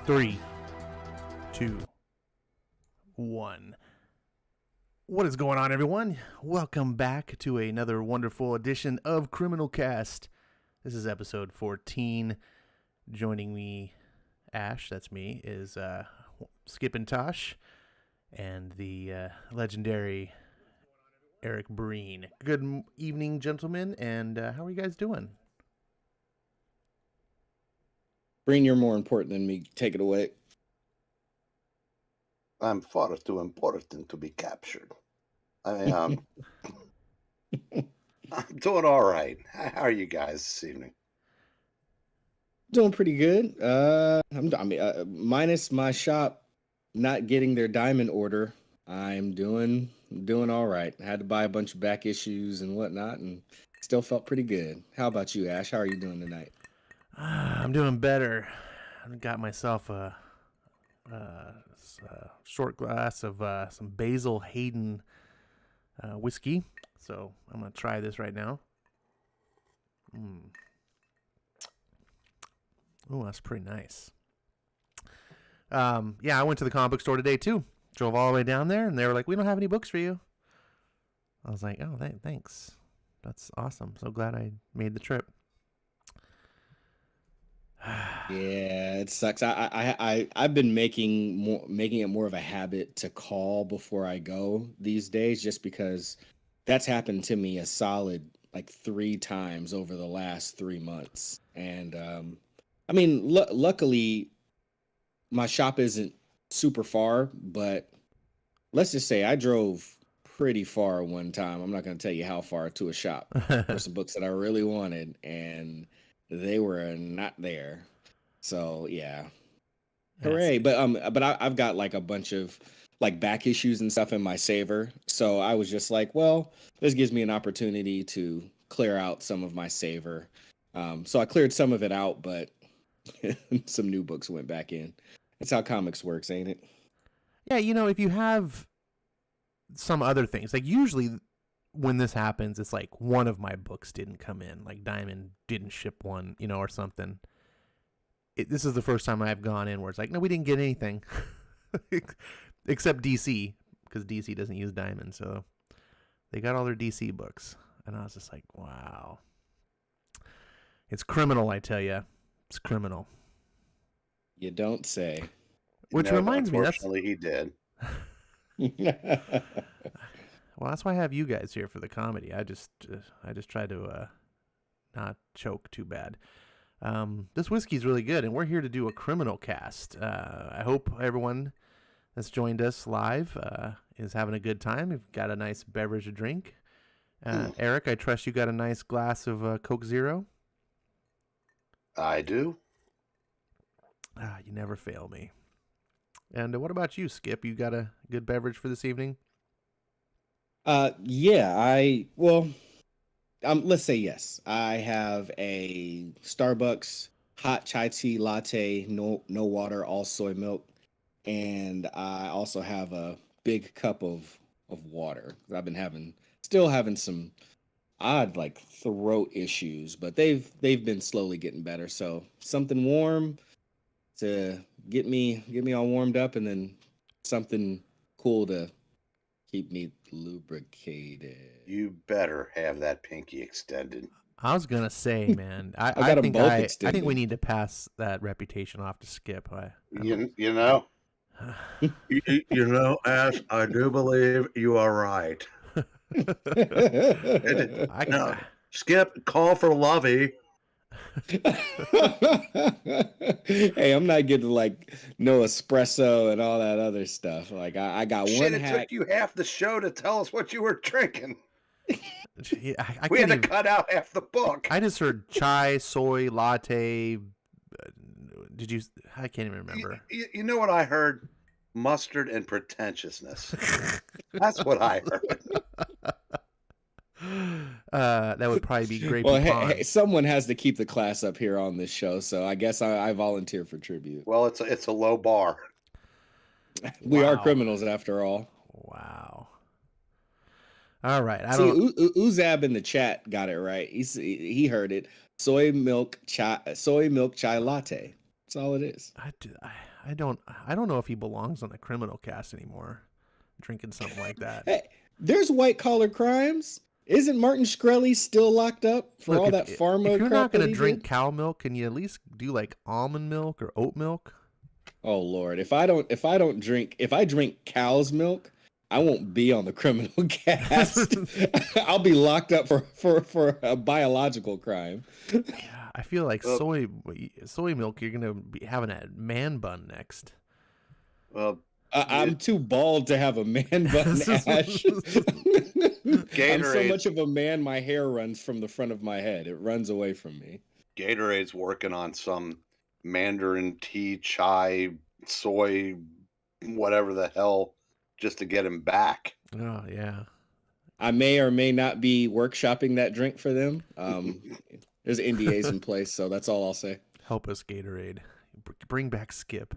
3, 2, 1. What is going on, everyone? Welcome back to another wonderful edition of CRIMINALCAST. This is episode 14. Joining me, Ash, that's me, is Skip and Tosh, and the legendary Eric Breen. Good evening, gentlemen, and how are you guys doing? Breen, you're more important than me. Take it away. I'm far too important to be captured. I'm doing all right. How are you guys this evening? Doing pretty good. Minus my shop not getting their diamond order, I'm doing all right. I had to buy a bunch of back issues and whatnot, and still felt pretty good. How about you, Ash? How are you doing tonight? I'm doing better. I got myself a short glass of some Basil Hayden whiskey, so I'm gonna try this right now. Oh, that's pretty nice. Yeah, I went to the comic book store today too. Drove all the way down there, and they were like, "We don't have any books for you." I was like, "Oh, thanks. That's awesome. So glad I made the trip." Yeah, it sucks. I've been making it more of a habit to call before I go these days, just because that's happened to me a solid like 3 times over the last 3 months. And I mean, luckily my shop isn't super far, but let's just say I drove pretty far one time. I'm not going to tell you how far, to a shop for some books that I really wanted, and they were not there. So yeah, hooray! But I've got like a bunch of like back issues and stuff in my saver. So I was just like, well, this gives me an opportunity to clear out some of my saver. So I cleared some of it out, but some new books went back in. That's how comics works, ain't it? Yeah, if you have some other things, like usually when this happens, it's like one of my books didn't come in, like Diamond didn't ship one, or something. This is the first time I've gone in where it's like, no, we didn't get anything except DC, because DC doesn't use Diamond, so they got all their DC books, and I was just like, wow, it's criminal, I tell you, it's criminal. You don't say. Which reminds me, unfortunately, he did. Well, that's why I have you guys here for the comedy. I just try to not choke too bad. This whiskey's really good, and we're here to do a criminal cast. I hope everyone that's joined us live is having a good time. You've got a nice beverage to drink. Eric, I trust you got a nice glass of Coke Zero. I do. You never fail me. And what about you, Skip? You got a good beverage for this evening? Yeah, let's say yes. I have a Starbucks hot chai tea latte, no water, all soy milk, and I also have a big cup of water. I've been still having some odd like throat issues, but they've been slowly getting better. So something warm to get me all warmed up, and then something cool to keep me lubricated. You better have that pinky extended. I was gonna say, man, I think we need to pass that reputation off to Skip. You know, Ash, I do believe you are right. Skip, call for Lovey. Hey, I'm not getting like no espresso and all that other stuff. Like I got one hack. It took you half the show to tell us what you were drinking. We had to cut out half the book. I just heard chai, soy, latte. Did you? I can't even remember. You know what I heard? Mustard and pretentiousness. That's what I heard. That would probably be great. Well, hey, someone has to keep the class up here on this show, so I guess I volunteer for tribute. Well, it's a low bar. We are criminals after all. Wow. All right. Uzab in the chat got it right. He heard it. Soy milk chai latte. That's all it is. I don't know if he belongs on the Criminal Cast anymore. Drinking something like that. Hey, there's white collar crimes. Isn't Martin Shkreli still locked up for all that pharma if you're crap not going that to he drink did? cow milk, can you at least do like almond milk or oat milk? Oh Lord, if I drink cow's milk, I won't be on the Criminal Cast. I'll be locked up for a biological crime. Yeah, I feel like soy milk. You're gonna be having a man bun next. Well, I'm too bald to have a man bun, Ash. I'm so much of a man, my hair runs from the front of my head. It runs away from me. Gatorade's working on some Mandarin tea, chai, soy, whatever the hell, just to get him back. Oh yeah. I may or may not be workshopping that drink for them. There's NDAs in place, so that's all I'll say. Help us, Gatorade. Bring back Skip.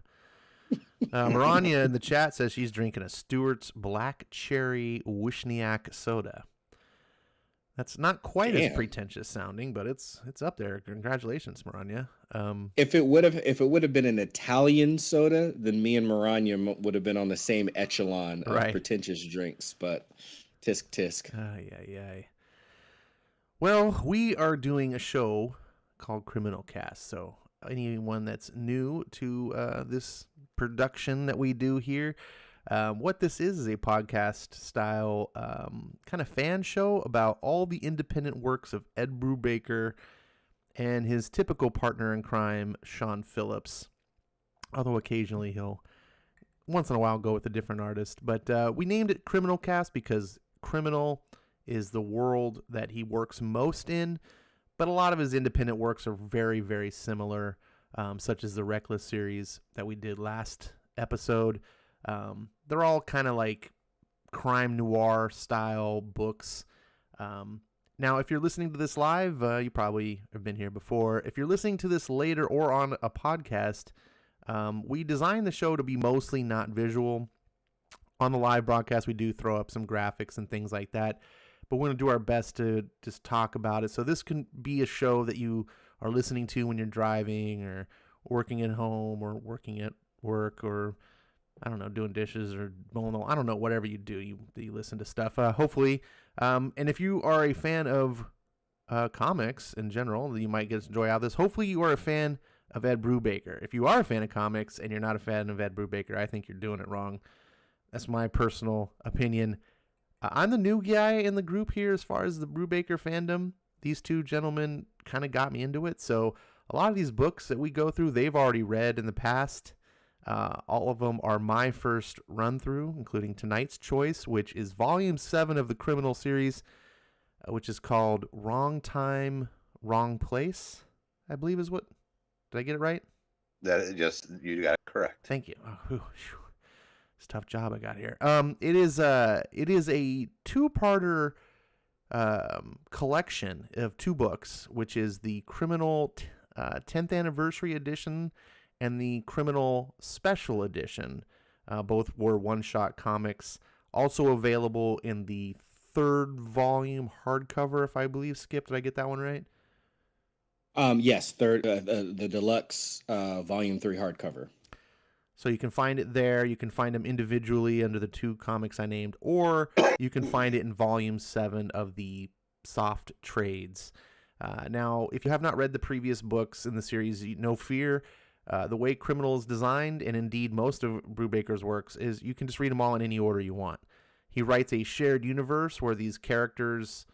Maranya in the chat says she's drinking a Stewart's Black Cherry Wishniak soda. That's not quite as pretentious sounding, but it's up there. Congratulations, Maranya. If it would have been an Italian soda, then me and Maranya would have been on the same echelon of pretentious drinks. But tisk tisk. Yeah. Well, we are doing a show called Criminal Cast. So anyone that's new to this production that we do here, what this is a podcast style kind of fan show about all the independent works of Ed Brubaker and his typical partner in crime, Sean Phillips. Although occasionally he'll, once in a while, go with a different artist. But we named it Criminal Cast because criminal is the world that he works most in. But a lot of his independent works are very, very similar, such as the Reckless series that we did last episode. They're all kind of like crime noir style books. Now, if you're listening to this live, you probably have been here before. If you're listening to this later or on a podcast, we designed the show to be mostly not visual. On the live broadcast, we do throw up some graphics and things like that, but we're going to do our best to just talk about it. So this can be a show that you are listening to when you're driving or working at home or working at work or, I don't know, doing dishes or mowing the lawn. I don't know, whatever you do, you listen to stuff, hopefully. And if you are a fan of comics in general, you might get some joy out of this. Hopefully you are a fan of Ed Brubaker. If you are a fan of comics and you're not a fan of Ed Brubaker, I think you're doing it wrong. That's my personal opinion. I'm the new guy in the group here as far as the Brubaker fandom. These two gentlemen kind of got me into it. So a lot of these books that we go through, they've already read in the past. All of them are my first run through, including tonight's choice, which is volume 7 of the Criminal series, which is called Wrong Time, Wrong Place, I believe is what. Did I get it right? You got it correct. Thank you. Oh, it's a tough job I got here. It is a two-parter collection of 2 books, which is the Criminal 10th Anniversary Edition and the Criminal Special Edition. Both were one-shot comics. Also available in the 3rd volume hardcover, if I believe. Skip, did I get that one right? Yes, the deluxe volume 3 hardcover. So you can find it there. You can find them individually under the 2 comics I named, or you can find it in volume 7 of the soft trades. Now, if you have not read the previous books in the series, no fear. The way Criminal is designed, and indeed most of Brubaker's works, is you can just read them all in any order you want. He writes a shared universe where these characters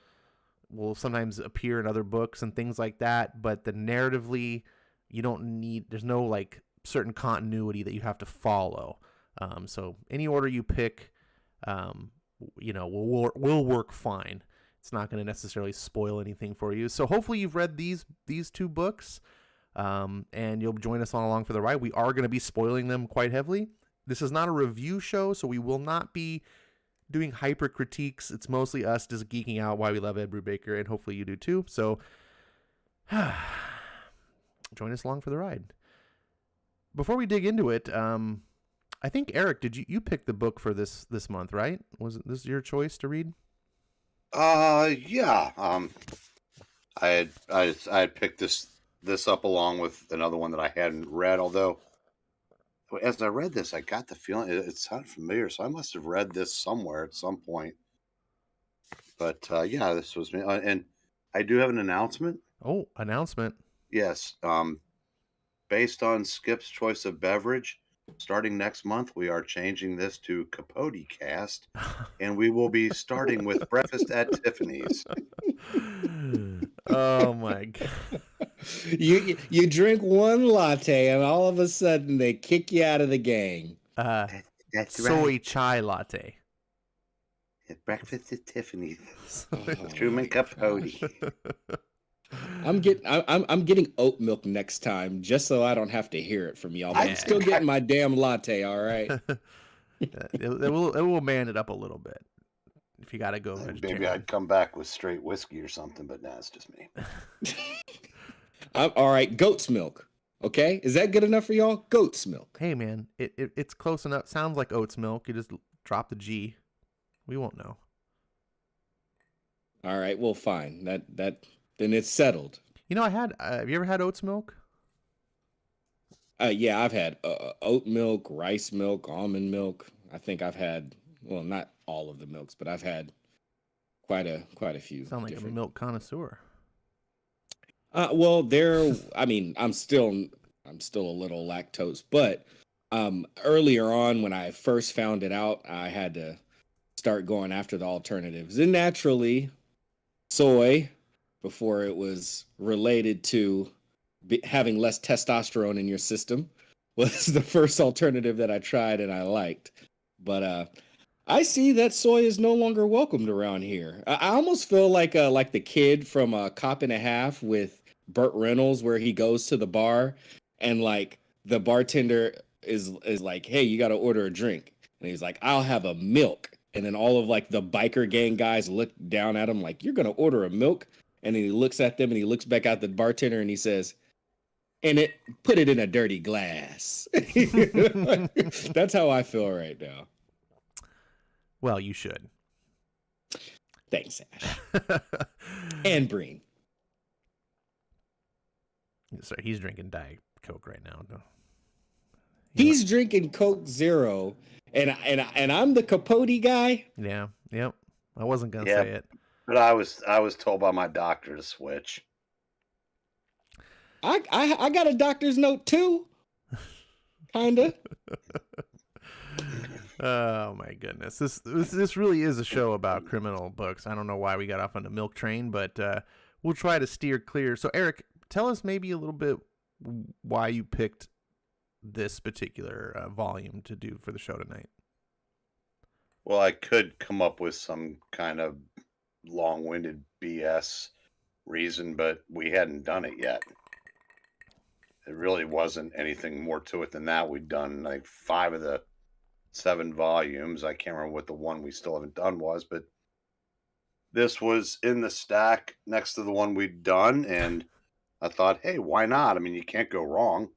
will sometimes appear in other books and things like that, but narratively, there's no like certain continuity that you have to follow. So any order you pick, will work fine. It's not going to necessarily spoil anything for you. So hopefully you've read these 2 books, and you'll join us on along for the ride. We are going to be spoiling them quite heavily. This is not a review show, so we will not be doing hyper critiques. It's mostly us just geeking out why we love Ed Brubaker, and hopefully you do too. So join us along for the ride. Before we dig into it, I think Eric, did you pick the book for this month, right? Was this your choice to read? Yeah. I had picked this up along with another one that I hadn't read, although as I read this, I got the feeling it sounded familiar, so I must have read this somewhere at some point. But yeah, this was me, and I do have an announcement. Oh, announcement. Yes, based on Skip's choice of beverage, starting next month, we are changing this to Capote Cast, and we will be starting with Breakfast at Tiffany's. Oh my god. You drink one latte and all of a sudden they kick you out of the gang. That's Soy right. chai latte. Breakfast at Tiffany's. Oh Truman my Capote. gosh. I'm getting oat milk next time just so I don't have to hear it from y'all. But I'm still getting my damn latte, all right? it will man it up a little bit if you got to go vegetarian. Maybe I'd come back with straight whiskey or something, but nah, it's just me. All right, goat's milk. Okay, is that good enough for y'all? Goat's milk. Hey man, it's close enough. Sounds like oat's milk. You just drop the G. We won't know. All right, well, fine. That then it's settled. You know, have you ever had oat's milk? Yeah, I've had oat milk, rice milk, almond milk. I think I've had, well, not all of the milks, but I've had quite a few. Sound like a milk connoisseur. Well, I mean, I'm still a little lactose, but earlier on when I first found it out, I had to start going after the alternatives. And naturally, soy, before it was related to having less testosterone in your system, was the first alternative that I tried and I liked. But I see that soy is no longer welcomed around here. I almost feel like the kid from Cop and a Half with Burt Reynolds, where he goes to the bar and like the bartender is like, "Hey, you got to order a drink," and he's like, "I'll have a milk." And then all of like the biker gang guys look down at him like, "You're gonna order a milk?" And then he looks at them and he looks back at the bartender and he says, "And put it in a dirty glass." That's how I feel right now. Well, you should. Thanks, Ash. And Breen. Sorry, he's drinking Diet Coke right now. No. He's drinking Coke Zero, and I'm the Capote guy. Yeah, yep. I wasn't gonna say it, but I was told by my doctor to switch. I got a doctor's note too, kinda. Oh my goodness, this really is a show about criminal books. I don't know why we got off on the milk train, but we'll try to steer clear. So Eric, tell us maybe a little bit why you picked this particular volume to do for the show tonight. Well, I could come up with some kind of long-winded BS reason, but we hadn't done it yet. It really wasn't anything more to it than that. We'd done like 5 of the 7 volumes. I can't remember what the one we still haven't done was, but this was in the stack next to the one we'd done, and I thought, hey, why not? I mean, you can't go wrong.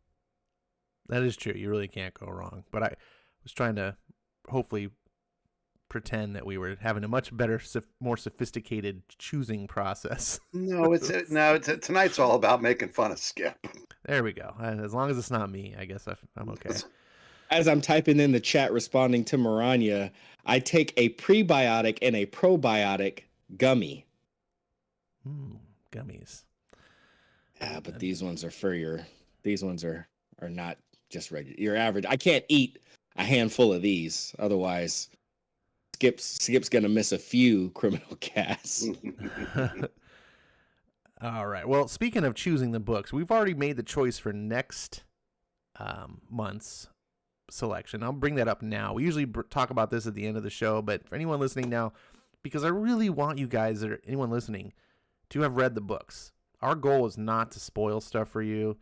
That is true. You really can't go wrong. But I was trying to hopefully pretend that we were having a much better, more sophisticated choosing process. No, tonight's all about making fun of Skip. There we go. As long as it's not me, I guess I'm okay. As I'm typing in the chat responding to Maranya, I take a prebiotic and a probiotic gummy. Gummies. Yeah, but these ones are these ones are not just regular. Your average. I can't eat a handful of these. Otherwise, Skip's going to miss a few criminal casts. All right. Well, speaking of choosing the books, we've already made the choice for next month's selection. I'll bring that up now. We usually talk about this at the end of the show, but for anyone listening now, because I really want you guys, or anyone listening, to have read the books. Our goal is not to spoil stuff for you.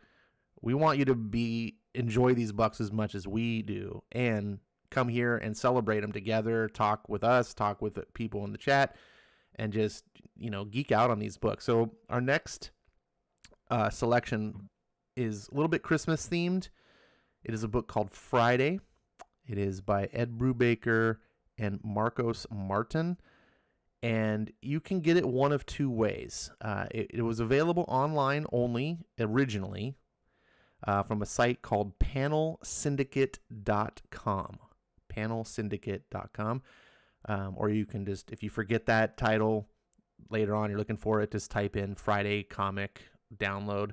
We want you to enjoy these books as much as we do, and come here and celebrate them together, talk with us, talk with the people in the chat, and just, geek out on these books. So our next selection is a little bit Christmas themed. It is a book called Friday. It is by Ed Brubaker and Marcos Martin. And you can get it one of 2 ways. It was available online only originally. from a site called panelsyndicate.com. Panelsyndicate.com. Or you can just, if you forget that title later on, you're looking for it, just type in Friday Comic Download,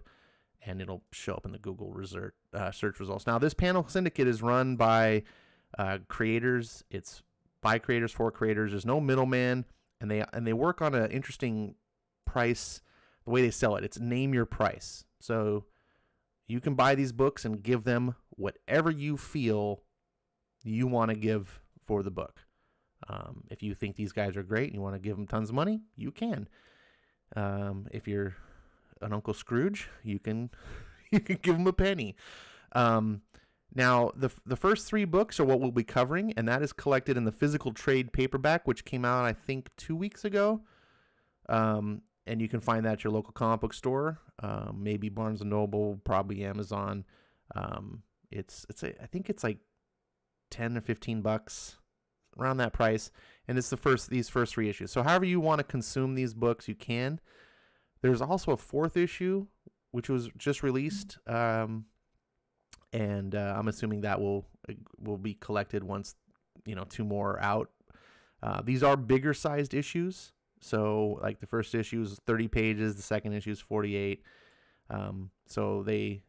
and it'll show up in the Google search results. Now, this Panel Syndicate is run by creators. It's by creators for creators. There's no middleman, and they work on an interesting price. The way they sell it, it's name your price. So you can buy these books and give them whatever you feel you want to give for the book. If you think these guys are great and you want to give them tons of money, you can. If you're an Uncle Scrooge, you can give them a penny. Now, the first 3 books are what we'll be covering, and that is collected in the physical trade paperback, which came out, I think, 2 weeks ago. And you can find that at your local comic book store, maybe Barnes & Noble, probably Amazon. I think it's like $10 or $15, around that price, and it's these first 3 issues. So however you want to consume these books, you can. There's also a 4th issue, which was just released, and I'm assuming that will be collected once 2 more are out. These are bigger sized issues. So, like, the first issue is 30 pages, the second issue is 48. So they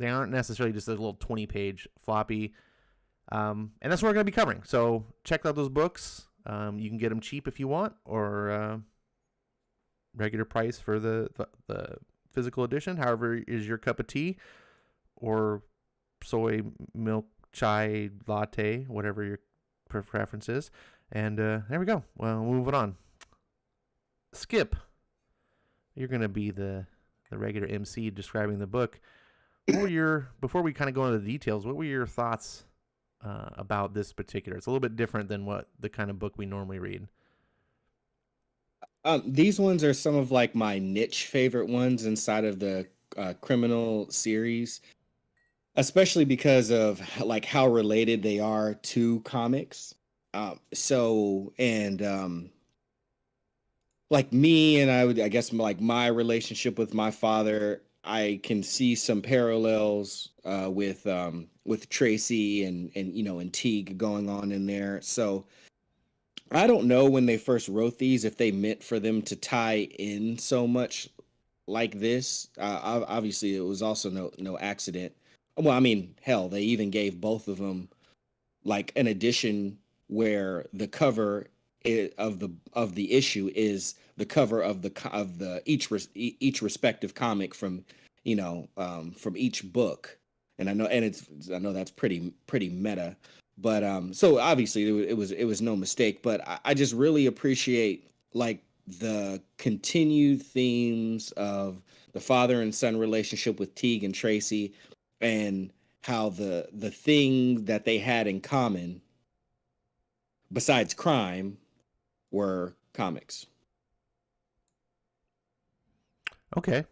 aren't necessarily just a little 20-page floppy. And that's what we're going to be covering. So check out those books. You can get them cheap if you want, or regular price for the physical edition, however is your cup of tea, or soy milk chai latte, whatever your preference is. And there we go. Well, moving on. Skip, you're going to be the regular MC describing the book. Before we kind of go into the details, what were your thoughts about this particular? It's a little bit different than what the kind of book we normally read. These ones are some of like my niche favorite ones inside of the criminal series, especially because of like how related they are to comics. Like me and I guess like my relationship with my father, I can see some parallels with Tracy and Teeg going on in there. So I don't know when they first wrote these if they meant for them to tie in so much like this. Obviously, it was also no accident. Well, I mean, hell, they even gave both of them like an edition where the cover of the issue is the cover of each respective comic from from each book. And I know that's pretty meta. But so obviously it was no mistake, but I just really appreciate like the continued themes of the father and son relationship with Teeg and Tracy, and how the thing that they had in common besides crime were comics. Okay.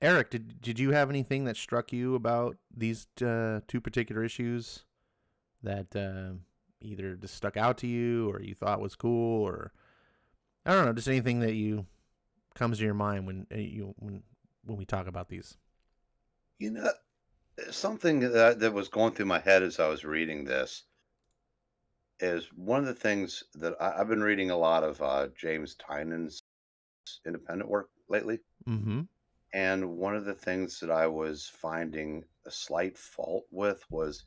Eric, did you have anything that struck you about these 2 particular issues that either just stuck out to you, or you thought was cool, or I don't know, just anything that comes to your mind when we talk about these? Something that was going through my head as I was reading this is one of the things that I've been reading a lot of James Tynan's independent work lately. Mm-hmm. And one of the things that I was finding a slight fault with was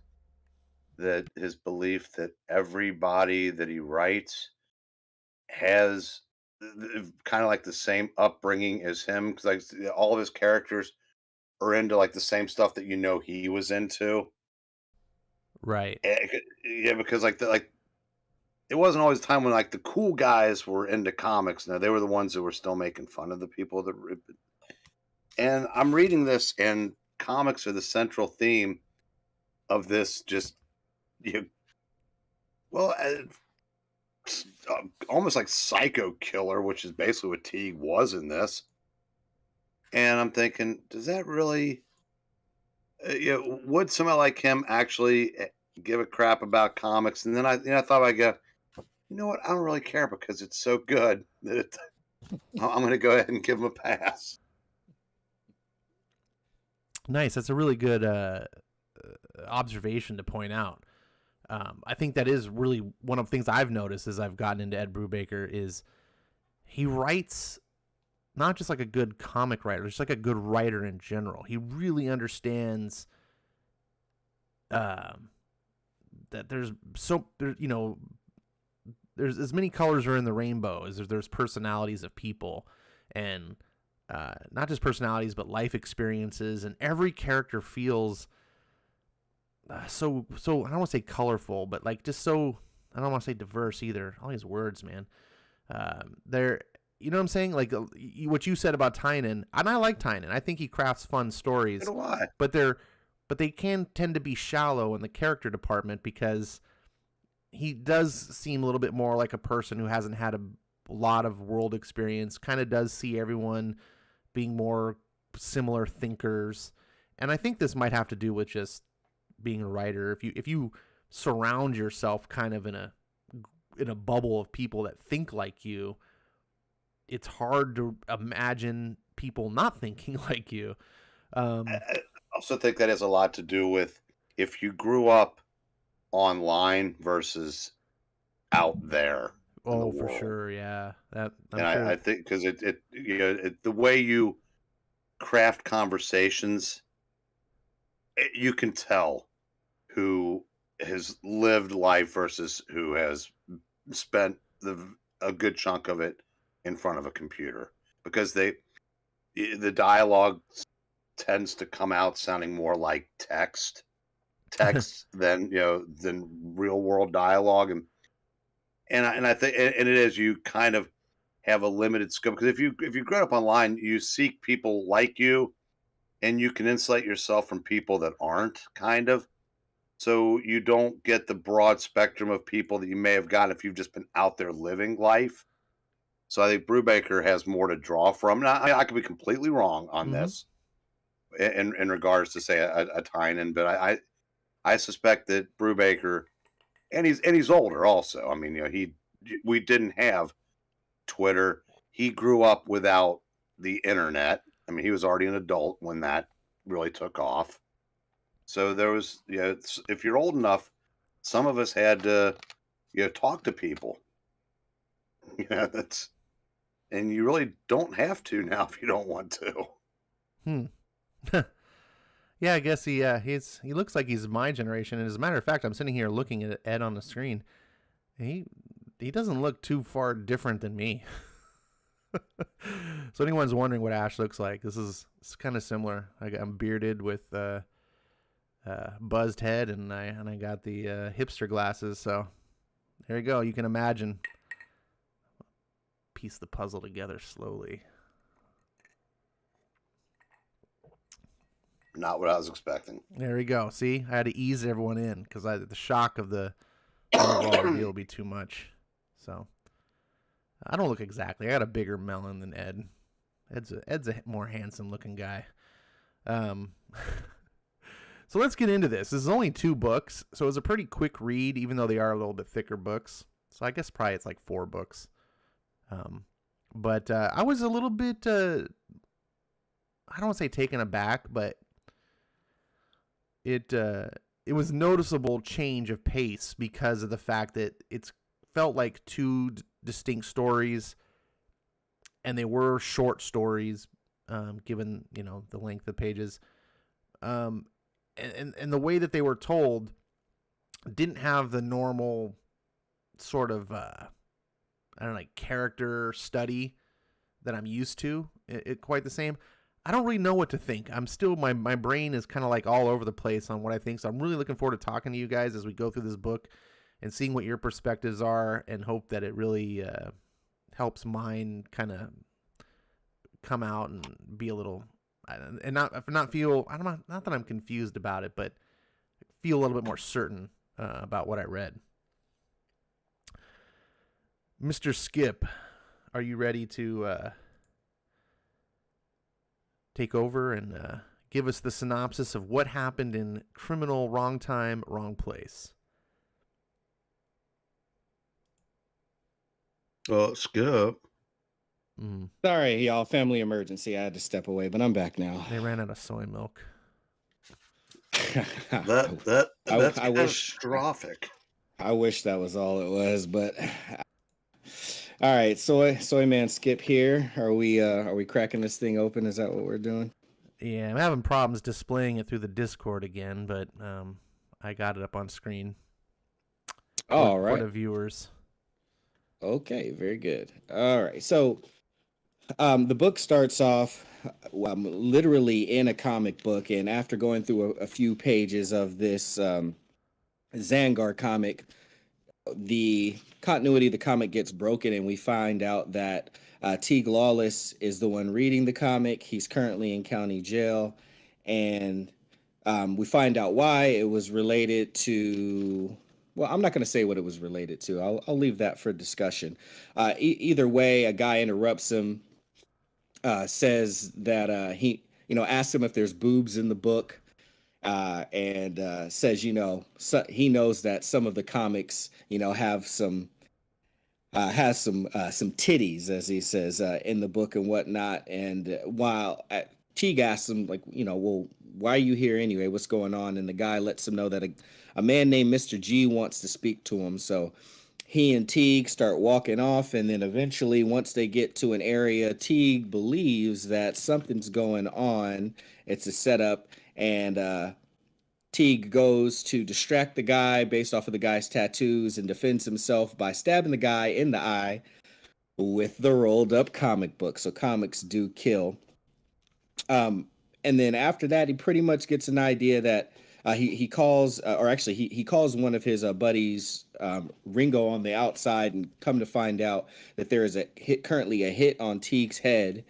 that his belief that everybody that he writes has kind of like the same upbringing as him, because like all of his characters are into like the same stuff that he was into. Right. Yeah, because like it wasn't always a time when like the cool guys were into comics. Now they were the ones who were still making fun of the people that. And I'm reading this, and comics are the central theme of this. Just almost like psycho killer, which is basically what Teeg was in this. And I'm thinking, does that really? Would somebody like him actually give a crap about comics? And then I thought I'd go, you know what? I don't really care, because it's so good that I'm going to go ahead and give him a pass. Nice. That's a really good observation to point out. I think that is really one of the things I've noticed as I've gotten into Ed Brubaker is he writes not just like a good comic writer, just like a good writer in general. He really understands that there's there's as many colors are in the rainbow as there's personalities of people, and not just personalities but life experiences, and every character feels so I don't want to say colorful, but like just so, I don't want to say diverse either. All these words, man. They're, you know what I'm saying? Like what you said about Tynan, and I like Tynan. I think he crafts fun stories. So do I. But they can tend to be shallow in the character department because he does seem a little bit more like a person who hasn't had a lot of world experience. Kind of does see everyone being more similar thinkers, and I think this might have to do with just being a writer. If you surround yourself kind of in a bubble of people that think like you, it's hard to imagine people not thinking like you. I also think that has a lot to do with if you grew up online versus out there. Oh, for sure, yeah. That I'm and sure. I think because the way you craft conversations, you can tell who has lived life versus who has spent a good chunk of it in front of a computer, because the dialogue tends to come out sounding more like text than real world dialogue, and I think and it is, you kind of have a limited scope, because if you grow up online, you seek people like you, and you can insulate yourself from people that aren't, kind of. So you don't get the broad spectrum of people that you may have gotten if you've just been out there living life. So I think Brubaker has more to draw from. Now, I could be completely wrong on this in regards to, say, a Tynan, but I suspect that Brubaker, and he's older also. I mean, we didn't have Twitter. He grew up without the internet. I mean, he was already an adult when that really took off. So there was, if you're old enough, some of us had to, talk to people. And you really don't have to now if you don't want to. Yeah, I guess he looks like he's my generation. And as a matter of fact, I'm sitting here looking at Ed on the screen. He doesn't look too far different than me. So anyone's wondering what Ash looks like, it's kind of similar. I'm bearded with buzzed head, and I got the hipster glasses. So there you go. You can imagine. Piece the puzzle together slowly. Not what I was expecting. There we go. See, I had to ease everyone in because the shock of the overall reveal will be too much. So I don't look exactly. I got a bigger melon than Ed. Ed's a more handsome looking guy. So let's get into this. This is only 2 books, so it was a pretty quick read, even though they are a little bit thicker books. So I guess probably it's like 4 books. But I was a little bit, I don't want to say taken aback, but it was noticeable change of pace because of the fact that it's felt like 2 distinct stories, and they were short stories, given the length of pages, and the way that they were told didn't have the normal sort of I don't know, like character study that I'm used to. It quite the same. I don't really know what to think. I'm still, my brain is kind of like all over the place on what I think. So I'm really looking forward to talking to you guys as we go through this book and seeing what your perspectives are, and hope that it really helps mine kind of come out and be a little, and not feel, I don't know, not that I'm confused about it, but feel a little bit more certain about what I read. Mr. Skip, are you ready to take over and give us the synopsis of what happened in Criminal Wrong Time, Wrong Place? Skip. Sorry, y'all. Family emergency. I had to step away, but I'm back now. They ran out of soy milk. That's I wish catastrophic. I wish that was all it was, but all right, soy man skip here. Are we cracking this thing open? Is that what we're doing? Yeah, I'm having problems displaying it through the Discord again, but I got it up on screen All for right. the viewers. Okay, very good. All right. So the book starts off literally in a comic book, and after going through a few pages of this Zangar comic, the continuity of the comic gets broken, and we find out that Teeg Lawless is the one reading the comic. He's currently in county jail, and we find out why. It was related to. Well, I'm not going to say what it was related to. I'll leave that for discussion. Either way, a guy interrupts him, says that he, asks him if there's boobs in the book, and says, he knows that some of the comics, have some has some titties, as he says, in the book and whatnot. And while Teague asks him, like, well, why are you here anyway? What's going on? And the guy lets him know that a man named Mr. G wants to speak to him. So he and Teague start walking off, and then eventually, once they get to an area, Teague believes that something's going on. It's a setup, and Teague goes to distract the guy based off of the guy's tattoos and defends himself by stabbing the guy in the eye with the rolled up comic book. So comics do kill. And then after that, he pretty much gets an idea that he calls, or actually he calls one of his buddies, Ringo, on the outside, and come to find out that there is currently a hit on Teague's head,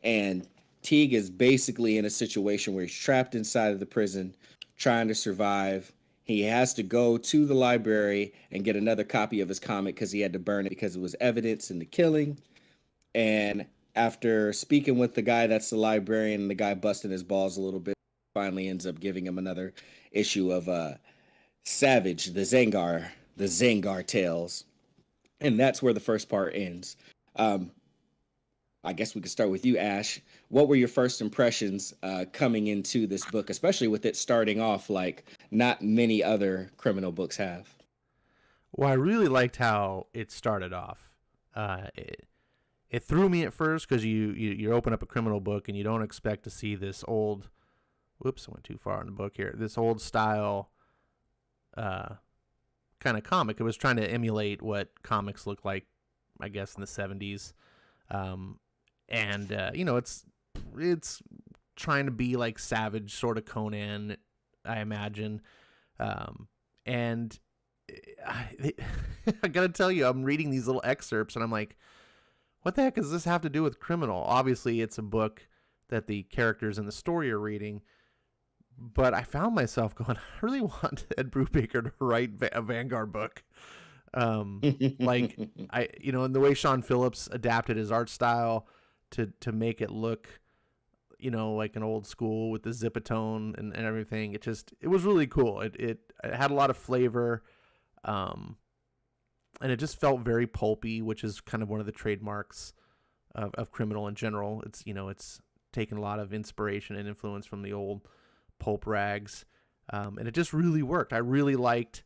and Teague is basically in a situation where he's trapped inside of the prison, trying to survive. He has to go to the library and get another copy of his comic because he had to burn it because it was evidence in the killing. And after speaking with the guy that's the librarian, and the guy busting his balls a little bit, finally ends up giving him another issue of Savage, the Zangar Tales. And that's where the first part ends. I guess we could start with you, Ash. What were your first impressions coming into this book, especially with it starting off like not many other criminal books have? Well, I really liked how it started off. It threw me at first because you open up a criminal book and you don't expect to see this old. Whoops, I went too far in the book here. This old style kind of comic. It was trying to emulate what comics looked like, I guess, in the 70s. It's trying to be like Savage, sort of Conan, I imagine. And I gotta tell you, I'm reading these little excerpts and I'm like, what the heck does this have to do with criminal? Obviously, it's a book that the characters in the story are reading, but I found myself going, I really want Ed Brubaker to write a Vanguard book. And the way Sean Phillips adapted his art style to make it look, like an old school with the zipatone and everything. It was really cool. It had a lot of flavor. And it just felt very pulpy, which is kind of one of the trademarks of criminal in general. It's taken a lot of inspiration and influence from the old pulp rags. And it just really worked. I really liked,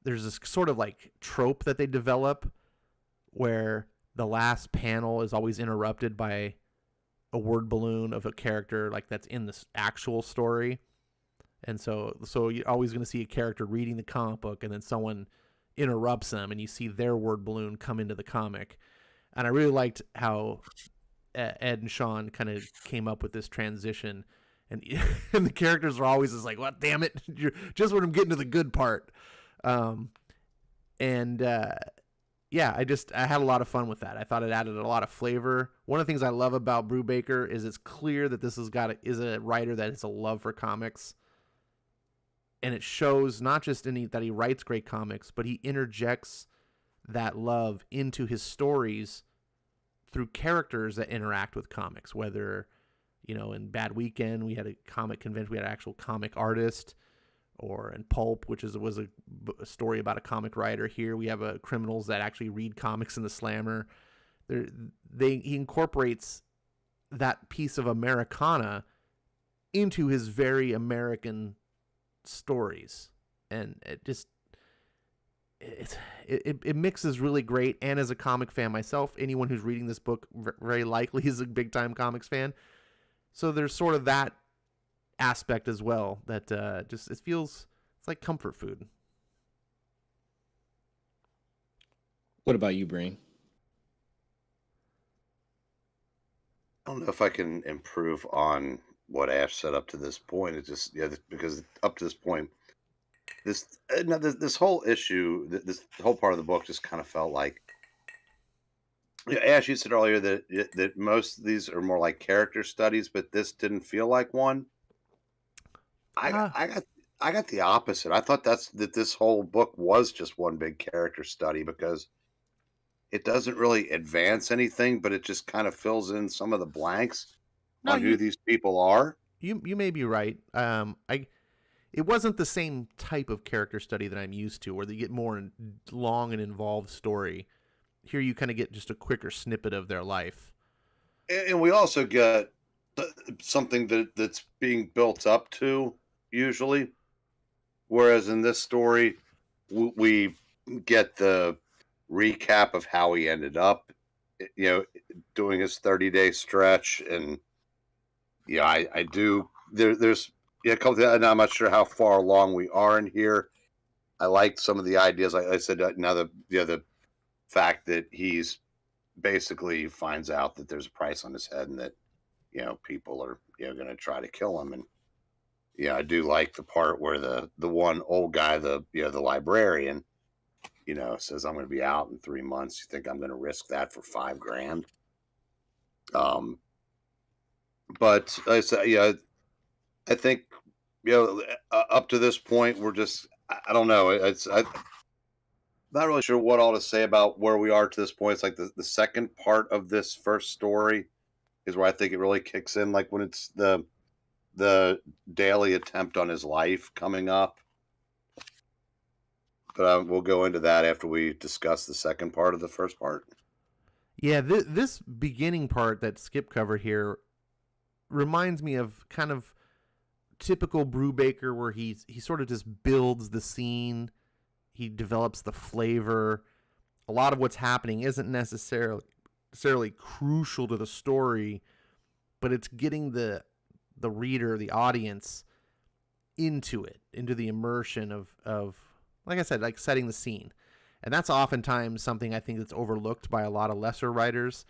there's this sort of like trope that they develop where the last panel is always interrupted by a word balloon of a character like that's in this actual story. And so you're always going to see a character reading the comic book and then someone interrupts them and you see their word balloon come into the comic. And I really liked how Ed and Sean kind of came up with this transition, and the characters are always just like, what, damn it, you're just when I'm getting to the good part. I had a lot of fun with that. I thought it added a lot of flavor. One of the things I love about Brubaker is it's clear that this is a writer that has a love for comics. And it shows not just that he writes great comics, but he interjects that love into his stories through characters that interact with comics. Whether, in Bad Weekend, we had a comic convention, we had an actual comic artist, or in Pulp, which was a story about a comic writer. Here we have criminals that actually read comics in the Slammer. He incorporates that piece of Americana into his very American stories, and it mixes really great. And as a comic fan myself, anyone who's reading this book very likely is a big time comics fan. So there's sort of that aspect as well that it feels it's like comfort food. What about you, Brain? I don't know if I can improve on what Ash said up to this point. It's just because up to this point, this whole issue, this whole part of the book just kind of felt like. Ash, you said earlier that most of these are more like character studies, but this didn't feel like one. I got the opposite. I thought that this whole book was just one big character study because it doesn't really advance anything, but it just kind of fills in some of the blanks on who these people are. You may be right. It wasn't the same type of character study that I'm used to, where they get more long and involved story. Here you kind of get just a quicker snippet of their life. And we also get something that's being built up to, usually. Whereas in this story, we get the recap of how he ended up, doing his 30-day stretch. And, I do. There's a couple things, and I'm not sure how far along we are in here. I like some of the ideas. I said, now the fact that he's basically finds out that there's a price on his head and that people are going to try to kill him. And I do like the part where the one old guy, the librarian, says, I'm going to be out in 3 months. You think I'm going to risk that for $5,000? But I said, I think up to this point we're just, I don't know, I'm not really sure what all to say about where we are to this point. It's like the second part of this first story is where I think it really kicks in, like when it's the daily attempt on his life coming up. But we'll go into that after we discuss the second part of the first part. Yeah, this beginning part that Skip covered here reminds me of kind of typical Brubaker, where he sort of just builds the scene. He develops the flavor. A lot of what's happening isn't necessarily crucial to the story, but it's getting the reader, the audience, into the immersion of like I said, like setting the scene. And that's oftentimes something I think that's overlooked by a lot of lesser writers.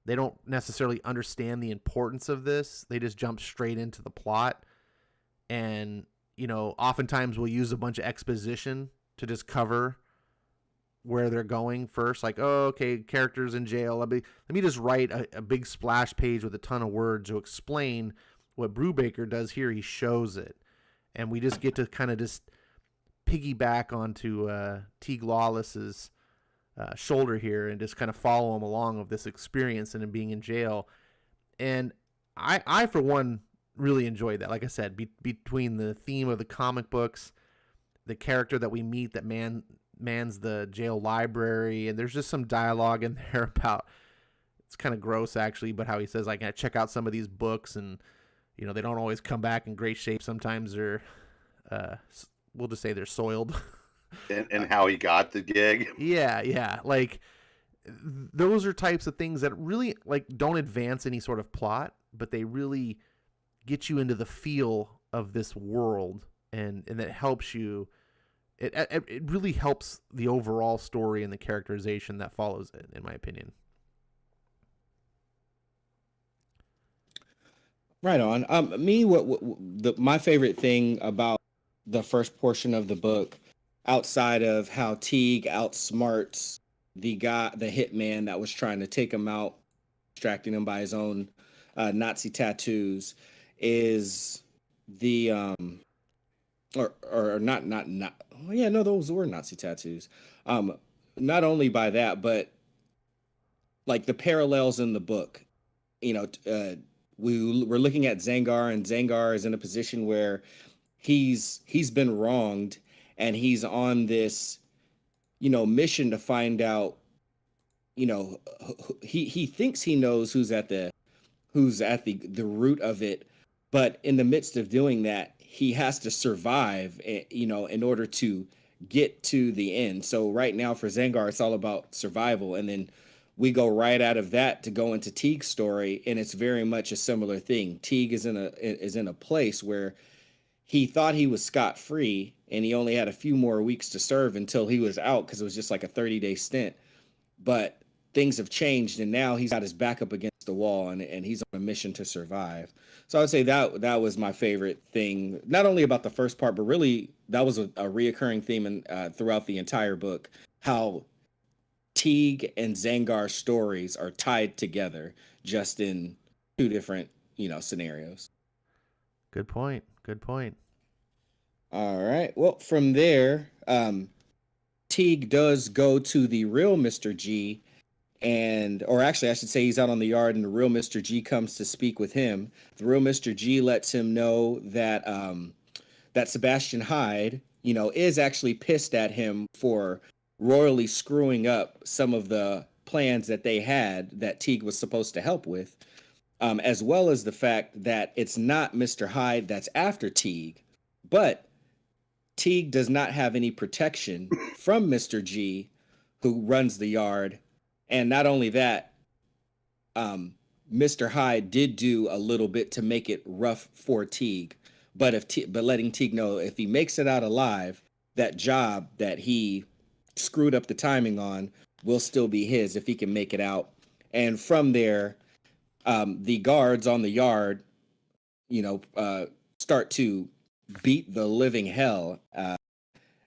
They don't necessarily understand the importance of this. They just jump straight into the plot. And, oftentimes we'll use a bunch of exposition to just cover where they're going first. Like, oh, okay, characters in jail. Let me just write a big splash page with a ton of words to explain what Brubaker does here. He shows it. And we just get to kind of just piggyback onto Teeg Lawless's shoulder here and just kind of follow him along of this experience and him being in jail. And I for one, really enjoyed that. Like I said, between the theme of the comic books, the character that we meet that mans the jail library, and there's just some dialogue in there about, it's kind of gross actually, but how he says, I gotta check out some of these books, and they don't always come back in great shape. Sometimes they're we'll just say they're soiled. and how he got the gig. Yeah, like those are types of things that really like don't advance any sort of plot, but they really get you into the feel of this world, and that helps you. It really helps the overall story and the characterization that follows it, in my opinion. Right on. My favorite thing about the first portion of the book, outside of how Teeg outsmarts the hitman that was trying to take him out, distracting him by his own Nazi tattoos, is the or not yeah, no, those were Nazi tattoos. Not only by that, but like the parallels in the book. We're looking at Zangar, and Zangar is in a position where he's been wronged, and he's on this mission to find out. He thinks he knows who's at the root of it, but in the midst of doing that, he has to survive, in order to get to the end. So right now for Zangar, it's all about survival, and then we go right out of that to go into Teeg's story, and it's very much a similar thing. Teeg is in a place where he thought he was scot free, and he only had a few more weeks to serve until he was out because it was just like a 30-day stint. But things have changed, and now he's got his back up against the wall, and he's on a mission to survive. So I would say that was my favorite thing, not only about the first part, but really that was a reoccurring theme throughout the entire book. How Teeg and Zangar's stories are tied together, just in two different scenarios. Good point. Good point. All right. Well, from there, Teeg does go to the real Mr. G, or actually, I should say he's out on the yard, and the real Mr. G comes to speak with him. The real Mr. G lets him know that that Sebastian Hyde, is actually pissed at him for royally screwing up some of the plans that they had that Teeg was supposed to help with, as well as the fact that it's not Mr. Hyde that's after Teeg, but Teeg does not have any protection from Mr. G, who runs the yard. And not only that, Mr. Hyde did do a little bit to make it rough for Teeg, but letting Teeg know if he makes it out alive, that job that he screwed up the timing on will still be his if he can make it out. And from there, the guards on the yard, start to beat the living hell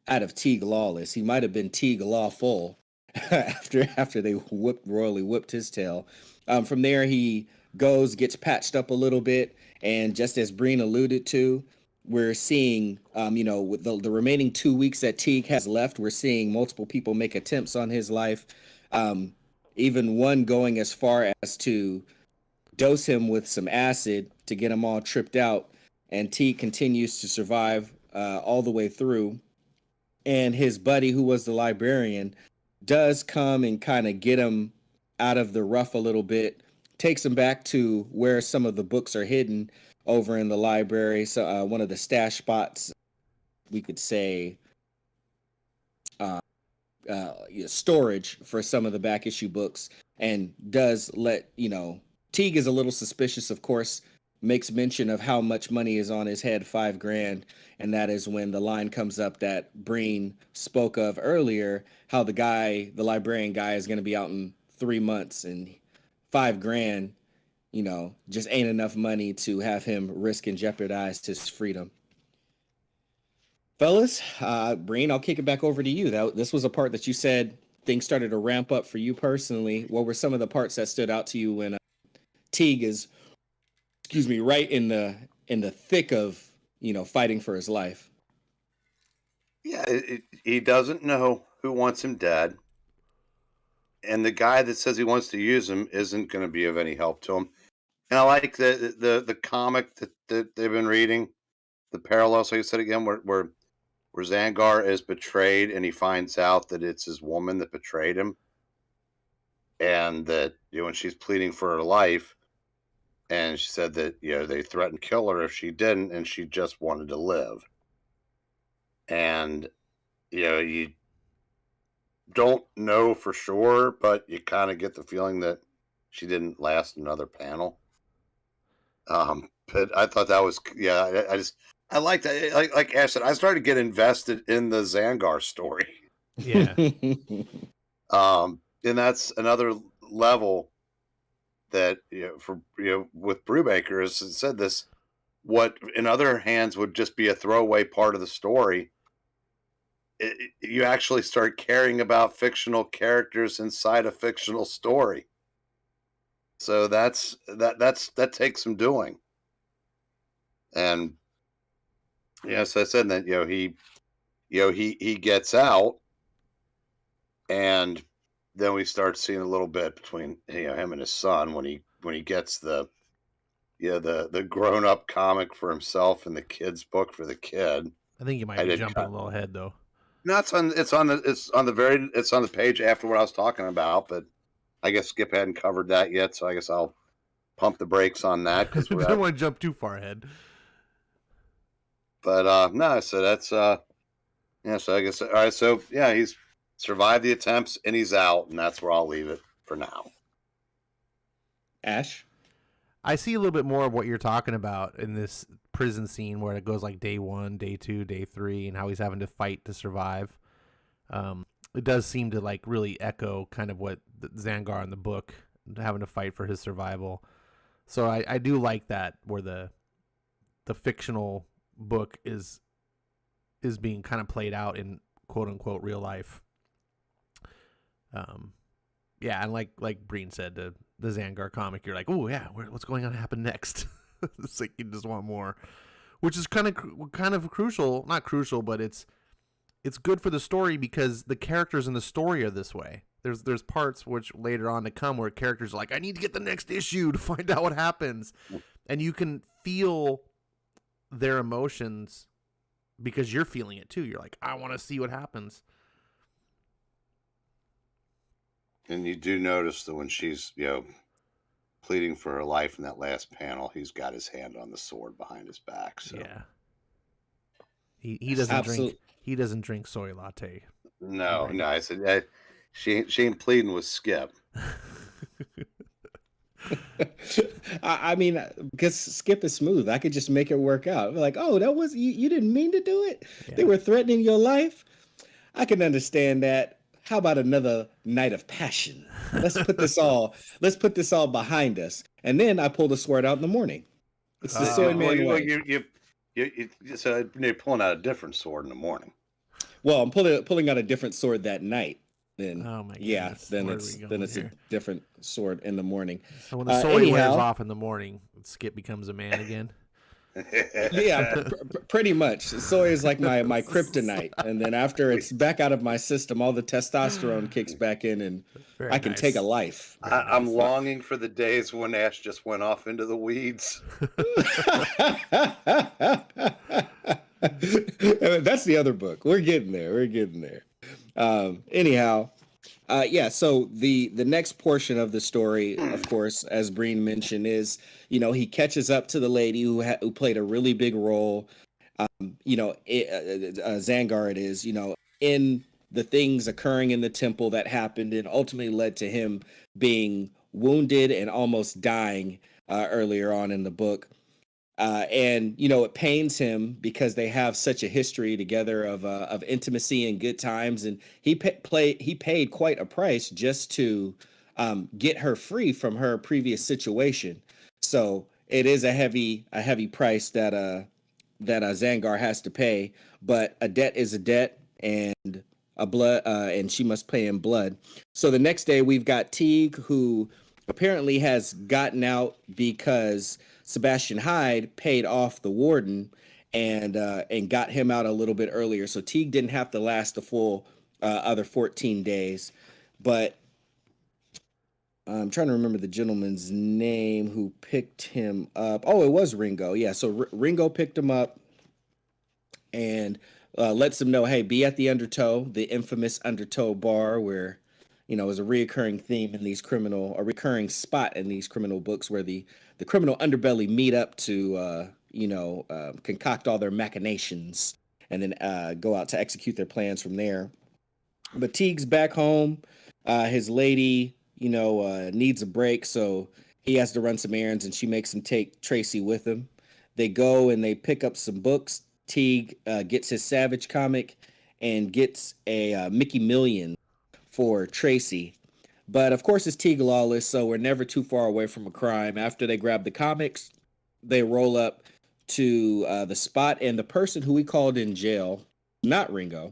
out of Teeg Lawless. He might have been Teeg Lawful after they royally whipped his tail. From there, he gets patched up a little bit, and just as Breen alluded to, we're seeing, with the remaining 2 weeks that Teeg has left, we're seeing multiple people make attempts on his life, even one going as far as to dose him with some acid to get him all tripped out, and Teeg continues to survive all the way through. And his buddy, who was the librarian, does come and kind of get him out of the rough a little bit, takes him back to where some of the books are hidden over in the library. So one of the stash spots, we could say, storage for some of the back issue books, and does let, Teeg is a little suspicious, of course, makes mention of how much money is on his head, $5,000. And that is when the line comes up that Breen spoke of earlier, how the librarian guy is going to be out in 3 months, and $5,000, just ain't enough money to have him risk and jeopardize his freedom. Fellas, Breen, I'll kick it back over to you. This was a part that you said things started to ramp up for you personally. What were some of the parts that stood out to you when Teeg is, right in the thick of, fighting for his life? Yeah, he doesn't know who wants him dead. And the guy that says he wants to use him isn't going to be of any help to him. And I like the comic that they've been reading, the parallel. So you said again, where Zangar is betrayed, and he finds out that it's his woman that betrayed him, and that when she's pleading for her life, and she said that they threatened to kill her if she didn't, and she just wanted to live. And you don't know for sure, but you kind of get the feeling that she didn't last another panel. But I thought that was, I liked that. Like Ash said, I started to get invested in the Zangar story. Yeah. And that's another level that with Brubaker, as it said, this, what in other hands would just be a throwaway part of the story, you actually start caring about fictional characters inside a fictional story. So that takes some doing. And so I said that he gets out, and then we start seeing a little bit between him and his son when he gets the grown up comic for himself and the kid's book for the kid. I think you might be jumping a little ahead though. No, it's on the page after what I was talking about, but I guess Skip hadn't covered that yet, so I guess I'll pump the brakes on that because we don't want to jump too far ahead. But no, so that's yeah. So I guess all right. So yeah, he's survived the attempts and he's out, and that's where I'll leave it for now. Ash? I see a little bit more of what you're talking about in this prison scene where it goes like day 1, day 2, day 3, and how he's having to fight to survive. It does seem to like really echo kind of what Zangar in the book, having to fight for his survival. So I do like that where the fictional book is being kind of played out in quote unquote real life. Yeah, and like Breen said, the Zangar comic, you're like, oh yeah, what's going on to happen next? It's like you just want more, which is kind of crucial. Not crucial, but it's good for the story because the characters in the story are this way. There's parts which later on to come where characters are like, I need to get the next issue to find out what happens, and you can feel their emotions because you're feeling it too. You're like, I want to see what happens. And you do notice that when she's, pleading for her life in that last panel, he's got his hand on the sword behind his back. So yeah, he doesn't drink. He doesn't drink soy latte. No, I said she ain't pleading with Skip. I mean, because Skip is smooth. I could just make it work out. Like, oh, that was you didn't mean to do it. Yeah. They were threatening your life. I can understand that. How about another night of passion? Let's put this all behind us. And then I pull the sword out in the morning. It's the soy man way. So you're pulling out a different sword in the morning. Well, I'm pulling out a different sword that night. Then then it's a different sword in the morning. So when the soy wears off in the morning, Skip becomes a man again. Yeah, pretty much. Soy is like my kryptonite, and then after it's back out of my system, all the testosterone kicks back in, and I can take a life. I'm longing for the days when Ash just went off into the weeds. That's the other book. We're getting there. Anyhow, so the next portion of the story, of course, as Breen mentioned, is he catches up to the lady who played a really big role. Zangar, it is, in the things occurring in the temple that happened and ultimately led to him being wounded and almost dying earlier on in the book. And it pains him because they have such a history together of intimacy and good times, and he paid quite a price just to get her free from her previous situation. So it is a heavy price that Zangar has to pay, but a debt is a debt, and and she must pay in blood. So the next day we've got Teeg, who apparently has gotten out because Sebastian Hyde paid off the warden and got him out a little bit earlier. So Teeg didn't have to last the full other 14 days. But I'm trying to remember the gentleman's name who picked him up. Oh, it was Ringo. Yeah, so Ringo picked him up and lets him know, hey, be at the Undertow, the infamous Undertow bar where is a reoccurring theme in these a recurring spot in these criminal books where the criminal underbelly meet up to, concoct all their machinations and then go out to execute their plans from there. But Teeg's back home. His lady, needs a break, so he has to run some errands, and she makes him take Tracy with him. They go and they pick up some books. Teeg gets his Savage comic and gets a Mickey Million for Tracy. But of course it's Teeg Lawless, so we're never too far away from a crime. After they grab the comics, they roll up to the spot, and the person who we called in jail, not Ringo,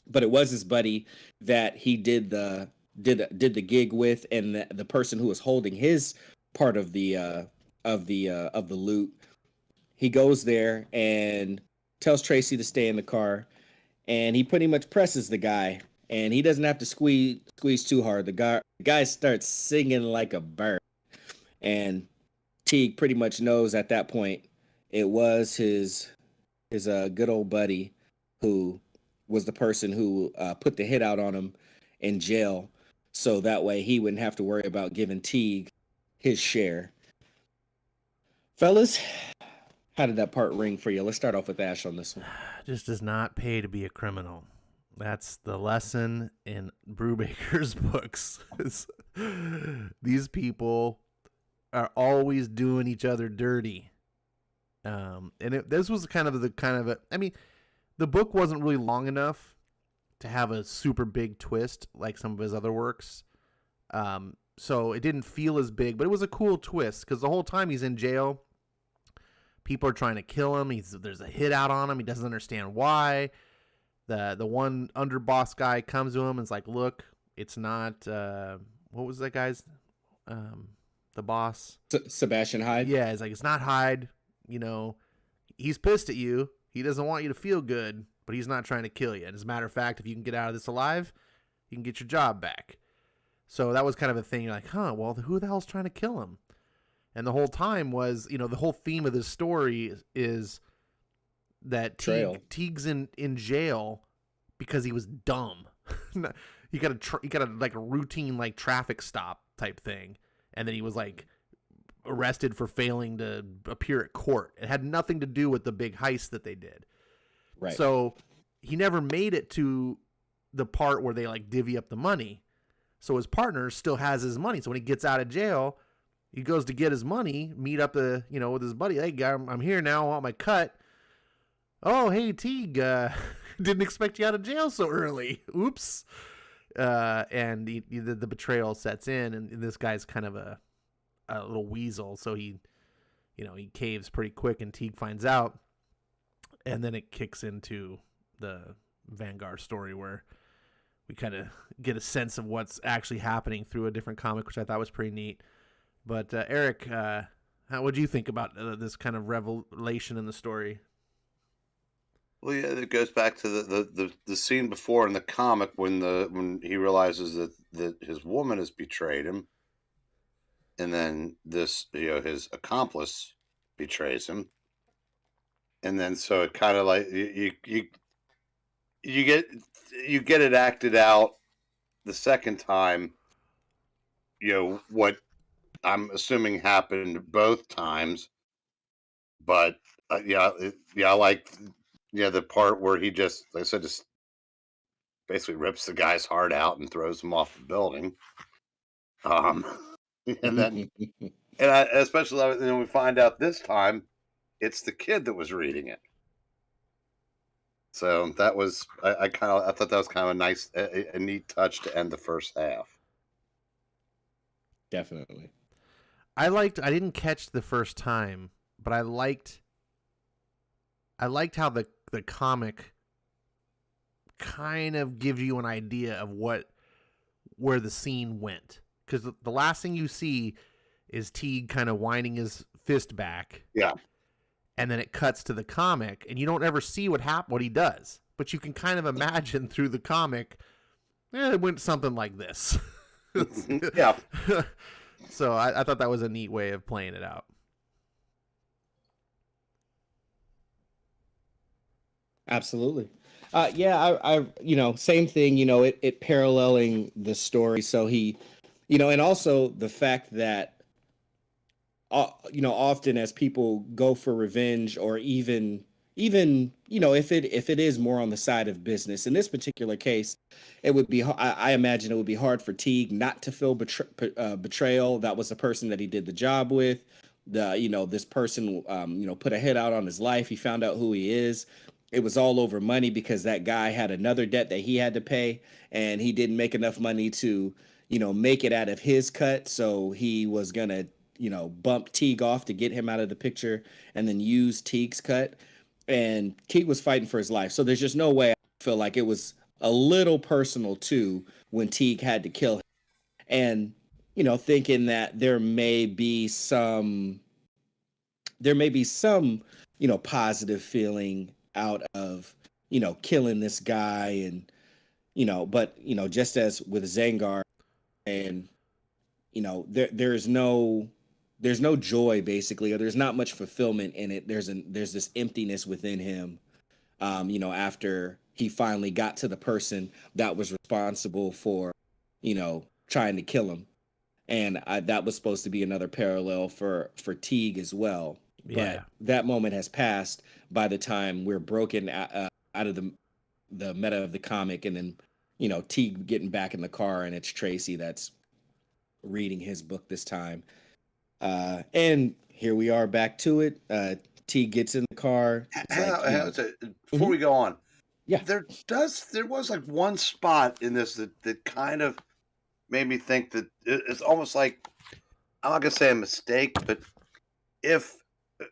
but it was his buddy that he did the gig with, and the person who was holding his part of the loot. He goes there and tells Tracy to stay in the car, and he pretty much presses the guy. And he doesn't have to squeeze too hard. The guy starts singing like a bird. And Teeg pretty much knows at that point it was his good old buddy who was the person who put the hit out on him in jail. So that way he wouldn't have to worry about giving Teeg his share. Fellas, How did that part ring for you? Let's start off with Ash on this one. Just does not pay to be a criminal. That's the lesson in Brubaker's books. These people are always doing each other dirty. This was I mean, the book wasn't really long enough to have a super big twist like some of his other works. So it didn't feel as big, but it was a cool twist because the whole time he's in jail, people are trying to kill him. There's a hit out on him. He doesn't understand why. The one underboss guy comes to him and is like, look, it's not, what was that guy's, the boss? Sebastian Hyde? Yeah, it's like, it's not Hyde. You know, he's pissed at you. He doesn't want you to feel good, but he's not trying to kill you. And as a matter of fact, if you can get out of this alive, you can get your job back. So that was kind of a thing. You're like, well, who the hell's trying to kill him? And the whole time was, the whole theme of this story is that Teeg's in jail because he was dumb. he got a like a routine like traffic stop type thing, and then he was like arrested for failing to appear at court. It had nothing to do with the big heist that they did. Right. So he never made it to the part where they like divvy up the money. So his partner still has his money. So when he gets out of jail, he goes to get his money, meet up with his buddy. Hey, guy, I'm here now. I want my cut. Oh, hey, Teeg, didn't expect you out of jail so early. Oops. And the betrayal sets in, and this guy's kind of a little weasel. So he caves pretty quick, and Teeg finds out. And then it kicks into the Vanguard story where we kind of get a sense of what's actually happening through a different comic, which I thought was pretty neat. But Eric, what do you think about this kind of revelation in the story? Well, yeah, it goes back to the scene before in the comic when he realizes that his woman has betrayed him, and then this his accomplice betrays him, and then so it kind of like you get it acted out the second time. What I'm assuming happened both times, but I like the part where he just, like I said, just basically rips the guy's heart out and throws him off the building. And then I especially love it when we find out this time it's the kid that was reading it. So that was I thought that was kind of a nice, a neat touch to end the first half. Definitely. I didn't catch the first time, but I liked how the comic kind of gives you an idea of where the scene went. Because the last thing you see is Teeg kind of winding his fist back. Yeah. And then it cuts to the comic, and you don't ever see what he does. But you can kind of imagine through the comic, it went something like this. Yeah. So I thought that was a neat way of playing it out. Absolutely. I same thing, it paralleling the story. So he, and also the fact that, often as people go for revenge, or even, if it is more on the side of business, in this particular case, it would be, I imagine it would be hard for Teeg not to feel betrayal. That was the person that he did the job with. This person, put a hit out on his life. He found out who he is. It was all over money because that guy had another debt that he had to pay, and he didn't make enough money to, make it out of his cut. So he was going to, bump Teeg off to get him out of the picture and then use Teeg's cut. And Teeg was fighting for his life. So there's just no way. I feel like it was a little personal too when Teeg had to kill him. And, thinking that there may be some, positive feeling out of, killing this guy. And, but, just as with Zangar, and, there's no joy basically, or there's not much fulfillment in it. There's this emptiness within him, after he finally got to the person that was responsible for, trying to kill him. And that was supposed to be another parallel for Teeg as well, Yeah. but that moment has passed by the time we're broken out of the meta of the comic, and then Teague getting back in the car, and it's Tracy that's reading his book this time. And here we are back to it. Teague gets in the car. It's like, before we go on, yeah, there was like one spot in this that kind of made me think that it's almost like, I'm not gonna say a mistake, but if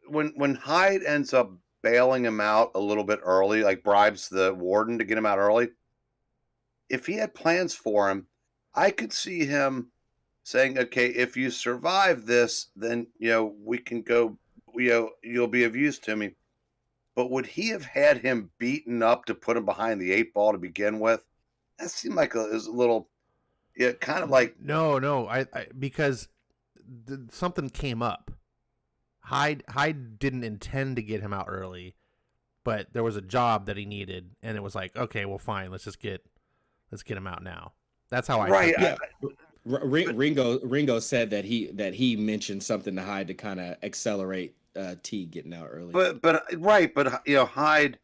when Hyde ends up bailing him out a little bit early, like bribes the warden to get him out early, if he had plans for him, I could see him saying, "Okay, if you survive this, then we can go. You'll be of use to me." But would he have had him beaten up to put him behind the 8 ball to begin with? That seemed like it was a little, kind of like No, I because something came up. Hyde didn't intend to get him out early, but there was a job that he needed, and it was like, okay, well, fine, let's get him out now. That's how I right. Yeah. Ringo said that he mentioned something to Hyde to kind of accelerate Teague getting out early. But Hyde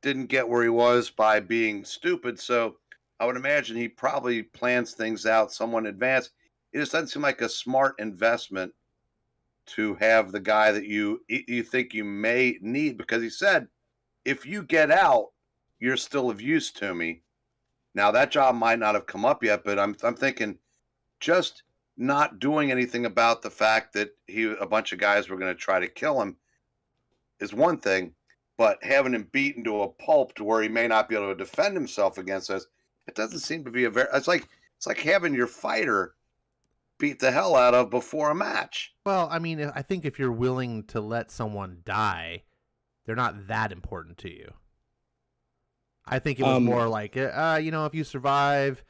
didn't get where he was by being stupid, so I would imagine he probably plans things out somewhat in advance. It just doesn't seem like a smart investment to have the guy that you think you may need, because he said, if you get out, you're still of use to me. Now that job might not have come up yet, but I'm thinking just not doing anything about the fact that a bunch of guys were going to try to kill him is one thing, but having him beaten to a pulp to where he may not be able to defend himself against us, it doesn't seem to be it's like having your fighter beat the hell out of before a match. Well, I mean, I think if you're willing to let someone die, they're not that important to you. I think it was more like, if you survive,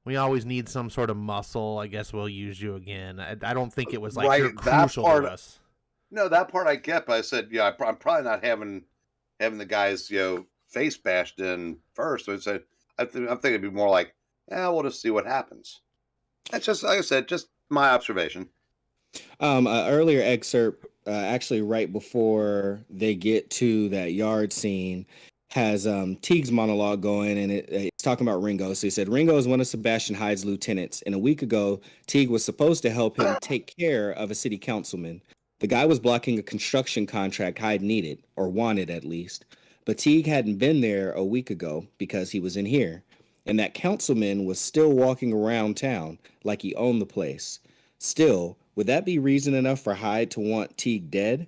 we always need some sort of muscle. I guess we'll use you again. I don't think it was like, you're crucial to us. No, that part I get, but I said, I'm probably not having the guys, face bashed in first. So I said, I'm thinking it'd be more like, we'll just see what happens. That's just, like I said, just my observation. Earlier excerpt, actually right before they get to that yard scene, has Teague's monologue going, and it's talking about Ringo. So he said, Ringo is one of Sebastian Hyde's lieutenants, and a week ago, Teague was supposed to help him take care of a city councilman. The guy was blocking a construction contract Hyde needed, or wanted at least, but Teague hadn't been there a week ago because he was in here, and that councilman was still walking around town like he owned the place. Still, would that be reason enough for Hyde to want Teague dead?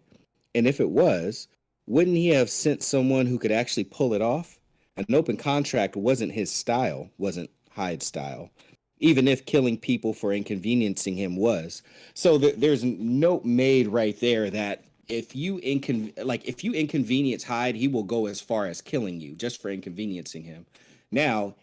And if it was, wouldn't he have sent someone who could actually pull it off? An open contract wasn't his style, wasn't Hyde's style, even if killing people for inconveniencing him was. So there's a note made right there that if you inconvenience Hyde, he will go as far as killing you just for inconveniencing him. Now,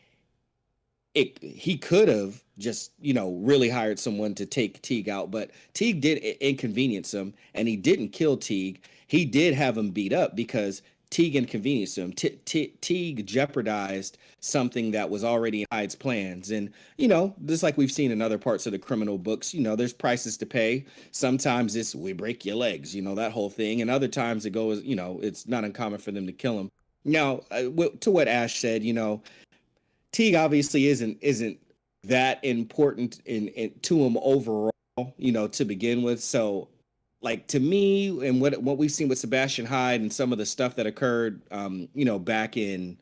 he could have just, really hired someone to take Teague out, but Teague did inconvenience him, and he didn't kill Teague. He did have him beat up because Teague inconvenienced him. Teague jeopardized something that was already in Hyde's plans. And, just like we've seen in other parts of the criminal books, there's prices to pay. Sometimes it's, we break your legs, that whole thing. And other times it goes, it's not uncommon for them to kill him. Now, to what Ash said, Teague obviously isn't that important to him overall, to begin with. So, like, to me, and what we've seen with Sebastian Hyde and some of the stuff that occurred, back in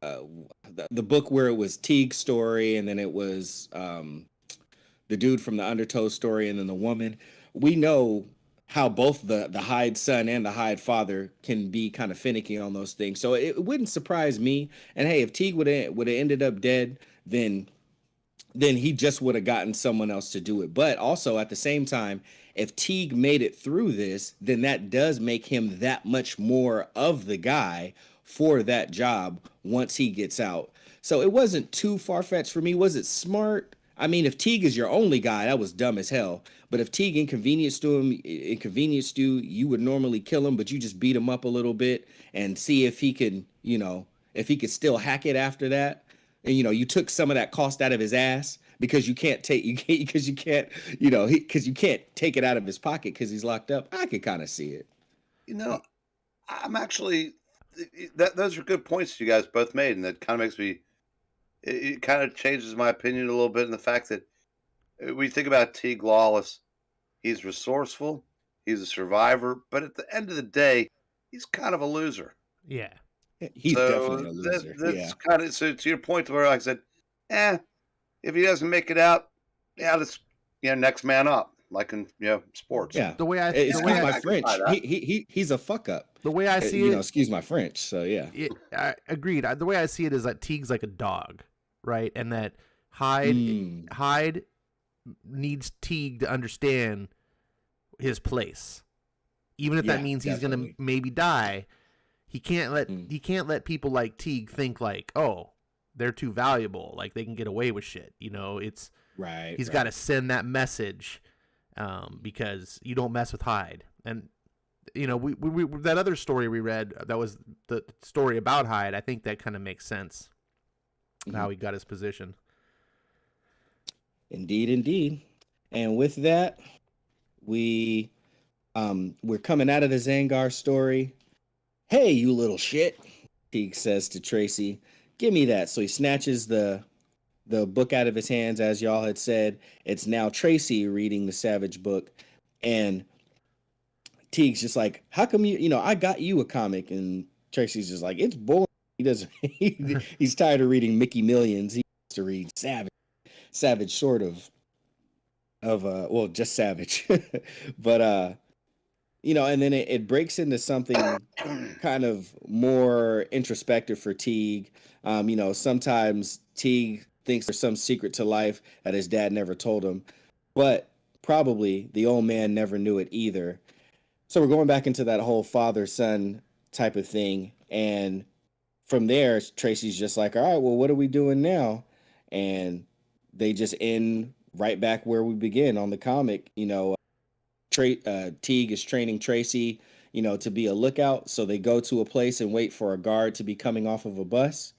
the book where it was Teague's story, and then it was the dude from the Undertow story, and then the woman. We know how both the Hyde son and the Hyde father can be kind of finicky on those things. So it wouldn't surprise me. And hey, if Teague would have ended up dead, then he just would have gotten someone else to do it. But also at the same time, if Teague made it through this, then that does make him that much more of the guy for that job once he gets out. So it wasn't too far-fetched for me. Was it smart? I mean, if Teague is your only guy, that was dumb as hell. But if Teague inconvenienced you, you would normally kill him, but you just beat him up a little bit and see if he could, if he could still hack it after that. And, you took some of that cost out of his ass. because you can't take because you can't because you can't take it out of his pocket because he's locked up. I could kind of see it. You know, I'm actually those are good points you guys both made, and that kind of makes me. It kind of changes my opinion a little bit in the fact that we think about Teeg Lawless. He's resourceful. He's a survivor, but at the end of the day, he's kind of a loser. Yeah. He's So definitely a loser. that's kind of so to your point where I said, if he doesn't make it out, let's next man up, like in sports. Yeah. The way I excuse my French, he's a fuck up. The way I see it, excuse my French. So yeah, I agreed. The way I see it is that Teague's like a dog, right? And that Hyde needs Teague to understand his place, even if that means he's gonna maybe die. He can't let people like Teague think like, oh, they're too valuable, like they can get away with shit. It's right. He's got to send that message, because you don't mess with Hyde. And we that other story we read, that was the story about Hyde. I think that kind of makes sense, how he got his position. Indeed. And with that, we're coming out of the Zangar story. Hey, you little shit, Teague says to Tracy, give me that. So he snatches the book out of his hands, as y'all had said. It's now Tracy reading the Savage book. And Teague's just like, how come I got you a comic? And Tracy's just like, it's boring. He doesn't, he's tired of reading Mickey Millions. He wants to read Savage sort of well, just Savage. But, and then it breaks into something kind of more introspective for Teague. Sometimes Teague thinks there's some secret to life that his dad never told him, but probably the old man never knew it either. So we're going back into that whole father-son type of thing. And from there, Tracy's just like, all right, well, what are we doing now? And they just end right back where we begin on the comic. Teague is training Tracy, to be a lookout. So they go to a place and wait for a guard to be coming off of a bus.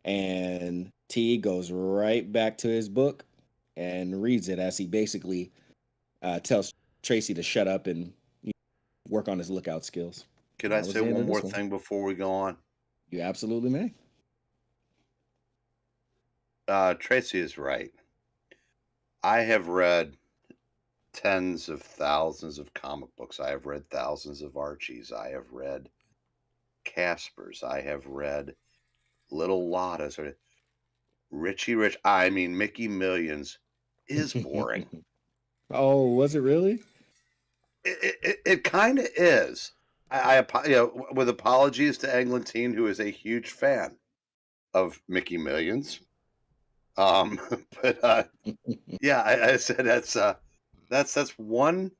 And Teague goes right back to his book and reads it as he basically tells Tracy to shut up and work on his lookout skills. Can I say one more thing before we go on? You absolutely may. Tracy is right. I have read tens of thousands of comic books. I have read thousands of Archies. I have read Caspers. I have read Little Lotta's. Richie Rich. I mean, Mickey Millions is boring. Oh, was it really? It kind of is. I with apologies to Eglantine, who is a huge fan of Mickey Millions. But I said that's one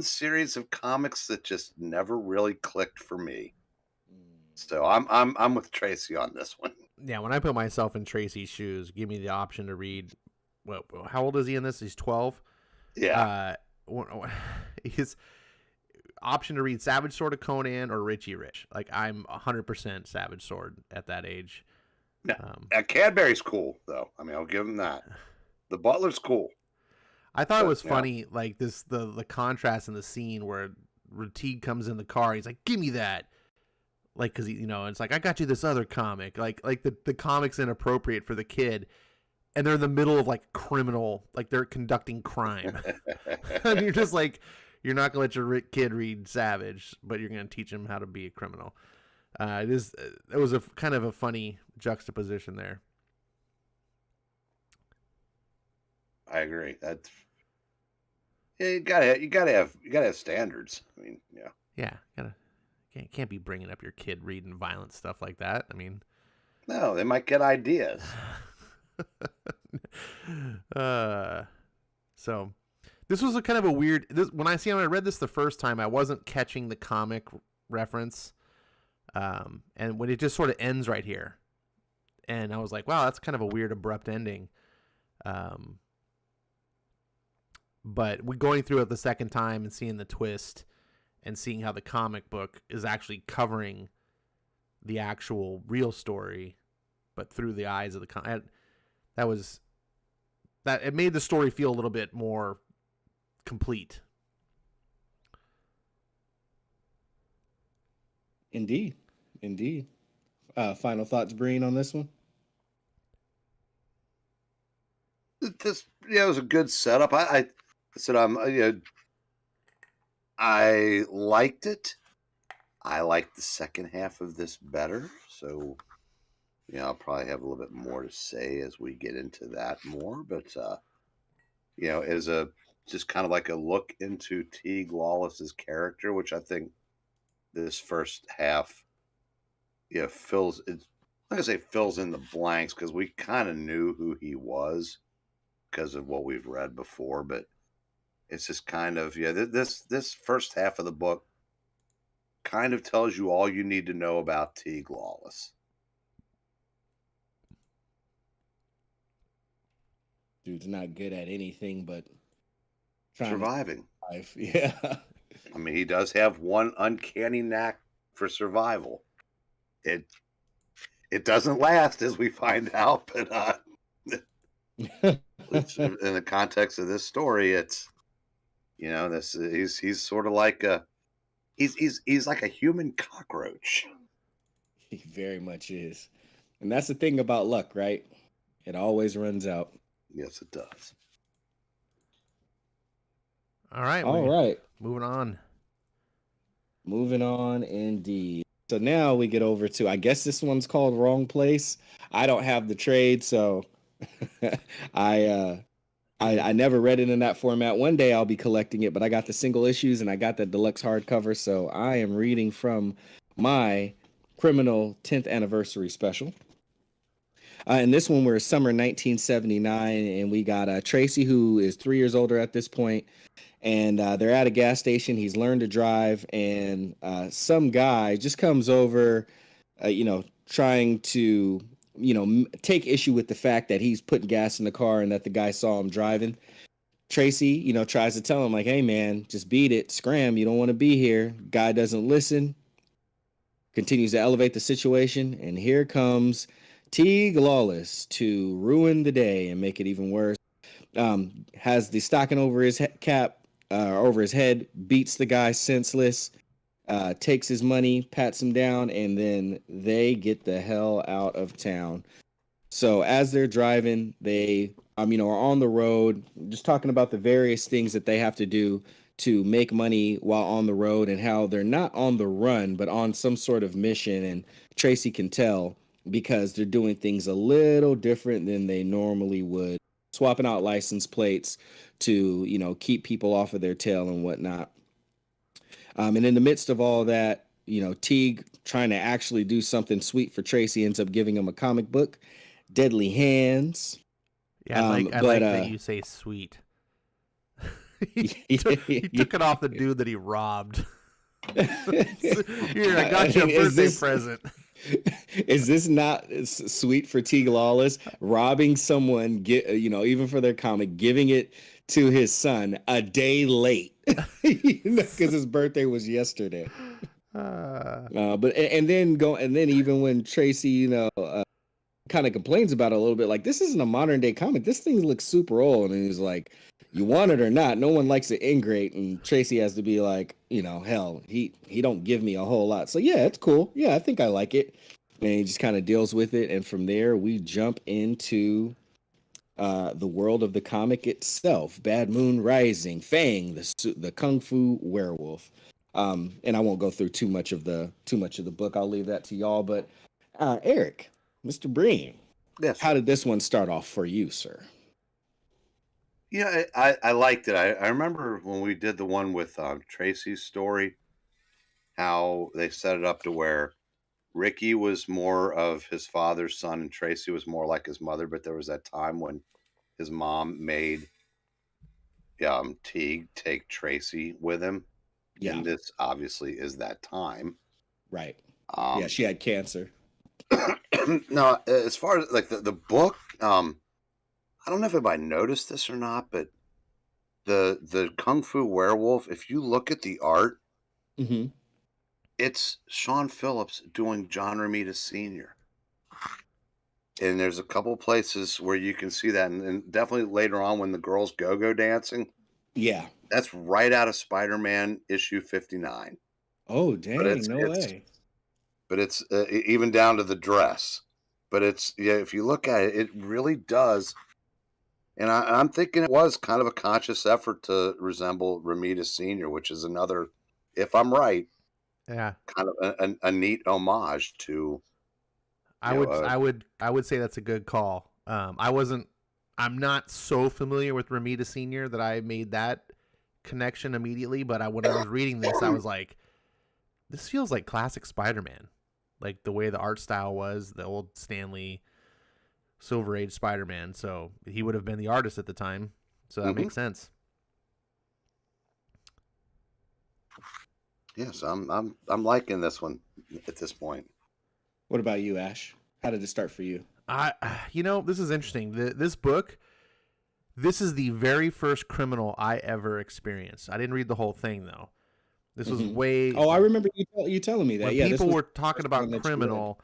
series of comics that just never really clicked for me. So I'm with Tracy on this one. Yeah, when I put myself in Tracy's shoes, give me the option to read. Well, how old is he in this? He's 12. Yeah. His option to read Savage Sword of Conan or Richie Rich. Like, I'm 100% Savage Sword at that age. Cadbury's cool though. I mean, I'll give him that. The Butler's cool. I thought it was funny, like the contrast in the scene where Teague comes in the car. He's like, "Give me that," like because it's like, "I got you this other comic." Like the comic's inappropriate for the kid, and they're in the middle of like criminal, like they're conducting crime, and you're just like, you're not gonna let your kid read Savage, but you're gonna teach him how to be a criminal. It was a kind of a funny juxtaposition there. I agree. That's you gotta have standards. I mean, can't be bringing up your kid reading violent stuff like that. I mean, no, they might get ideas. So this was a kind of a weird. When I read this the first time, I wasn't catching the comic reference. And when it just sort of ends right here, and I was like, wow, that's kind of a weird abrupt ending. But we going through it the second time and seeing the twist and seeing how the comic book is actually covering the actual real story, but through the eyes of the that was that it made the story feel a little bit more complete. Indeed. Final thoughts, Breen, on this one? This, yeah, it was a good setup. I said I liked it. I liked the second half of this better. So, I'll probably have a little bit more to say as we get into that more. But as a just kind of like a look into Teeg Lawless's character, which I think this first half, fills it's like I say fills in the blanks because we kind of knew who he was because of what we've read before, but it's just kind of this first half of the book kind of tells you all you need to know about Teeg Lawless. Dude's not good at anything but Surviving. Yeah. I mean, he does have one uncanny knack for survival. It doesn't last, as we find out, but in the context of this story, it's he's sort of like he's like a human cockroach. He very much is. And that's the thing about luck, right? It always runs out. Yes, it does. All right. Moving on. Moving on, indeed. So now we get over to, I guess this one's called Wrong Place. I don't have the trade, so I never read it in that format. One day I'll be collecting it, but I got the single issues and I got the deluxe hardcover, so I am reading from my Criminal 10th Anniversary Special. And this one, we're summer 1979, and we got Tracy, who is 3 years older at this point, and they're at a gas station. He's learned to drive, and some guy just comes over, trying to, take issue with the fact that he's putting gas in the car and that the guy saw him driving. Tracy, tries to tell him, like, hey, man, just beat it. Scram. You don't want to be here. Guy doesn't listen. Continues to elevate the situation, and here comes Teeg Lawless to ruin the day and make it even worse. Has the stocking over his over his head, beats the guy senseless, takes his money, pats him down, and then they get the hell out of town. So as they're driving, they are on the road, just talking about the various things that they have to do to make money while on the road and how they're not on the run, but on some sort of mission. And Tracy can tell because they're doing things a little different than they normally would, swapping out license plates to, keep people off of their tail and whatnot. And in the midst of all that, Teeg trying to actually do something sweet for Tracy ends up giving him a comic book, Deadly Hands. Yeah, I like that you say sweet. He took it off the dude that he robbed. Here, I got you a birthday present. Is this not sweet for Teeg Lawless? Robbing someone, even for their comic, giving it to his son a day late because his birthday was yesterday. But then even when Tracy, kind of complains about it a little bit, like, this isn't a modern day comic. This thing looks super old, and he's like, you want it or not, no one likes it ingrate. And Tracy has to be like, hell, he don't give me a whole lot. So yeah, it's cool. Yeah, I think I like it. And he just kind of deals with it. And from there, we jump into the world of the comic itself. Bad Moon Rising, Fang, the Kung Fu werewolf. And I won't go through too much of the book. I'll leave that to y'all. But Eric, Mr. Breen, yes, how did this one start off for you, sir? Yeah, I liked it. I remember when we did the one with Tracy's story, how they set it up to where Ricky was more of his father's son and Tracy was more like his mother. But there was that time when his mom made Teeg take Tracy with him. Yeah. And this obviously is that time. Right. Yeah, she had cancer. Now, as far as like the book, I don't know if anybody noticed this or not, but the Kung Fu werewolf, if you look at the art, it's Sean Phillips doing John Romita Sr. And there's a couple places where you can see that, and definitely later on when the girls go dancing, Yeah. that's right out of Spider-Man issue 59. Oh, But dang, no way. it's even down to the dress. But it's if you look at it, it really does. And I'm thinking it was kind of a conscious effort to resemble Ramita Senior, which is another, if I'm right, Yeah. kind of a neat homage to I would say that's a good call. I'm not so familiar with Ramita Senior that I made that connection immediately, but when I was reading this, I was like, this feels like classic Spider-Man. Like the way the art style was, the old Stanley Silver Age Spider-Man. So he would have been the artist at the time. So that makes sense. Yes, I'm liking this one at this point. What about you, Ash? How did it start for you? This is interesting. This book, this is the very first criminal I ever experienced. I didn't read the whole thing though. This was way. Oh, I remember you telling me that. When people were talking about criminal,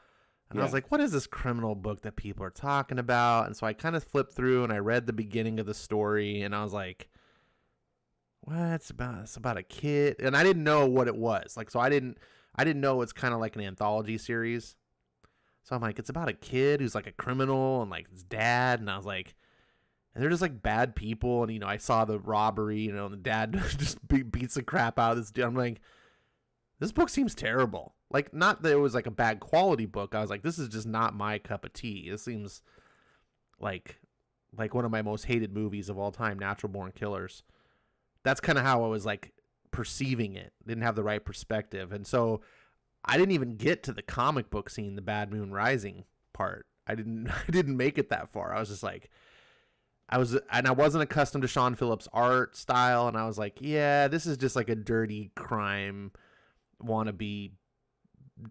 and I was Yeah. like, "What is this criminal book that people are talking about?" And so I kind of flipped through and I read the beginning of the story, and I was like, "What? It's about a kid," and I didn't know what it was. Like, so I didn't know it's kind of like an anthology series. So I'm like, it's about a kid who's like a criminal and like his dad, and I was like, and they're just like bad people, and I saw the robbery, and the dad just beats the crap out of this dude. I'm like, this book seems terrible. Like, not that it was like a bad quality book. I was like, this is just not my cup of tea. This seems like one of my most hated movies of all time, Natural Born Killers. That's kind of how I was like perceiving it. Didn't have the right perspective, and so I didn't even get to the comic book scene, the Bad Moon Rising part. I didn't make it that far. I was just like, I wasn't accustomed to Sean Phillips' art style, and I was like, yeah, this is just like a dirty crime wannabe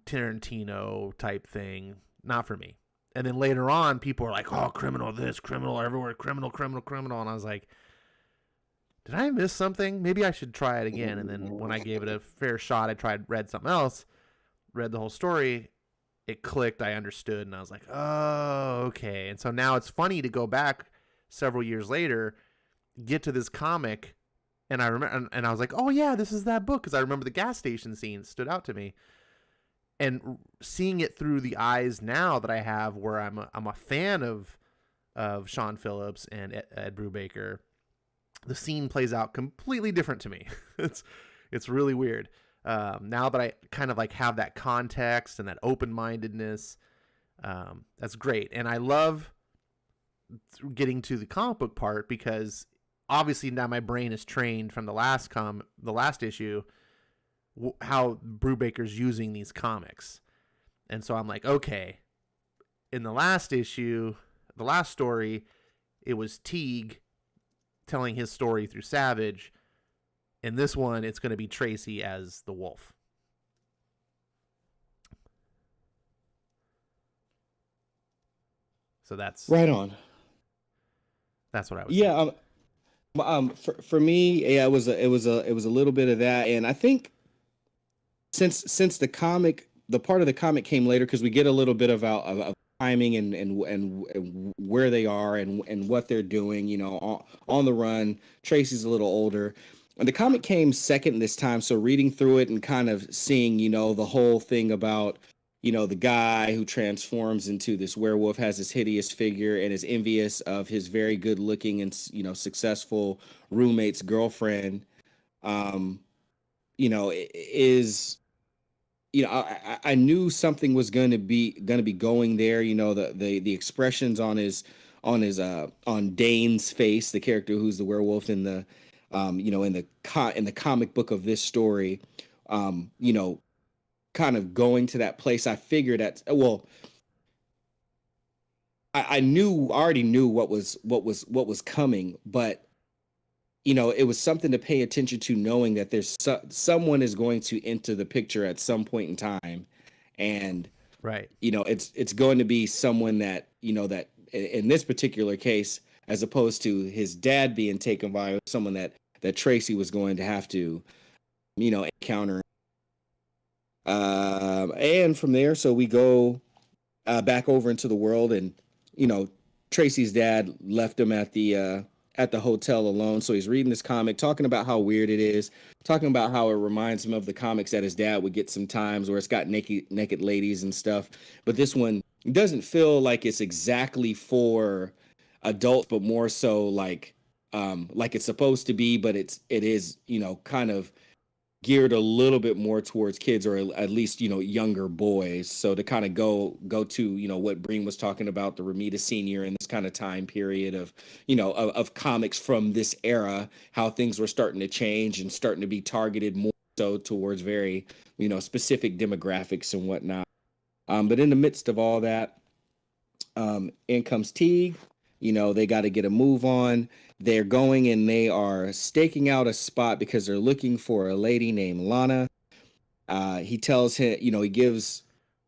Tarantino type thing. Not for me. And then later on, people are like, oh, criminal this, criminal everywhere, criminal, and I was like, did I miss something? Maybe I should try it again. And then when I gave it a fair shot, read something else, read the whole story, it clicked, I understood, and I was like, oh, okay. And so now it's funny to go back several years later, get to this comic, and I remember, and I was like, oh yeah, this is that book, because I remember the gas station scene stood out to me, and seeing it through the eyes now that I have, where I'm a fan of Sean Phillips and Ed Brubaker, the scene plays out completely different to me. It's really weird. Now that I kind of like have that context and that open-mindedness, that's great. And I love getting to the comic book part, because obviously now my brain is trained from the last issue, how Brubaker's using these comics. And so I'm like, okay, in the last issue, the last story, it was Teeg telling his story through Savage. In this one, it's going to be Tracy as the wolf. So that's right on. That's what I was. Yeah. For me, yeah, it was a little bit of that, and I think since the part of the comic came later, because we get a little bit of timing and where they are and what they're doing, on the run. Tracy's a little older. And the comic came second this time, so reading through it and kind of seeing, the whole thing about, the guy who transforms into this werewolf, has this hideous figure and is envious of his very good looking and, successful roommate's girlfriend, is, I knew something was going to be going there. The expressions on Dane's face, the character who's the werewolf in the in the comic book of this story, kind of going to that place. I figured I already knew what was coming, but it was something to pay attention to, knowing that there's someone is going to enter the picture at some point in time, and right, it's going to be someone that that in this particular case, as opposed to his dad being taken by, someone that Tracy was going to have to encounter. And from there, so we go back over into the world, and you know, Tracy's dad left him at the hotel alone. So he's reading this comic, talking about how weird it is, talking about how it reminds him of the comics that his dad would get sometimes where it's got naked ladies and stuff. But this one doesn't feel like it's exactly for adults, but more so like it's supposed to be, but it is, you know, kind of geared a little bit more towards kids, or at least, you know, younger boys. So to kind of go to, you know, what Breen was talking about, the Ramita Senior and this kind of time period of, you know, of comics from this era, how things were starting to change and starting to be targeted more so towards very, you know, specific demographics and whatnot. But in the midst of all that, in comes Teeg. You know, they got to get a move on. They're going and they are staking out a spot because they're looking for a lady named Lana. He tells him, you know, he gives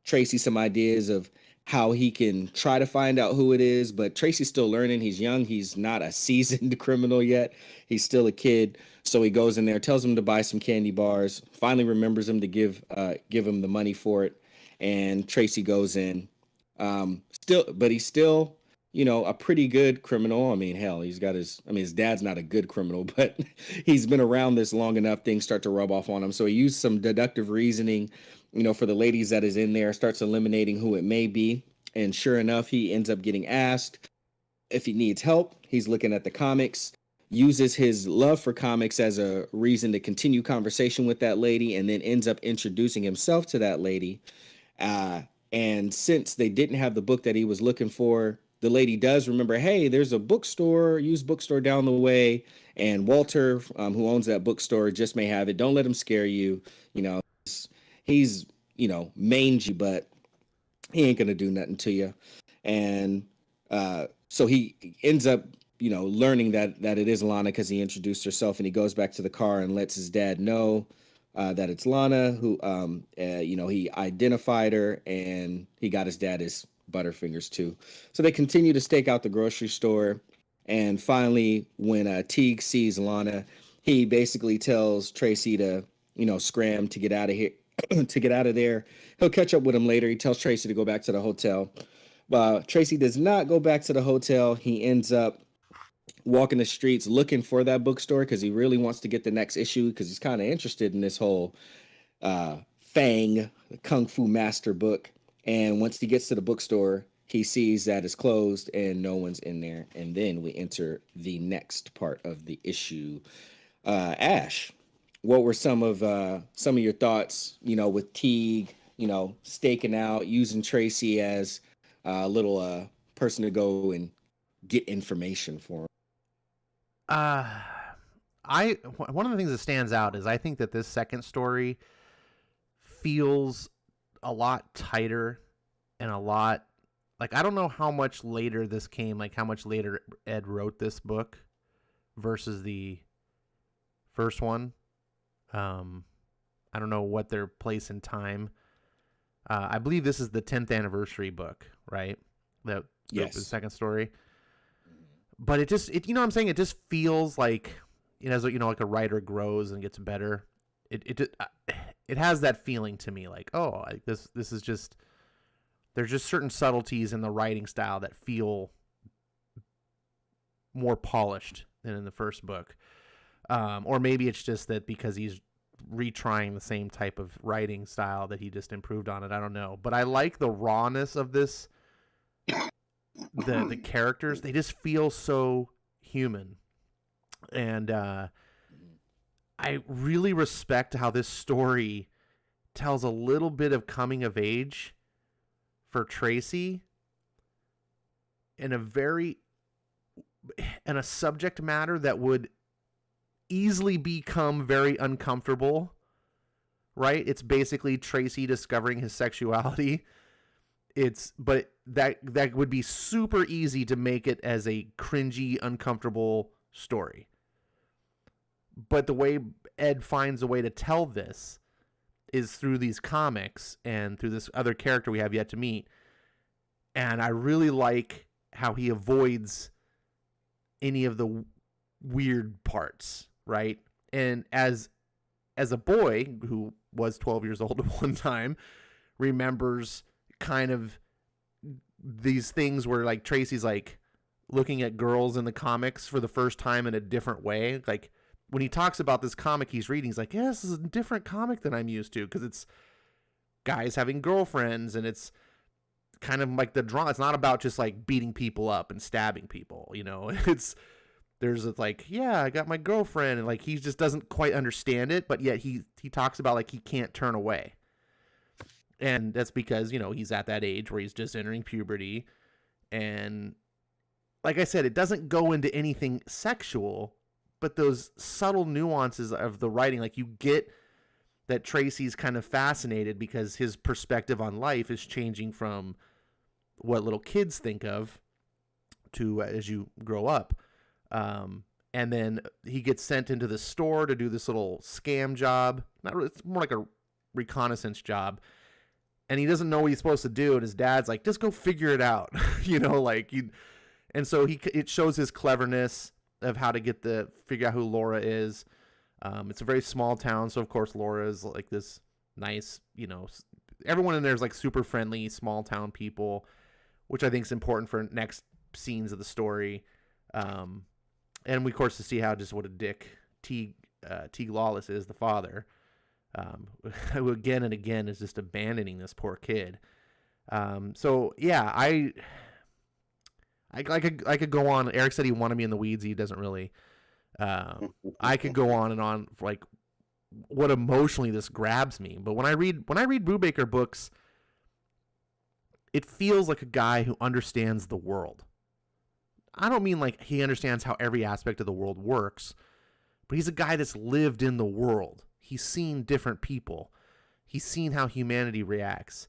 Tracy some ideas of how he can try to find out who it is, but Tracy's still learning. He's young. He's not a seasoned criminal yet. He's still a kid. So he goes in there, tells him to buy some candy bars, finally remembers him to give him the money for it. And Tracy goes in. He's still, you know, a pretty good criminal. I mean, hell, his dad's not a good criminal, but he's been around this long enough, things start to rub off on him. So he used some deductive reasoning, you know, for the ladies that is in there, starts eliminating who it may be. And sure enough, he ends up getting asked if he needs help. He's looking at the comics, uses his love for comics as a reason to continue conversation with that lady, and then ends up introducing himself to that lady. And since they didn't have the book that he was looking for, the lady does remember, hey, there's a bookstore, used bookstore down the way, and Walter, who owns that bookstore, just may have it. Don't let him scare you. You know, he's, you know, mangy, but he ain't gonna do nothing to you. And so he ends up, you know, learning that it is Lana because he introduced herself, and he goes back to the car and lets his dad know that it's Lana, who, you know, he identified her, and he got his dad his Butterfingers too. So they continue to stake out the grocery store, and finally, when Teeg sees Lana, he basically tells Tracy to, you know, scram to get out of here, to get out of there. He'll catch up with him later. He tells Tracy to go back to the hotel. Tracy does not go back to the hotel. He ends up walking the streets looking for that bookstore because he really wants to get the next issue because he's kind of interested in this whole Fang, the Kung Fu Master book. And once he gets to the bookstore, he sees that it's closed and no one's in there. And then we enter the next part of the issue. Ash, what were some of your thoughts, you know, with Teeg, you know, staking out, using Tracy as a little person to go and get information for him? One of the things that stands out is I think that this second story feels a lot tighter and a lot like, I don't know how much later this came, like how much later Ed wrote this book versus the first one. I don't know what their place in time. I believe this is the 10th anniversary book, right? Yes. The second story. But it you know what I'm saying? It just feels like, you know, as you know, like a writer grows and gets better. It has that feeling to me, like, oh, like this is just, there's just certain subtleties in the writing style that feel more polished than in the first book. Or maybe it's just that because he's retrying the same type of writing style that he just improved on it. I don't know. But I like the rawness of this. The characters, they just feel so human. And I really respect how this story tells a little bit of coming of age for Tracy in a subject matter that would easily become very uncomfortable, right? It's basically Tracy discovering his sexuality. But that would be super easy to make it as a cringy, uncomfortable story. But the way Ed finds a way to tell this is through these comics and through this other character we have yet to meet. And I really like how he avoids any of the weird parts, right? And as a boy who was 12 years old at one time, remembers kind of these things where like Tracy's like looking at girls in the comics for the first time in a different way. Like when he talks about this comic he's reading, he's like, yeah, this is a different comic than I'm used to, because it's guys having girlfriends, and it's kind of like the drama. It's not about just like beating people up and stabbing people, you know. There's like, yeah, I got my girlfriend, and like he just doesn't quite understand it, but yet he talks about like he can't turn away. And that's because, you know, he's at that age where he's just entering puberty. And like I said, it doesn't go into anything sexual, but those subtle nuances of the writing, like you get that Tracy's kind of fascinated because his perspective on life is changing from what little kids think of to as you grow up. And then he gets sent into the store to do this little scam job. Not really, it's more like a reconnaissance job. And he doesn't know what he's supposed to do. And his dad's like, just go figure it out. You know, like you. And so it shows his cleverness of how to figure out who Laura is. It's a very small town. So of course Laura is like this nice, you know, everyone in there is like super friendly, small town people, which I think is important for next scenes of the story. And we, of course, to see how just what a dick Teeg Lawless is, the father, who again and again is just abandoning this poor kid. So yeah, I could go on. Eric said he wanted me in the weeds. He doesn't really. I could go on and on for like what emotionally this grabs me. But when I read Brubaker books, it feels like a guy who understands the world. I don't mean like he understands how every aspect of the world works, but he's a guy that's lived in the world. He's seen different people. He's seen how humanity reacts.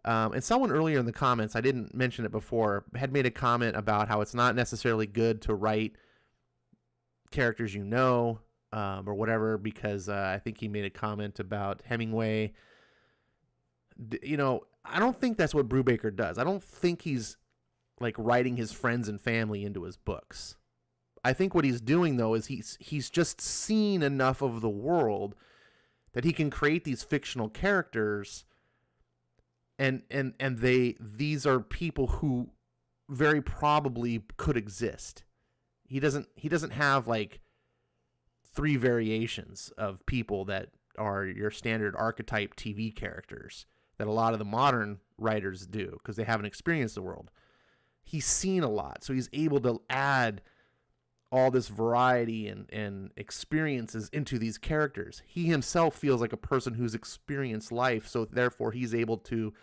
And someone earlier in the comments, I didn't mention it before, had made a comment about how it's not necessarily good to write characters you know, or whatever, because I think he made a comment about Hemingway. You know, I don't think that's what Brubaker does. I don't think he's like writing his friends and family into his books. I think what he's doing though is he's just seen enough of the world that he can create these fictional characters, and these are people who very probably could exist. He doesn't have like 3 variations of people that are your standard archetype TV characters that a lot of the modern writers do because they haven't experienced the world. He's seen a lot, so he's able to add all this variety and experiences into these characters. He himself feels like a person who's experienced life, so therefore he's able to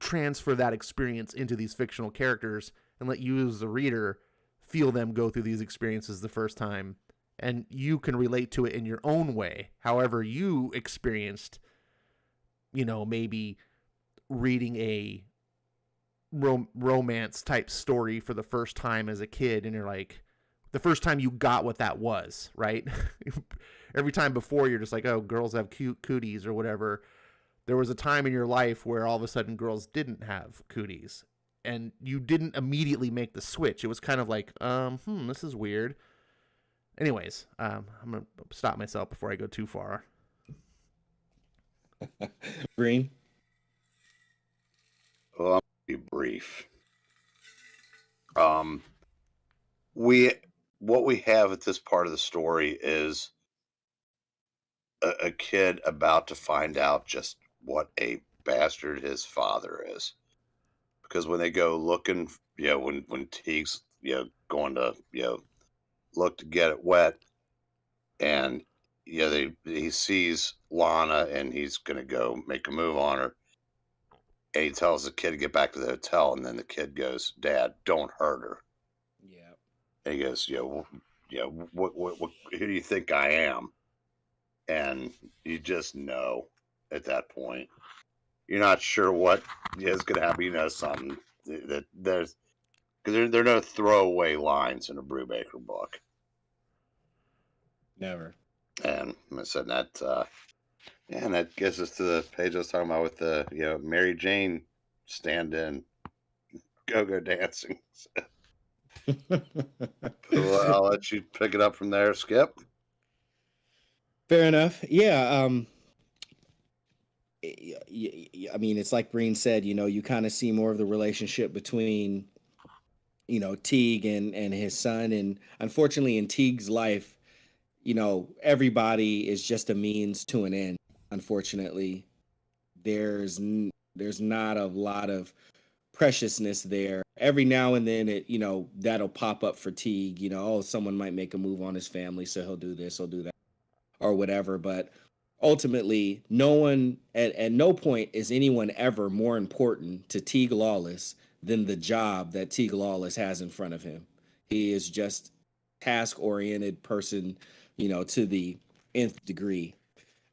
transfer that experience into these fictional characters and let you as the reader feel them go through these experiences the first time, and you can relate to it in your own way, however you experienced, you know, maybe reading a romance type story for the first time as a kid, and you're like, the first time you got what that was, right? Every time before you're just like, oh, girls have cute cooties or whatever. There was a time in your life where all of a sudden girls didn't have cooties, and you didn't immediately make the switch. It was kind of like, this is weird. Anyways, I'm gonna stop myself before I go too far. Green. Well, I'll be brief. What we have at this part of the story is a kid about to find out just what a bastard his father is. Because when they go looking, you know, when Teeg's, you know, going to, you know, look to get it wet, and you know, he sees Lana and he's gonna go make a move on her, and he tells the kid to get back to the hotel, and then the kid goes, "Dad, don't hurt her." Yeah. And he goes, what who do you think I am? And you just know at that point. You're not sure what is going to happen. You know something that there's, because there are no throwaway lines in a Brubaker book. Never. And I said that, and that gets us to the page I was talking about with the, you know, Mary Jane stand-in go-go dancing. Well, I'll let you pick it up from there, Skip. Fair enough. Yeah. I mean, it's like Breen said, you kind of see more of the relationship between, Teeg and his son. And unfortunately, in Teeg's life, everybody is just a means to an end. Unfortunately, there's not a lot of preciousness there. Every now and then that'll pop up for Teague, oh, someone might make a move on his family, so he'll do this, he'll do that, or whatever. But ultimately, no one at no point is anyone ever more important to Teeg Lawless than the job that Teeg Lawless has in front of him. He is just task oriented person, to the nth degree.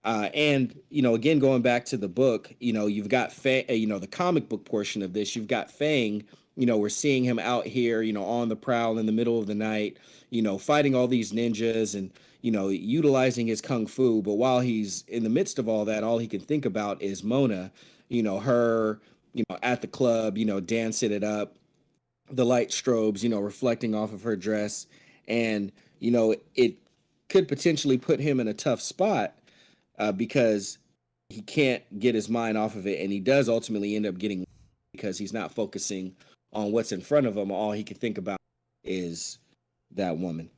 And again, going back to the book, you've got the comic book portion of this. You've got Fang. We're seeing him out here, on the prowl in the middle of the night, fighting all these ninjas and utilizing his kung fu. But while he's in the midst of all that, all he can think about is Mona. Her, at the club, dancing it up, the light strobes, reflecting off of her dress, and it could potentially put him in a tough spot. Because he can't get his mind off of it, and he does ultimately end up getting, because he's not focusing on what's in front of him. All he can think about is that woman.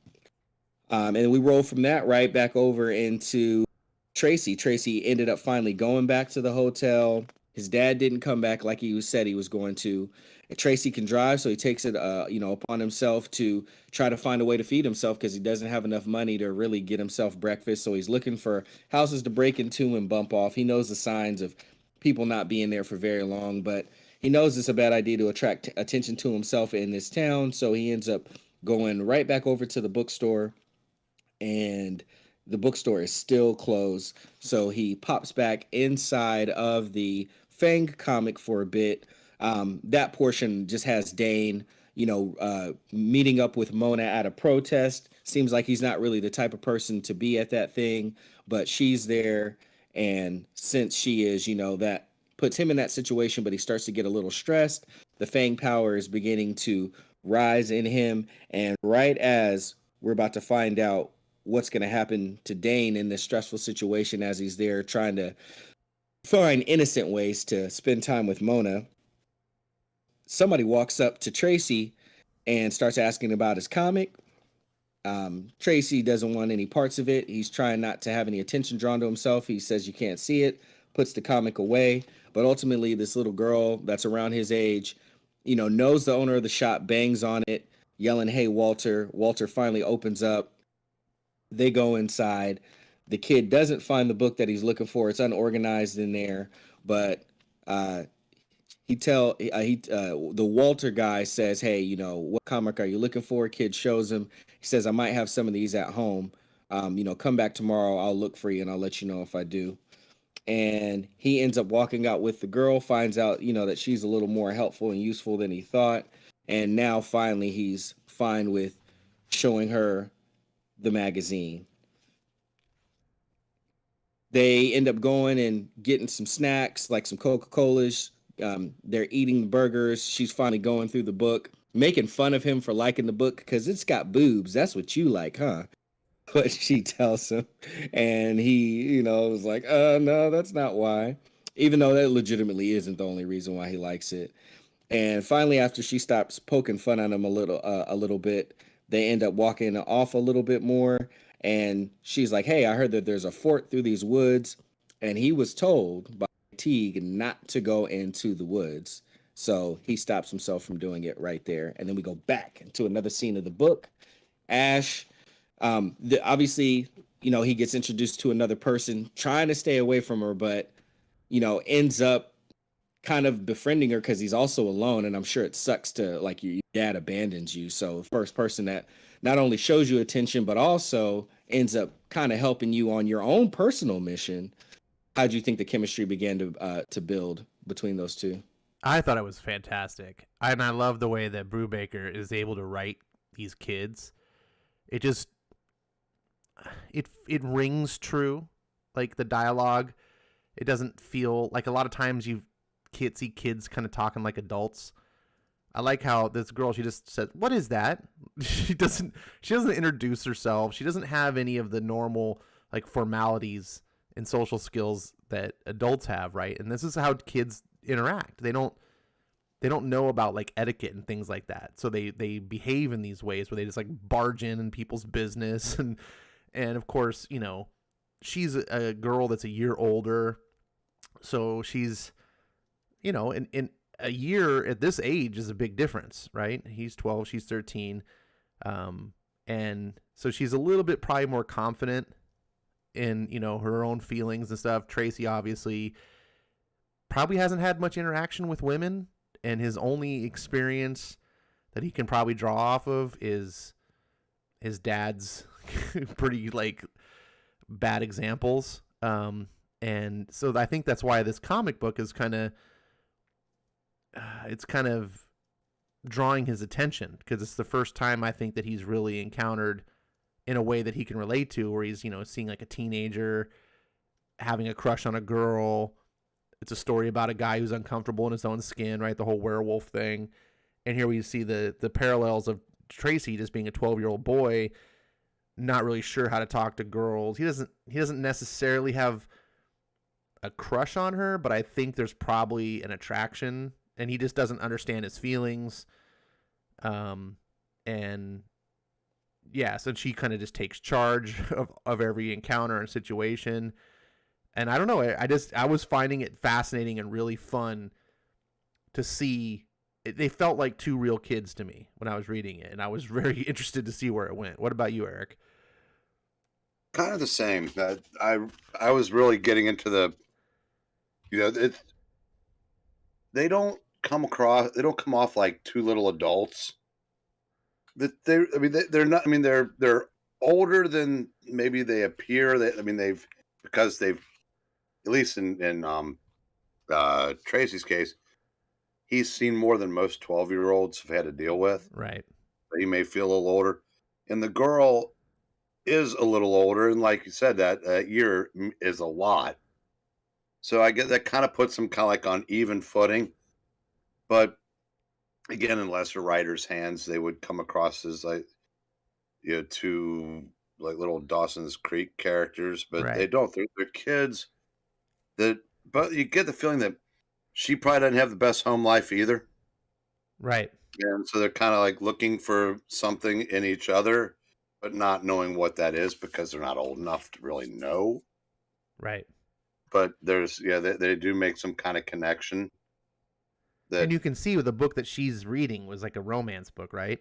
And we roll from that right back over into Tracy. Tracy ended up finally going back to the hotel. His dad didn't come back like he said he was going to. And Tracy can drive, so he takes it, upon himself to try to find a way to feed himself, because he doesn't have enough money to really get himself breakfast. So he's looking for houses to break into and bump off. He knows the signs of people not being there for very long, but he knows it's a bad idea to attract attention to himself in this town. So he ends up going right back over to the bookstore, and the bookstore is still closed. So he pops back inside of the Fang comic for a bit. That portion just has Dane, meeting up with Mona at a protest. Seems like he's not really the type of person to be at that thing, but she's there. And since she is, that puts him in that situation, but he starts to get a little stressed. The Fang power is beginning to rise in him. And right as we're about to find out what's going to happen to Dane in this stressful situation, as he's there trying to find innocent ways to spend time with Mona, somebody walks up to Tracy and starts asking about his comic. Tracy doesn't want any parts of it. He's trying not to have any attention drawn to himself. He says you can't see it, puts the comic away. But ultimately, this little girl that's around his age, knows the owner of the shop, bangs on it, yelling, "Hey, Walter." Walter finally opens up. They go inside. The kid doesn't find the book that he's looking for. It's unorganized in there, but the Walter guy says, "Hey, what comic are you looking for?" Kid shows him. He says, "I might have some of these at home. Come back tomorrow. I'll look for you and I'll let you know if I do." And he ends up walking out with the girl, finds out, that she's a little more helpful and useful than he thought. And now finally he's fine with showing her the magazine. They end up going and getting some snacks, like some Coca-Colas. They're eating burgers. She's finally going through the book, making fun of him for liking the book because it's got boobs. That's what you like, huh? But she tells him, and he, was like, no, that's not why. Even though that legitimately isn't the only reason why he likes it. And finally, after she stops poking fun at him a little bit, they end up walking off a little bit more. And she's like, "Hey, I heard that there's a fort through these woods." And he was told by Teague not to go into the woods. So he stops himself from doing it right there. And then we go back into another scene of the book. Ash, obviously, he gets introduced to another person, trying to stay away from her, but, ends up kind of befriending her because he's also alone. And I'm sure it sucks to, like, your dad abandons you. So first person that not only shows you attention, but also ends up kind of helping you on your own personal mission. How do you think the chemistry began to build between those two? I thought it was fantastic. And I love the way that Brubaker is able to write these kids. It just, it rings true. Like the dialogue, it doesn't feel like, a lot of times you see kids kind of talking like adults. I like how this girl, she just said, "What is that?" She doesn't introduce herself. She doesn't have any of the normal like formalities and social skills that adults have, right? And this is how kids interact. They don't know about like etiquette and things like that. So they behave in these ways where they just like barge in people's business. And of course, you know, she's a girl that's a year older. So she's, you know, in a year at this age is a big difference, right? He's 12, she's 13. And so she's a little bit probably more confident in, you know, her own feelings and stuff. Tracy obviously probably hasn't had much interaction with women, and his only experience that he can probably draw off of is his dad's pretty like bad examples. And so I think that's why this comic book is kind of it's kind of drawing his attention, because it's the first time I think that he's really encountered in a way that he can relate to, where he's, you know, seeing like a teenager having a crush on a girl. It's a story about a guy who's uncomfortable in his own skin, right? The whole werewolf thing. And here we see the parallels of Tracy just being a 12-year-old boy, not really sure how to talk to girls. He doesn't necessarily have a crush on her, but I think there's probably an attraction, and he just doesn't understand his feelings. And yeah, so she kind of just takes charge of every encounter and situation. And I don't know, I was finding it fascinating and really fun to see. They felt like two real kids to me when I was reading it, and I was very interested to see where it went. What about you, Eric? Kind of the same. I was really getting into the, you know, they don't come off like two little adults. They're not. I mean, they're older than maybe they appear. Because they've, at least in Tracy's case, he's seen more than most 12-year-olds have had to deal with. Right. He may feel a little older, and the girl is a little older, and like you said, that year is a lot. So I get that kind of puts them kind of like on even footing. But again, in lesser writers' hands, they would come across as like, you know, two like little Dawson's Creek characters, but Right. they don't. They're kids but you get the feeling that she probably doesn't have the best home life either. Right. And so they're kind of like looking for something in each other, but not knowing what that is because they're not old enough to really know. Right. But they do make some kind of connection. And you can see with the book that she's reading was like a romance book, right?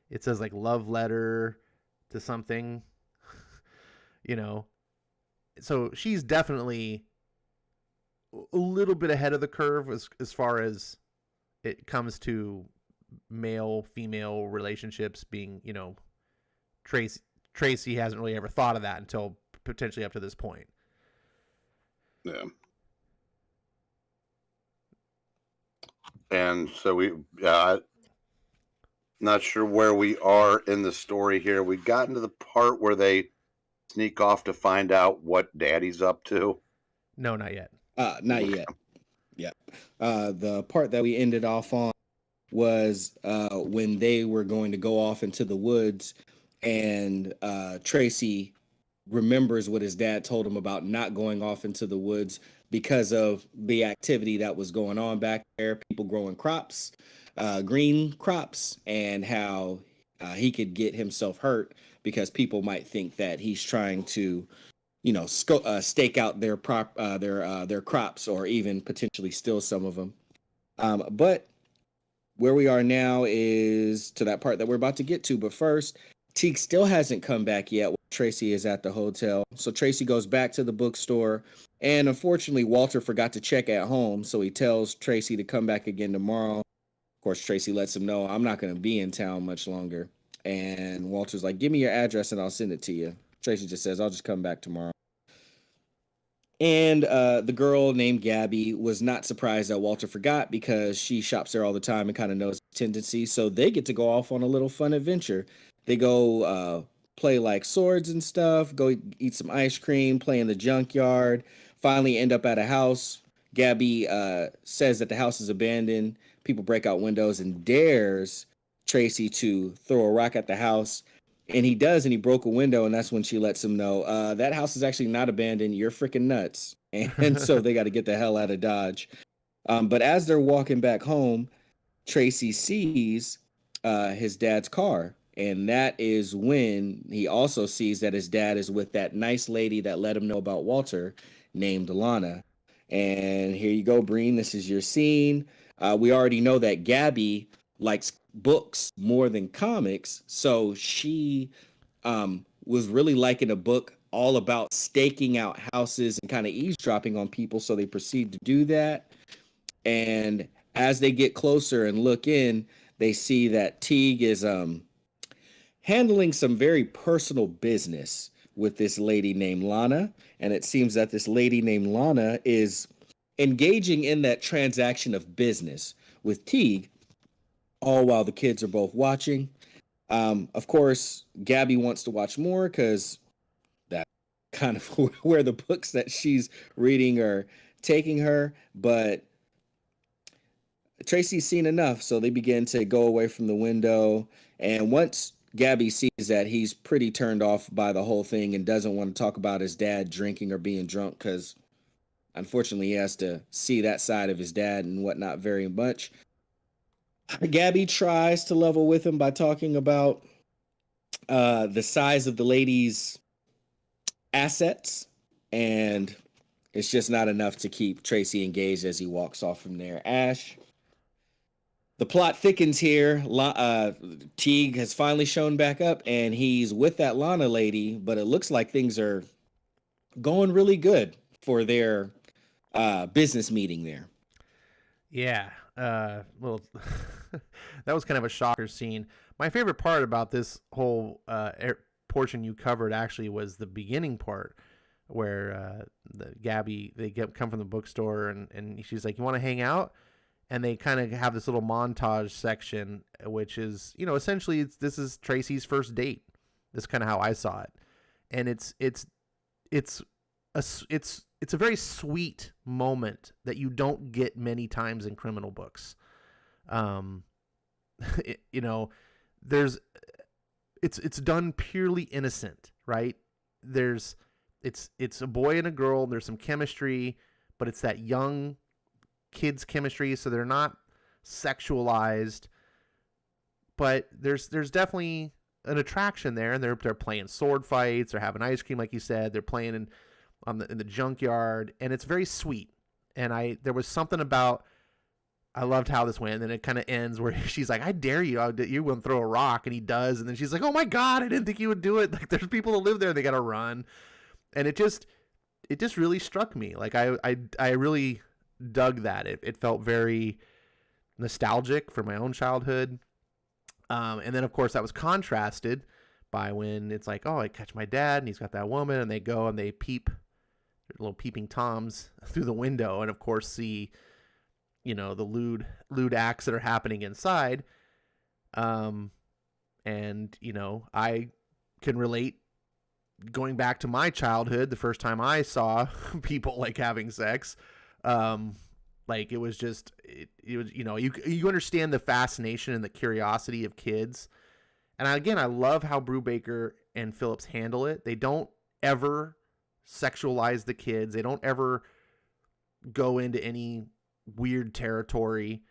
It says like love letter to something, you know. So she's definitely a little bit ahead of the curve as far as it comes to male-female relationships being, you know, Tracy hasn't really ever thought of that until potentially up to this point. Yeah. And so not sure where we are in the story here. We got into the part where they sneak off to find out what Daddy's up to. No, not yet. Not yet. Yeah. The part that we ended off on was when they were going to go off into the woods, and Tracy remembers what his dad told him about not going off into the woods because of the activity that was going on back there, people growing crops, green crops, and how he could get himself hurt because people might think that he's trying to, you know, stake out their crops, or even potentially steal some of them. But where we are now is to that part that we're about to get to. But first, Teeg still hasn't come back yet while Tracy is at the hotel. So Tracy goes back to the bookstore, and unfortunately, Walter forgot to check at home. So he tells Tracy to come back again tomorrow. Of course, Tracy lets him know, I'm not going to be in town much longer. And Walter's like, give me your address and I'll send it to you. Tracy just says, I'll just come back tomorrow. And the girl named Gabby was not surprised that Walter forgot, because she shops there all the time and kind of knows his tendencies. So they get to go off on a little fun adventure. They go play like swords and stuff, go eat some ice cream, play in the junkyard, finally end up at a house. Gabby says that the house is abandoned. People break out windows and dares Tracy to throw a rock at the house. And he does, and he broke a window, and that's when she lets him know that house is actually not abandoned. You're freaking nuts. And so they got to get the hell out of Dodge. But as they're walking back home, Tracy sees his dad's car. And that is when he also sees that his dad is with that nice lady that let him know about Walter named Lana. And here you go, Breen. This is your scene. We already know that Gabby likes books more than comics. So she was really liking a book all about staking out houses and kind of eavesdropping on people. So they proceed to do that. And as they get closer and look in, they see that Teeg is handling some very personal business with this lady named Lana. And it seems that this lady named Lana is engaging in that transaction of business with Teeg, all while the kids are both watching. Of course, Gabby wants to watch more because that's kind of where the books that she's reading are taking her. But Tracy's seen enough, so they begin to go away from the window. And once Gabby sees that he's pretty turned off by the whole thing and doesn't want to talk about his dad drinking or being drunk, because unfortunately he has to see that side of his dad and whatnot very much, Gabby tries to level with him by talking about the size of the lady's assets, and it's just not enough to keep Tracy engaged as he walks off from there. Ash, the plot thickens here. Teeg has finally shown back up, and he's with that Lana lady, but it looks like things are going really good for their business meeting there. Yeah, little that was kind of a shocker scene. My favorite part about this whole portion you covered actually was the beginning part where Gabby, they come from the bookstore and she's like, "You want to hang out?" And they kind of have this little montage section, which is, you know, essentially this is Tracy's first date. That's kind of how I saw it, and it's a very sweet moment that you don't get many times in criminal books. You know, it's done purely innocent, right? It's a boy and a girl. And there's some chemistry, but it's that young kids chemistry, so they're not sexualized, but there's definitely an attraction there, and they're playing sword fights, they're having ice cream, like you said, they're playing in the junkyard, and it's very sweet. And there was something about, I loved how this went, and it kind of ends where she's like, "I dare you, you wouldn't throw a rock," and he does, and then she's like, "Oh my God, I didn't think you would do it." Like, there's people that live there, they gotta run, and it just really struck me. Like I really dug that. It felt very nostalgic for my own childhood, and then of course that was contrasted by when it's like, "Oh, I catch my dad, and he's got that woman," and they go and they peep, little peeping toms through the window, and of course see, you know, the lewd acts that are happening inside. And, you know, I can relate going back to my childhood, the first time I saw people like having sex. Like it was just, it was, you know, you understand the fascination and the curiosity of kids. And I love how Brubaker and Phillips handle it. They don't ever sexualize the kids. They don't ever go into any weird territory,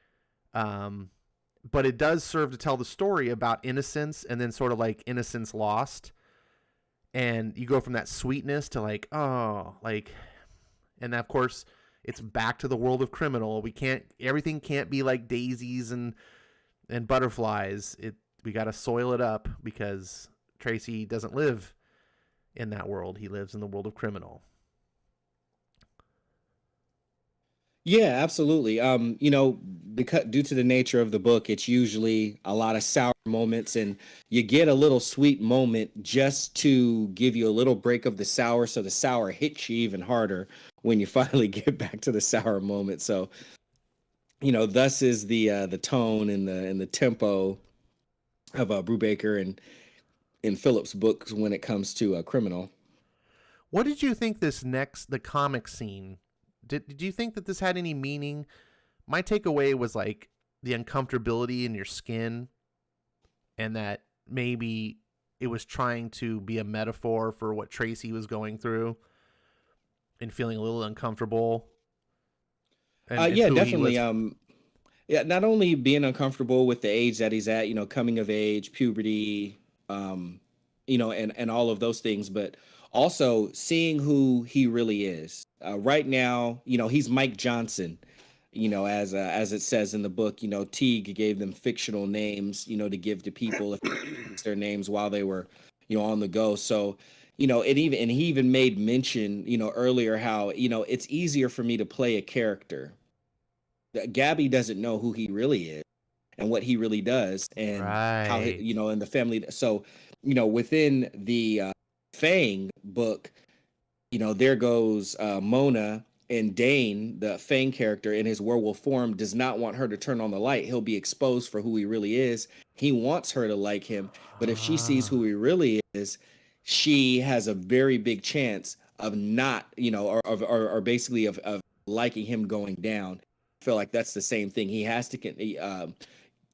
but it does serve to tell the story about innocence, and then sort of like innocence lost, and you go from that sweetness to like, oh, like, and of course it's back to the world of criminal. Everything can't be like daisies and butterflies. We got to soil it up, because Tracy doesn't live in that world. He lives in the world of criminal. Yeah, absolutely. You know, because due to the nature of the book, it's usually a lot of sour moments, and you get a little sweet moment just to give you a little break of the sour, so the sour hits you even harder when you finally get back to the sour moment. So, you know, thus is the tone and the tempo of Brubaker and Phillips' books when it comes to criminal. What did you think the comic scene? Did you think that this had any meaning? My takeaway was like the uncomfortability in your skin, and that maybe it was trying to be a metaphor for what Tracy was going through and feeling a little uncomfortable. And Yeah, who he definitely. was. Yeah, not only being uncomfortable with the age that he's at, coming of age, puberty, and all of those things, but also seeing who he really is. Right now, he's Mike Johnson. As it says in the book, Teague gave them fictional names, to give to people if their names while they were, on the go. So, he even made mention, earlier how, it's easier for me to play a character. Gabby doesn't know who he really is and what he really does and how, Right. in the family. So, within the Fang book, there goes Mona, and Dane, the Fang character in his werewolf form, does not want her to turn on the light. He'll be exposed for who he really is. He wants her to like him, but if she sees who he really is, she has a very big chance of not, or basically of liking him going down. I feel like that's the same thing. He has to,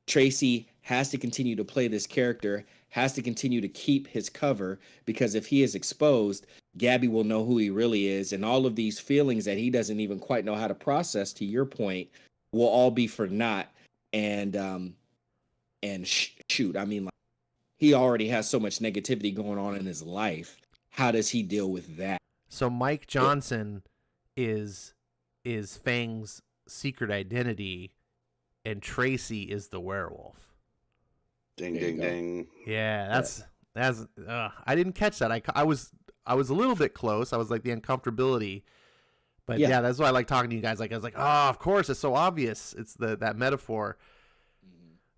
Tracy has to continue to play this character, has to continue to keep his cover, because if he is exposed, Gabby will know who he really is, and all of these feelings that he doesn't even quite know how to process, to your point, will all be for naught. And shoot, I mean, like, he already has so much negativity going on in his life. How does he deal with that? So Mike Johnson is Fang's secret identity, and Tracy is the werewolf. Ding, There you ding, go. ding. Yeah, that's I didn't catch that. I was a little bit close. I was like the uncomfortability, but Yeah. yeah, that's why I like talking to you guys. Like I was like, oh, of course, it's so obvious. It's that metaphor.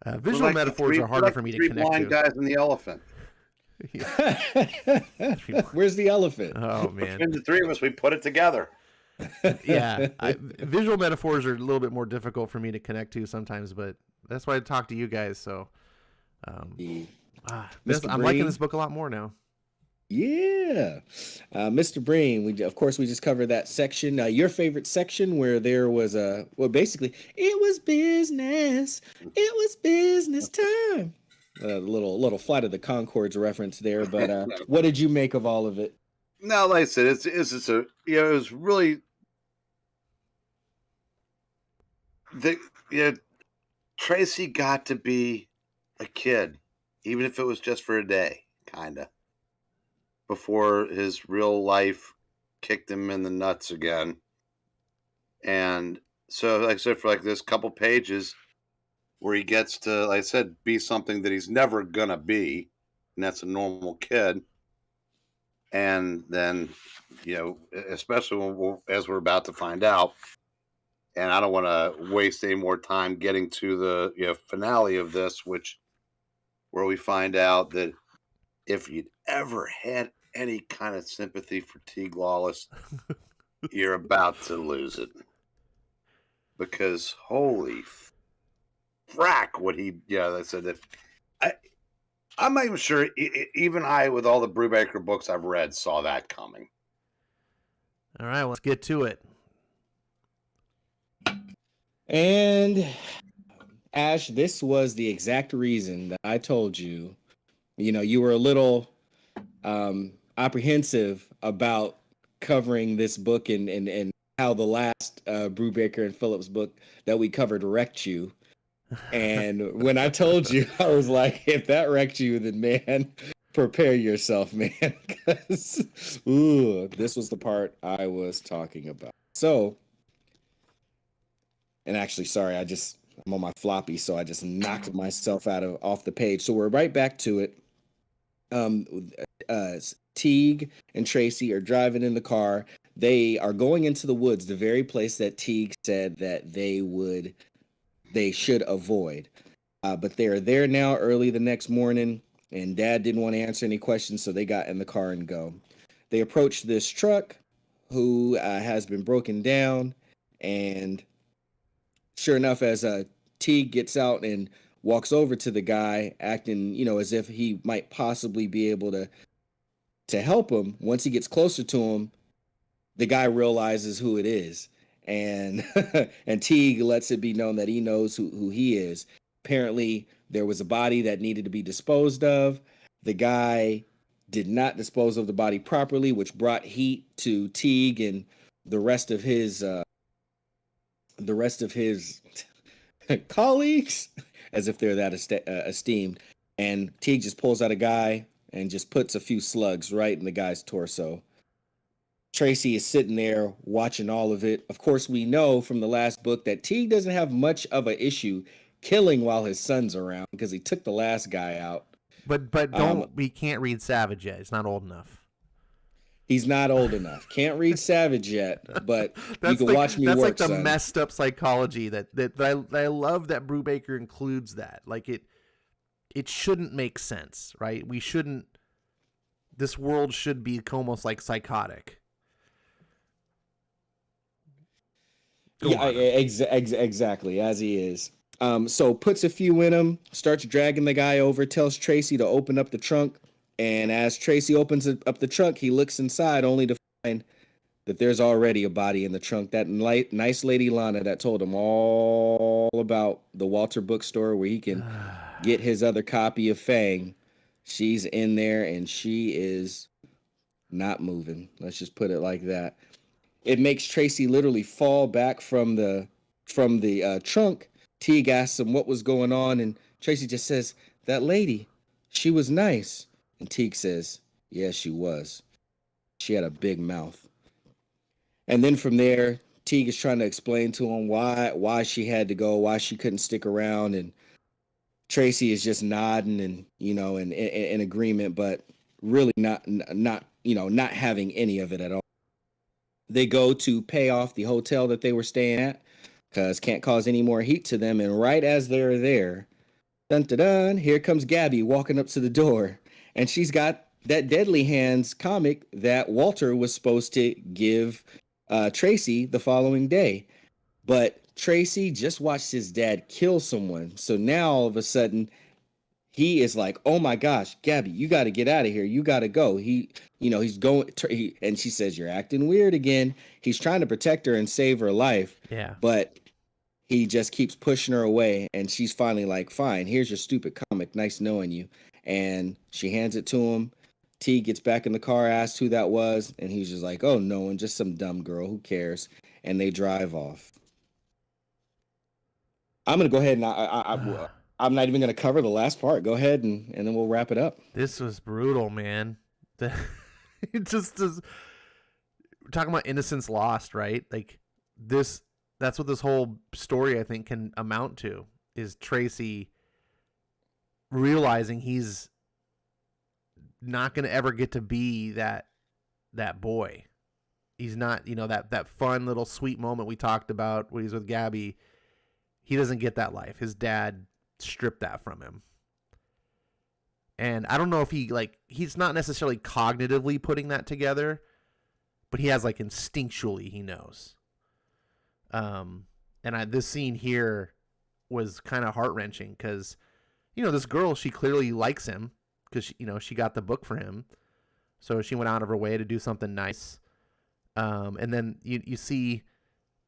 Visual We're like the metaphors are harder for me to three connect blind to. guys and the elephant. Where's the elephant? Oh man, Between the three of us, we put it together. yeah. Visual metaphors are a little bit more difficult for me to connect to sometimes, but that's why I talk to you guys. So, Mr. I'm liking Breen? this book a lot more now. Yeah. Mr. Breen, we just covered that section. Your favorite section where there was basically, it was business. It was business time. Little Flight of the Conchords reference there, but what did you make of all of it? No, like I said, it was really Tracy got to be a kid, even if it was just for a day, kind of, before his real life kicked him in the nuts again. And so, like I said, for like this couple pages where he gets to, like I said, be something that he's never gonna be, and that's a normal kid. And then, especially as we're about to find out, and I don't want to waste any more time getting to the finale of this, where we find out that if you'd ever had any kind of sympathy for Teeg Lawless, you're about to lose it, because holy frack, what he they said that I'm not even sure. Even I, with all the Brubaker books I've read, saw that coming. All right, let's get to it. And Ash, this was the exact reason that I told you, you were a little apprehensive about covering this book and how the last Brubaker and Phillips book that we covered wrecked you. And when I told you, I was like, if that wrecked you, then man, prepare yourself, man. Because this was the part I was talking about. So, and actually, sorry, I'm on my floppy, so I just knocked myself off the page. So we're right back to it. Teeg and Tracy are driving in the car. They are going into the woods, the very place that Teeg said that they should avoid. But they are there now early the next morning, and Dad didn't want to answer any questions, so they got in the car and go. They approach this truck who has been broken down, and sure enough, as Teeg gets out and walks over to the guy, acting, as if he might possibly be able to help him, once he gets closer to him, the guy realizes who it is. And and Teeg lets it be known that he knows who he is. Apparently, there was a body that needed to be disposed of, The guy did not dispose of the body properly, which brought heat to Teeg and the rest of his colleagues, as if they're that esteemed. And Teeg just pulls out a guy and just puts a few slugs right in the guy's torso. Tracy is sitting there watching all of it. Of course, we know from the last book that Teeg doesn't have much of an issue killing while his son's around because he took the last guy out. But we can't read Savage yet. It's not old enough. He's not old enough. Can't read Savage yet, but you can watch me work. That's like the son. messed up psychology that I love that Brubaker includes that. Like it shouldn't make sense, right? We shouldn't. This world should be almost like psychotic. Exactly, as he is. So puts a few in him, starts dragging the guy over, tells Tracy to open up the trunk. And as Tracy opens up the trunk, he looks inside only to find that there's already a body in the trunk. That nice lady Lana that told him all about the Walter bookstore where he can get his other copy of Fang. She's in there and she is not moving. Let's just put it like that. It makes Tracy literally fall back from the trunk. Teeg asks him what was going on, and Tracy just says, "That lady, she was nice." And Teeg says, "Yeah, she was. She had a big mouth." And then from there, Teeg is trying to explain to him why she had to go, why she couldn't stick around, and Tracy is just nodding and in agreement, but really not having any of it at all. They go to pay off the hotel that they were staying at because can't cause any more heat to them. And right as they're there, dun dun dun, here comes Gabby walking up to the door. And she's got that Deadly Hands comic that Walter was supposed to give Tracy the following day. But Tracy just watched his dad kill someone. So now all of a sudden, he is like, "Oh my gosh, Gabby, you got to get out of here. You got to go." He's going, and she says, "You're acting weird again." He's trying to protect her and save her life. Yeah. But he just keeps pushing her away. And she's finally like, "Fine, here's your stupid comic. Nice knowing you." And she hands it to him. T gets back in the car, asks who that was. And he's just like, "Oh, no one, just some dumb girl. Who cares?" And they drive off. I'm going to go ahead and I'm not even going to cover the last part. Go ahead and then we'll wrap it up. This was brutal, man. It just is. We're talking about innocence lost, right? Like this. That's what this whole story, I think, can amount to, is Tracy realizing he's not going to ever get to be that boy. He's not, that fun little sweet moment we talked about when he's with Gabby. He doesn't get that life. His dad stripped that from him. And I don't know if he's not necessarily cognitively putting that together, but he has instinctually, he knows. This scene here was kind of heart-wrenching because, this girl, she clearly likes him because, she got the book for him. So she went out of her way to do something nice. And then you see,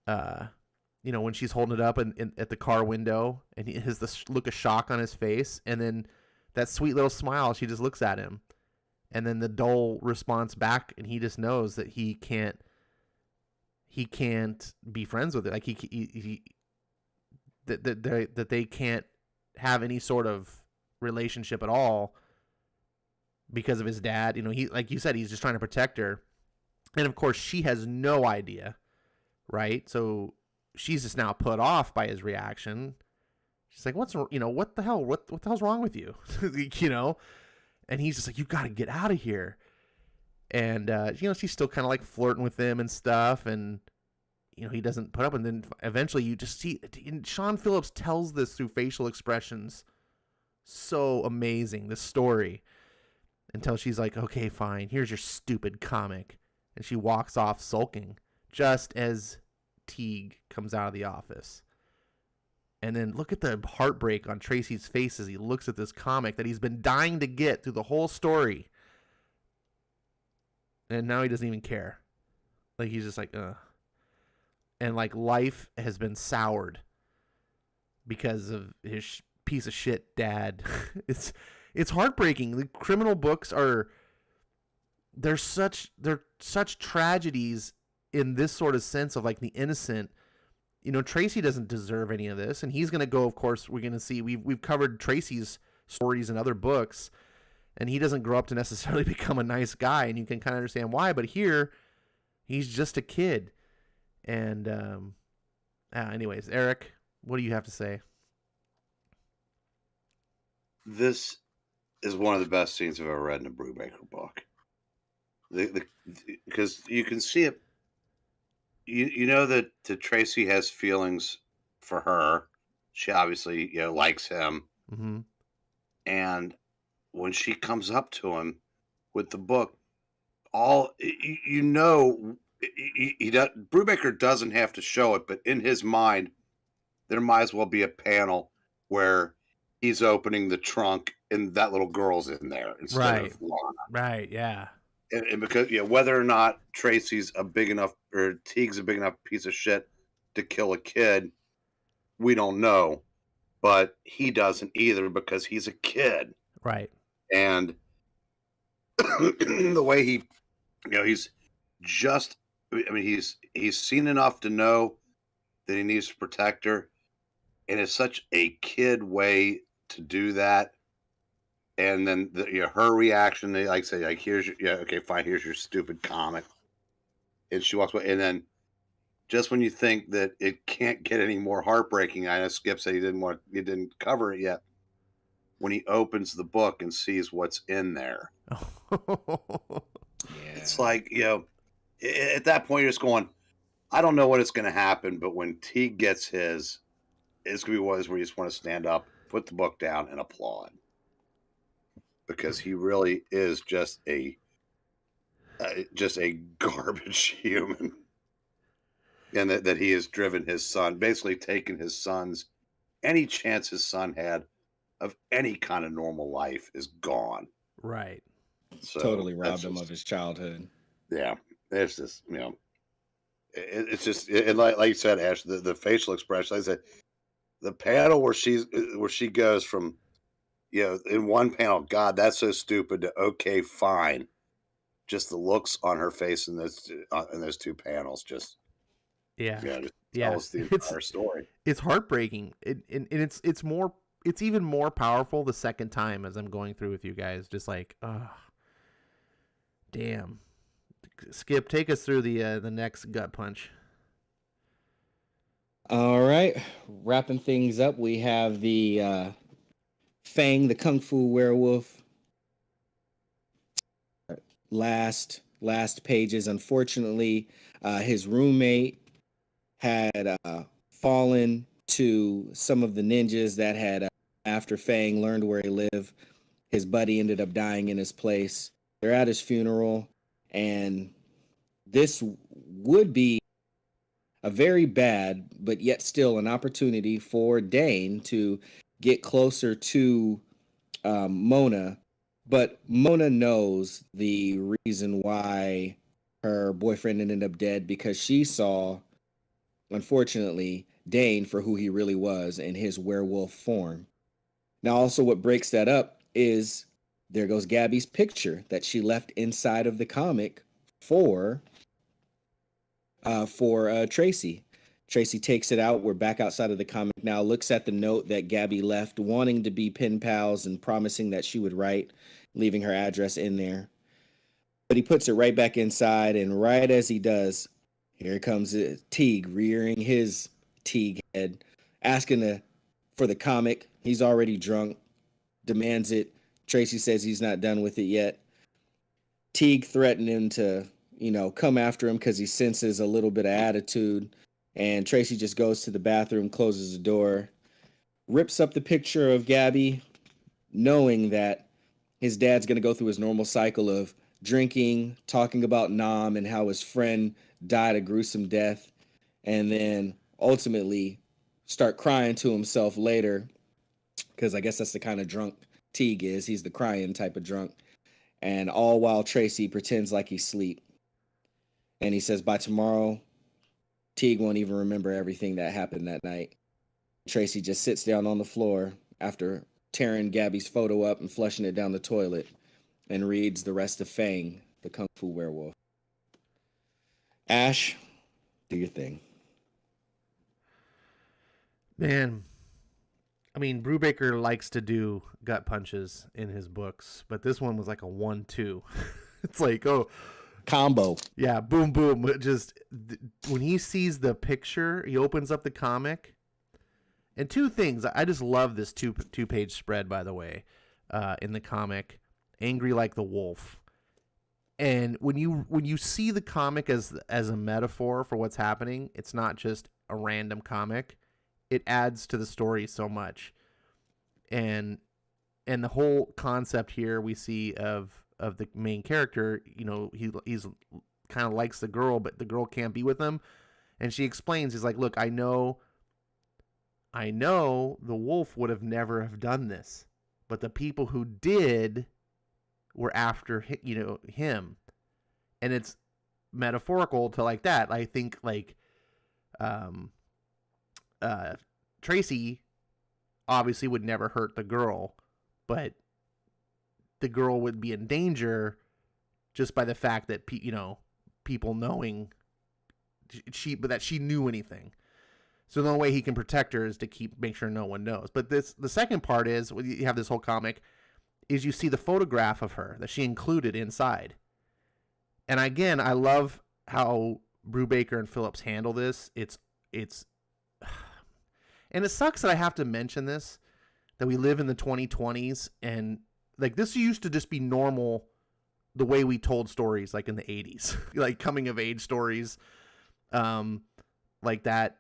when she's holding it up at the car window and he has this look of shock on his face. And then that sweet little smile, she just looks at him. And then the dull response back, and he just knows that he can't be friends with it. Like that they can't have any sort of relationship at all because of his dad. He, like you said, he's just trying to protect her. And of course she has no idea. Right. So she's just now put off by his reaction. She's like, what the hell? What the hell's wrong with you? And he's just like, "You got to get out of here." And, she's still kind of flirting with him and stuff. And, he doesn't put up. And then eventually you just see, and Sean Phillips tells this through facial expressions. So amazing, this story. Until she's like, "Okay, fine. Here's your stupid comic." And she walks off sulking just as Teeg comes out of the office. And then look at the heartbreak on Tracy's face as he looks at this comic that he's been dying to get through the whole story. And now he doesn't even care. He's just like, ugh. And life has been soured because of his piece of shit dad. It's It's heartbreaking. The criminal books are they're such tragedies in this sort of sense of like the innocent. You know, Tracy doesn't deserve any of this, and he's going to go. Of course, we're going to see we've covered Tracy's stories in other books, and he doesn't grow up to necessarily become a nice guy, and you can kind of understand why. But here, he's just a kid, and anyways, Eric, what do you have to say? This is one of the best scenes I've ever read in a Brubaker book. Because you can see it. You know that Tracy has feelings for her. She obviously likes him. Mm-hmm. And when she comes up to him with the book, he Brubaker doesn't have to show it, but in his mind, there might as well be a panel where he's opening the trunk and that little girl's in there instead of Lana. Right, yeah. And because whether or not Tracy's a big enough or Teague's a big enough piece of shit to kill a kid, we don't know. But he doesn't either because he's a kid. Right. And the way he's just, he's seen enough to know that he needs to protect her. And it's such a kid way to do that. And then her reaction, they say, here's your, okay, fine, here's your stupid comic. And she walks away. And then just when you think that it can't get any more heartbreaking, I know Skip said he didn't cover it yet. When he opens the book and sees what's in there, it's like, at that point you're just going, I don't know what is going to happen, but when Teague gets his, it's going to be one where you just want to stand up, put the book down, and applaud. Because he really is just a garbage human. And that he has driven his son, basically taken his son's, any chance his son had of any kind of normal life is gone. Right. So totally robbed him of his childhood. Yeah. It's just, it's just, and like you said, Ash, the facial expression, like I said, the panel where she goes from, in one panel, God, that's so stupid, to okay, fine. Just the looks on her face in those two panels, just tells the entire story. It's heartbreaking. And it's even more powerful the second time as I'm going through with you guys. Just like, damn. Skip, take us through the next gut punch. All right, wrapping things up, we have the Fang, the Kung Fu werewolf. Last pages. Unfortunately, his roommate had fallen to some of the ninjas that had, after Fang learned where he lived, his buddy ended up dying in his place. They're at his funeral, and this would be a very bad, but yet still an opportunity for Dane to get closer to Mona. But Mona knows the reason why her boyfriend ended up dead, because she saw, unfortunately, Dane for who he really was in his werewolf form. Now, also what breaks that up is there goes Gabby's picture that she left inside of the comic for Tracy. Tracy takes it out. We're back outside of the comic now, looks at the note that Gabby left, wanting to be pen pals and promising that she would write, leaving her address in there. But he puts it right back inside, and right as he does, here comes Teague rearing his Teague head, asking for the comic. He's already drunk, demands it. Tracy says he's not done with it yet. Teague threatened him to, come after him because he senses a little bit of attitude. And Tracy just goes to the bathroom, closes the door, rips up the picture of Gabby, knowing that his dad's going to go through his normal cycle of drinking, talking about Nam and how his friend died a gruesome death, and then ultimately start crying to himself later, because I guess that's the kind of drunk Teague is. He's the crying type of drunk. And all while Tracy pretends like he's asleep. And he says, by tomorrow, Teague won't even remember everything that happened that night. Tracy just sits down on the floor after tearing Gabby's photo up and flushing it down the toilet, and reads the rest of Fang, the Kung Fu Werewolf. Ash, do your thing. Man, I mean, Brubaker likes to do gut punches in his books, but this one was like a 1-2. It's like, oh, combo. Yeah, boom, boom. Just when he sees the picture, he opens up the comic. And two things. I just love this two-page spread, by the way, in the comic. Angry like the wolf. And when you see the comic as a metaphor for what's happening, it's not just a random comic. It adds to the story so much. And the whole concept here we see of the main character, you know, he's kind of likes the girl, but the girl can't be with him. And she explains, he's like, look, I know the wolf would have never have done this, but the people who did were after, you know, him. And it's metaphorical to like that. I think like Tracy obviously would never hurt the girl, but the girl would be in danger just by the fact that people knowing that she knew anything. So the only way he can protect her is to make sure no one knows. But the second part is, when you have this whole comic, is you see the photograph of her that she included inside. And again, I love how Brubaker and Phillips handle this. It's and it sucks that I have to mention this, that we live in the 2020s, and like this used to just be normal, the way we told stories like in the 80s, like coming of age stories, like that.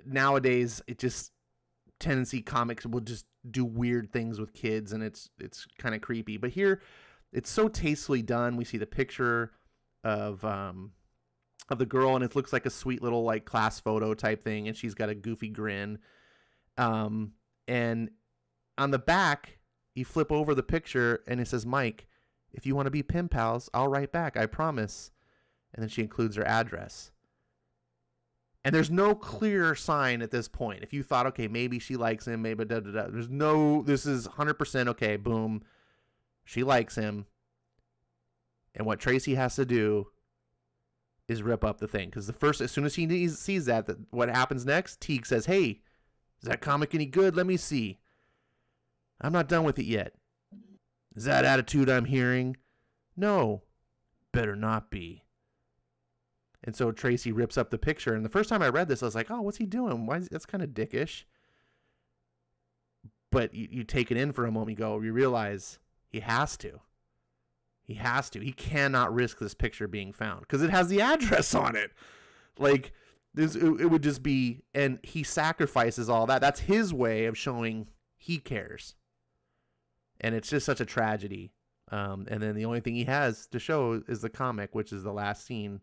Nowadays it just tendency comics will just do weird things with kids, and it's kind of creepy. But here it's so tastefully done. We see the picture of the girl, and it looks like a sweet little like class photo type thing, and she's got a goofy grin. And on the back, you flip over the picture, and it says, Mike, if you want to be pen pals, I'll write back, I promise. And then she includes her address. And there's no clear sign at this point. If you thought, okay, maybe she likes him, maybe da-da-da. This is 100% okay, boom. She likes him. And what Tracy has to do is rip up the thing. Because as soon as he sees that, what happens next? Teeg says, hey, is that comic any good? Let me see. I'm not done with it yet. Is that attitude I'm hearing? No. Better not be. And so Tracy rips up the picture. And the first time I read this, I was like, oh, what's he doing? That's kind of dickish. But you take it in for a moment, you realize he has to. He has to. He cannot risk this picture being found because it has the address on it. Like, it would just be, and he sacrifices all that. That's his way of showing he cares. And it's just such a tragedy. And then the only thing he has to show is the comic, which is the last scene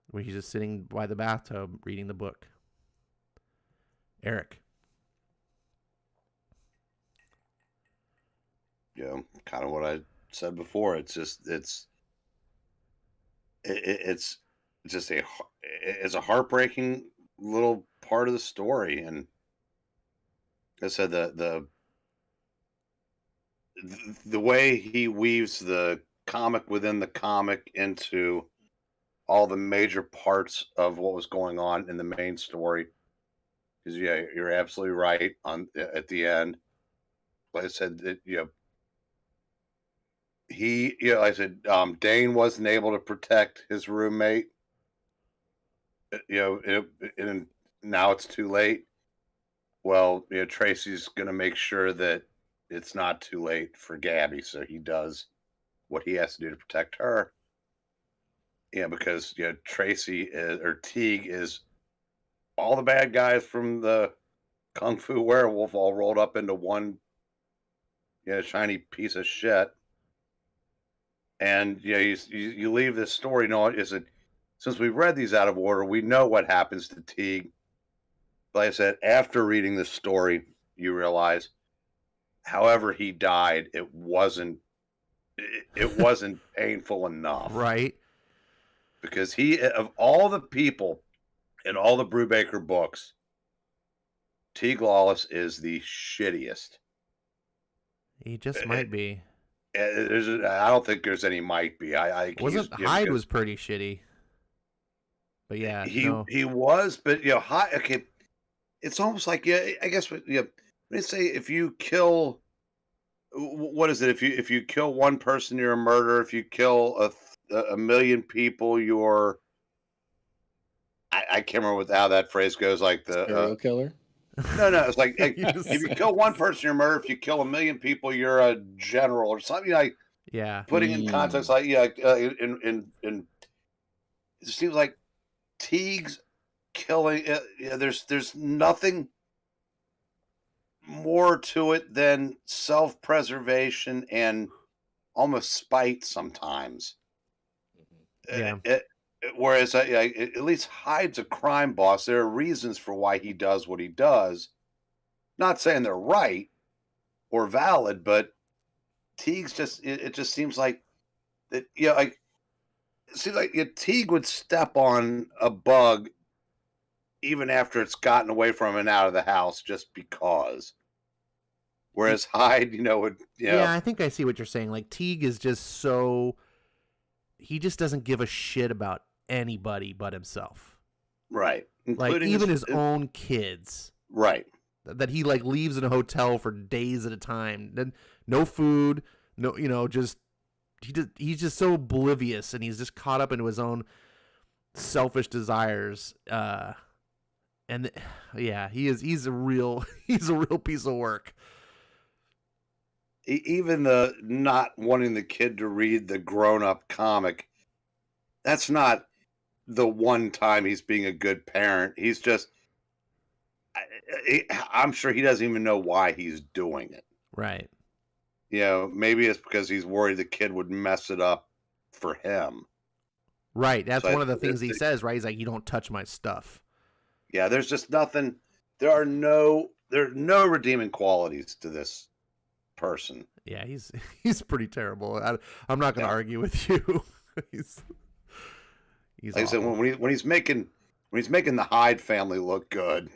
where he's just sitting by the bathtub reading the book. Eric. Yeah, kind of what I said before. It's just it's a heartbreaking little part of the story. And I said the way he weaves the comic within the comic into all the major parts of what was going on in the main story. Because yeah, you're absolutely right at the end. Like I said, I said Dane wasn't able to protect his roommate. And now it's too late. Well, Tracy's going to make sure that it's not too late for Gabby, so he does what he has to do to protect her. Yeah, because Tracy Teeg is all the bad guys from the Kung Fu Werewolf all rolled up into one shiny piece of shit. And you leave this story since we've read these out of order, we know what happens to Teeg. Like I said, after reading this story, you realize however he died, it wasn't painful enough. Right. Because of all the people in all the Brubaker books, Teeg Lawless is the shittiest. He just might be. I don't think there's any might be. Wasn't Hyde was pretty shitty. But yeah, he was, but Hyde. Okay, it's almost like I guess they say if you kill, what is it? If you kill one person, you're a murderer. If you kill a million people, you're I can't remember how that phrase goes. Like the serial killer. No, it's like if you kill one person, you're a murderer. If you kill a million people, you're a general or something like. Yeah. Putting in context, like in it seems like Teague's killing. There's nothing more to it than self-preservation and almost spite sometimes. Yeah. Whereas at least Hyde's a crime boss. There are reasons for why he does what he does. Not saying they're right or valid, but Teague's it just seems like that. It seems like Teague would step on a bug even after it's gotten away from him and out of the house just because. Whereas Hyde, would Yeah, I think I see what you're saying. Like Teague is just he just doesn't give a shit about anybody but himself. Right. Like even his own kids. Right. That he like leaves in a hotel for days at a time. Then no food, no, just he's just so oblivious and he's just caught up into his own selfish desires. And yeah, he's a real piece of work. Even the not wanting the kid to read the grown-up comic, that's not the one time he's being a good parent. He's just, I'm sure he doesn't even know why he's doing it. Right. Maybe it's because he's worried the kid would mess it up for him. Right. That's one of the things he says, right? He's like, you don't touch my stuff. Yeah, there's just nothing. There are no redeeming qualities to this person. Yeah, he's pretty terrible. I'm not going to argue with you. he's like I said, when he's making the Hyde family look good.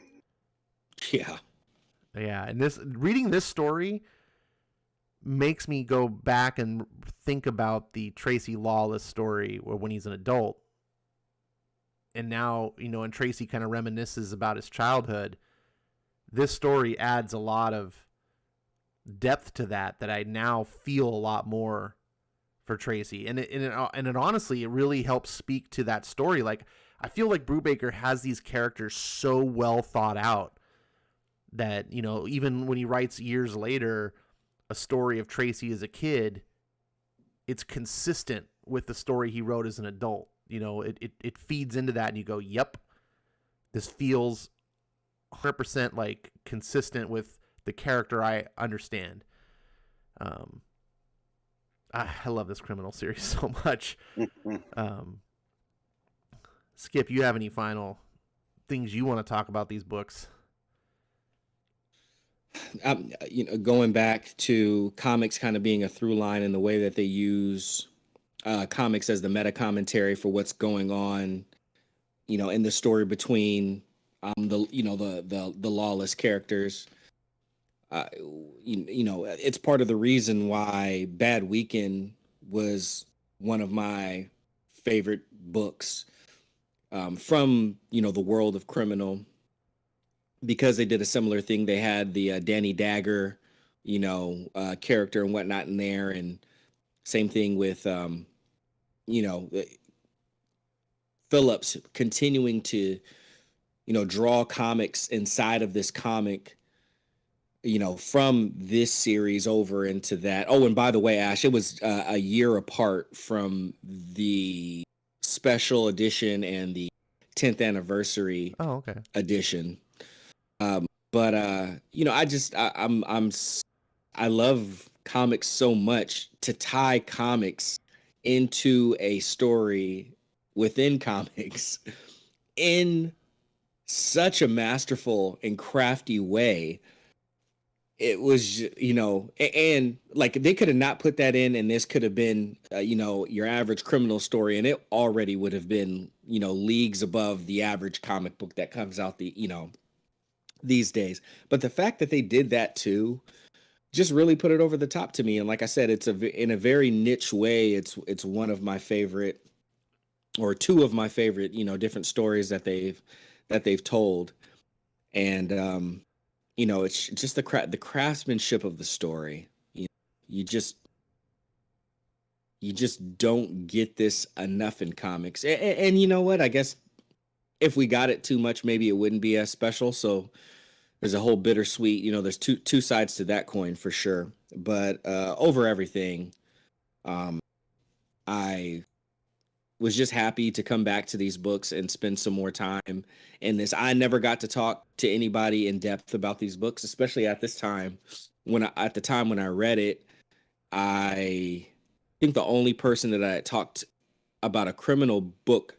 Yeah. Yeah, and reading this story makes me go back and think about the Tracy Lawless story when he's an adult. And now, and Tracy kind of reminisces about his childhood. This story adds a lot of depth to that I now feel a lot more for Tracy. And it honestly, it really helps speak to that story. Like, I feel like Brubaker has these characters so well thought out that, even when he writes years later a story of Tracy as a kid, it's consistent with the story he wrote as an adult. It feeds into that and you go, yep, this feels 100% like consistent with the character I understand. I love this criminal series so much. Skip, you have any final things you want to talk about these books? Going back to comics kind of being a through line in the way that they use comics as the meta commentary for what's going on, in the story between the Lawless characters. It's part of the reason why Bad Weekend was one of my favorite books from the world of criminal, because they did a similar thing. They had the Danny Dagger character and whatnot in there, and same thing with Phillips continuing to draw comics inside of this comic, from this series over into that. Oh, and by the way, Ash, it was a year apart from the special edition and the 10th anniversary edition. But I love comics so much. To tie comics into a story within comics in such a masterful and crafty way. It was, and like they could have not put that in, and this could have been, your average criminal story, and it already would have been, leagues above the average comic book that comes out the these days. But the fact that they did that too just really put it over the top to me. And like I said, in a very niche way. It's one of my favorite, or two of my favorite, different stories that they've told. And it's just the craftsmanship of the story. You just you just don't get this enough in comics. And you know what? I guess if we got it too much, maybe it wouldn't be as special. So there's a whole bittersweet, there's two sides to that coin for sure. But over everything, um, I was just happy to come back to these books and spend some more time in this. I never got to talk to anybody in depth about these books, especially at this time. At the time when I read it, I think the only person that I had talked about a criminal book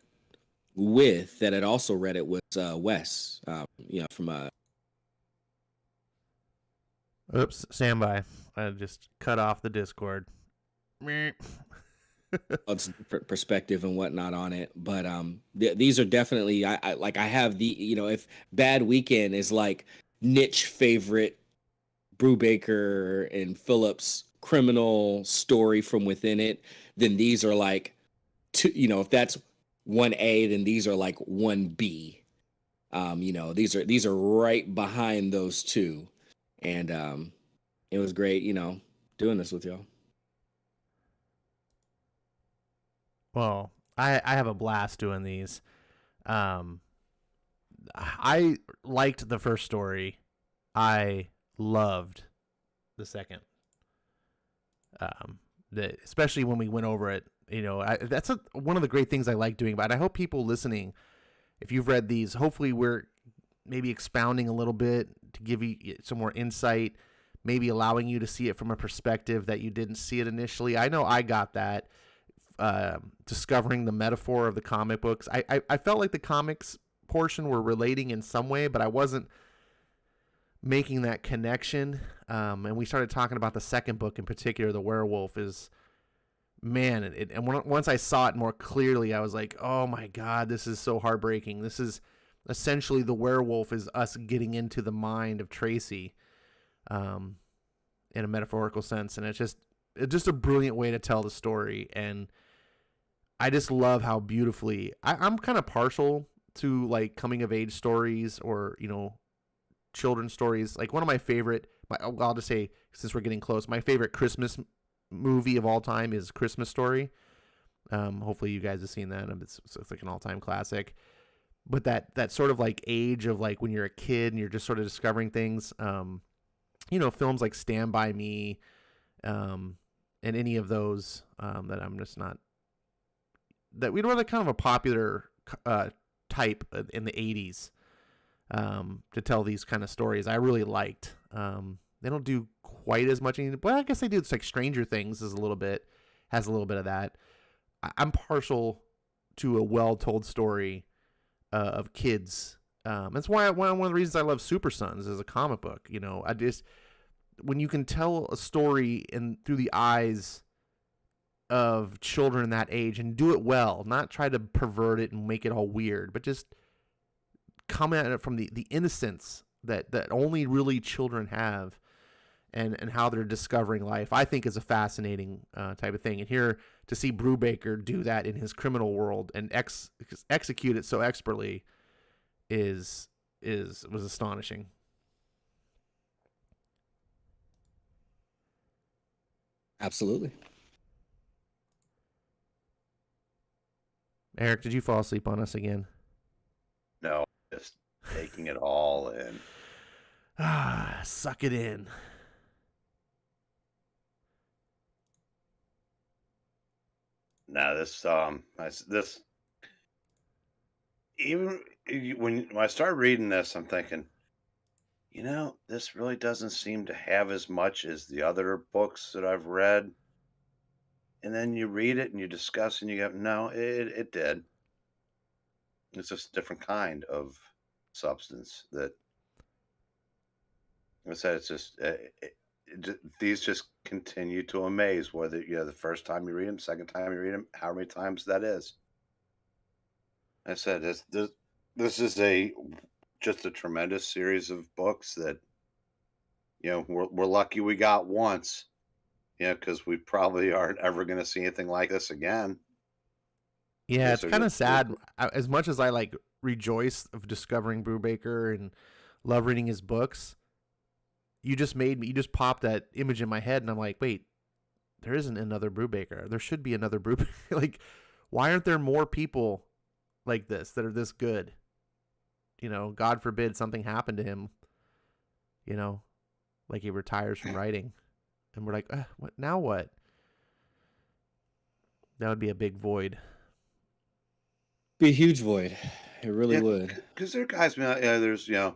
with that had also read it was Wes, from Oops, stand by. I just cut off the Discord. Meh. perspective and whatnot on it. But these are definitely, I have the, if Bad Weekend is like niche favorite Brubaker and Phillips criminal story from within it, then these are like two, if that's 1A, then these are like 1B. These are right behind those two. And it was great, doing this with y'all. Well, I have a blast doing these. I liked the first story. I loved the second. Especially when we went over it, that's one of the great things I like doing. But I hope people listening, if you've read these, hopefully we're maybe expounding a little bit to give you some more insight, maybe allowing you to see it from a perspective that you didn't see it initially. I know I got that. Discovering the metaphor of the comic books. I felt like the comics portion were relating in some way, but I wasn't making that connection. And we started talking about the second book in particular, the werewolf is, man, and once I saw it more clearly, I was like, oh my God, this is so heartbreaking. This is essentially the werewolf is us getting into the mind of Tracy, in a metaphorical sense. And it's just a brilliant way to tell the story. And I just love how beautifully I'm kind of partial to like coming of age stories or, children's stories. Like one of my favorite, I'll just say, since we're getting close, my favorite Christmas movie of all time is Christmas Story. Hopefully you guys have seen that. It's like an all-time classic. But that sort of like age of like when you're a kid and you're just sort of discovering things, films like Stand By Me, and any of those that I'm just not, that we were like kind of a popular type in the 80s to tell these kind of stories. I really liked. They don't do quite as much, but I guess they do. It's like Stranger Things has a little bit of that. I'm partial to a well-told story of kids. That's why one of the reasons I love Super Sons as a comic book. When you can tell a story through the eyes of children that age and do it well, not try to pervert it and make it all weird, but just come at it from the innocence that only really children have, and how they're discovering life, I think is a fascinating type of thing. And here to see Brubaker do that in his criminal world and execute it so expertly was astonishing. Absolutely. Eric, did you fall asleep on us again? No, just taking it all in. Suck it in. Now this even when I started reading this, I'm thinking, this really doesn't seem to have as much as the other books that I've read. And then you read it and you discuss and you go, no, it did. It's just a different kind of substance that, like I said, it's just, these just continue to amaze, whether, the first time you read them, second time you read them, how many times that is. I said, this is a just a tremendous series of books that, we're lucky we got once, because we probably aren't ever going to see anything like this again. Yeah, Because it's kind of sad. As much as I like rejoice of discovering Brubaker and love reading his books, you just popped that image in my head, and I'm like, wait, there isn't another Brubaker. There should be another Brubaker. Like, why aren't there more people like this that are this good? God forbid something happened to him, like he retires from writing. And we're like, what now? What? That would be a big void. Be a huge void. It really would. Because there are guys, there's, there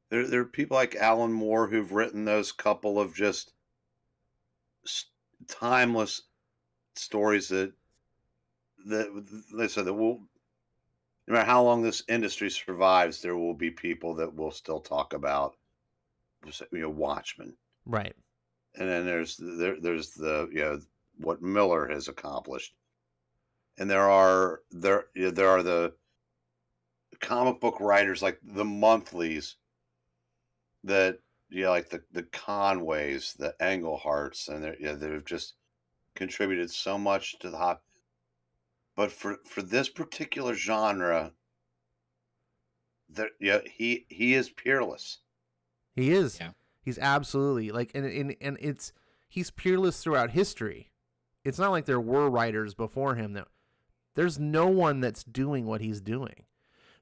are people like Alan Moore who've written those couple of just timeless stories that they said that will, no matter how long this industry survives, there will be people that will still talk about, Watchmen. Right. And then there's the, what Miller has accomplished. And there are the comic book writers like the monthlies that, like the Conways, the Engleharts, and they've just contributed so much to the hobby. But for this particular genre, he is peerless. He is. Yeah. He's absolutely and he's peerless throughout history. It's not like there were writers before him there's no one that's doing what he's doing.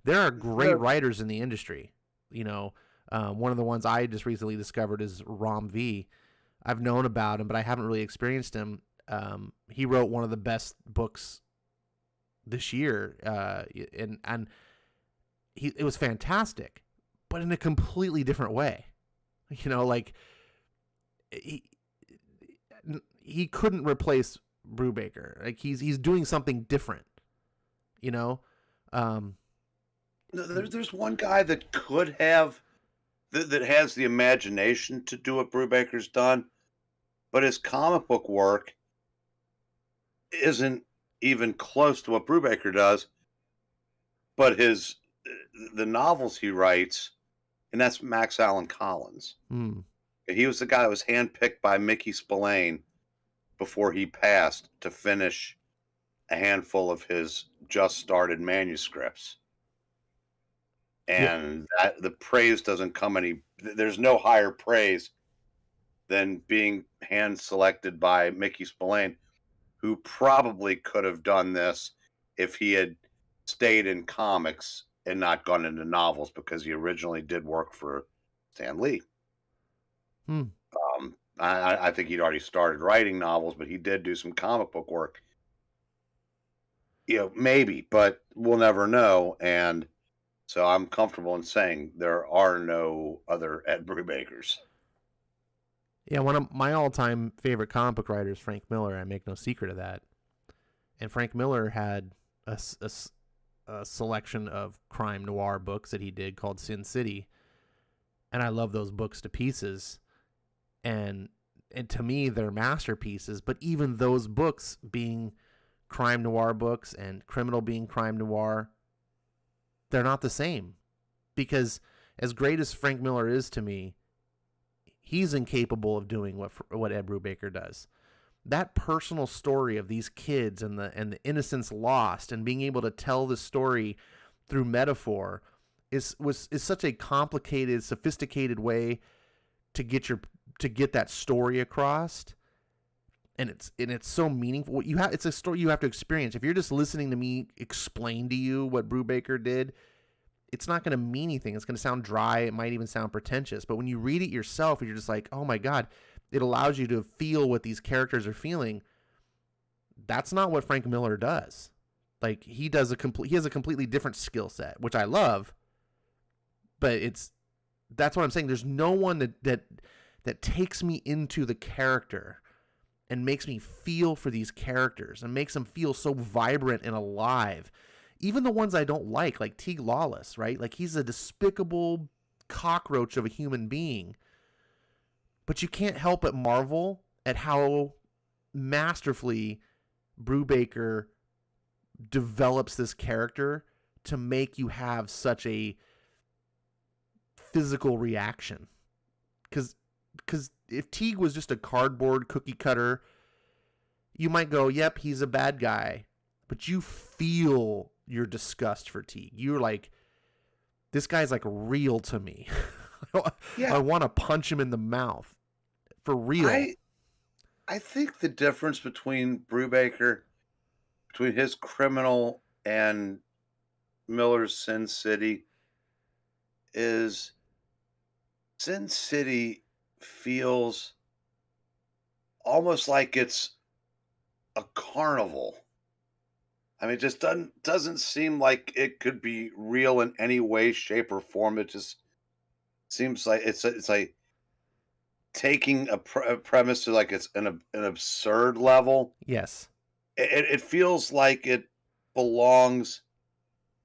There are great writers in the industry. One of the ones I just recently discovered is Ram V. I've known about him, but I haven't really experienced him. He wrote one of the best books this year, and it was fantastic, but in a completely different way. He couldn't replace Brubaker. Like he's doing something different. There's one guy that could have that has the imagination to do what Brubaker's done, but his comic book work isn't even close to what Brubaker does. But the novels he writes, and that's Max Allan Collins. He was the guy that was handpicked by Mickey Spillane before he passed to finish a handful of his just started manuscripts. And that the praise doesn't come there's no higher praise than being hand selected by Mickey Spillane, who probably could have done this if he had stayed in comics and not gone into novels, because he originally did work for Stan Lee. I think he'd already started writing novels, but he did do some comic book work. Maybe, but we'll never know. And so I'm comfortable in saying there are no other Ed Brubakers. Yeah, one of my all-time favorite comic book writers, Frank Miller. I make no secret of that. And Frank Miller had a selection of crime noir books that he did called Sin City, and I love those books to pieces. And to me, they're masterpieces. But even those books being crime noir books and criminal being crime noir, they're not the same, because as great as Frank Miller is to me, he's incapable of doing what Ed Brubaker does. That personal story of these kids and the innocence lost, and being able to tell the story through metaphor is such a complicated, sophisticated way to get that story across. And it's so meaningful. It's a story you have to experience. If you're just listening to me explain to you what Brubaker did, it's not going to mean anything. It's going to sound dry. It might even sound pretentious. But when you read it yourself, you're just like, oh my God, it allows you to feel what these characters are feeling. That's not what Frank Miller does. Like he has a completely different skill set, which I love. But that's what I'm saying. There's no one that takes me into the character and makes me feel for these characters and makes them feel so vibrant and alive. Even the ones I don't like Teeg Lawless, right? Like he's a despicable cockroach of a human being. But you can't help but marvel at how masterfully Brubaker develops this character to make you have such a physical reaction. Because if Teeg was just a cardboard cookie cutter, you might go, yep, he's a bad guy. But you feel your disgust for Teeg. You're like, this guy's like real to me. Yeah. I want to punch him in the mouth. For real. I think the difference between Brubaker, between his Criminal and Miller's Sin City, is Sin City feels almost like it's a carnival. I mean, it just doesn't seem like it could be real in any way, shape, or form. It just seems like it's like taking a premise to like it's an absurd level. Yes. It feels like it belongs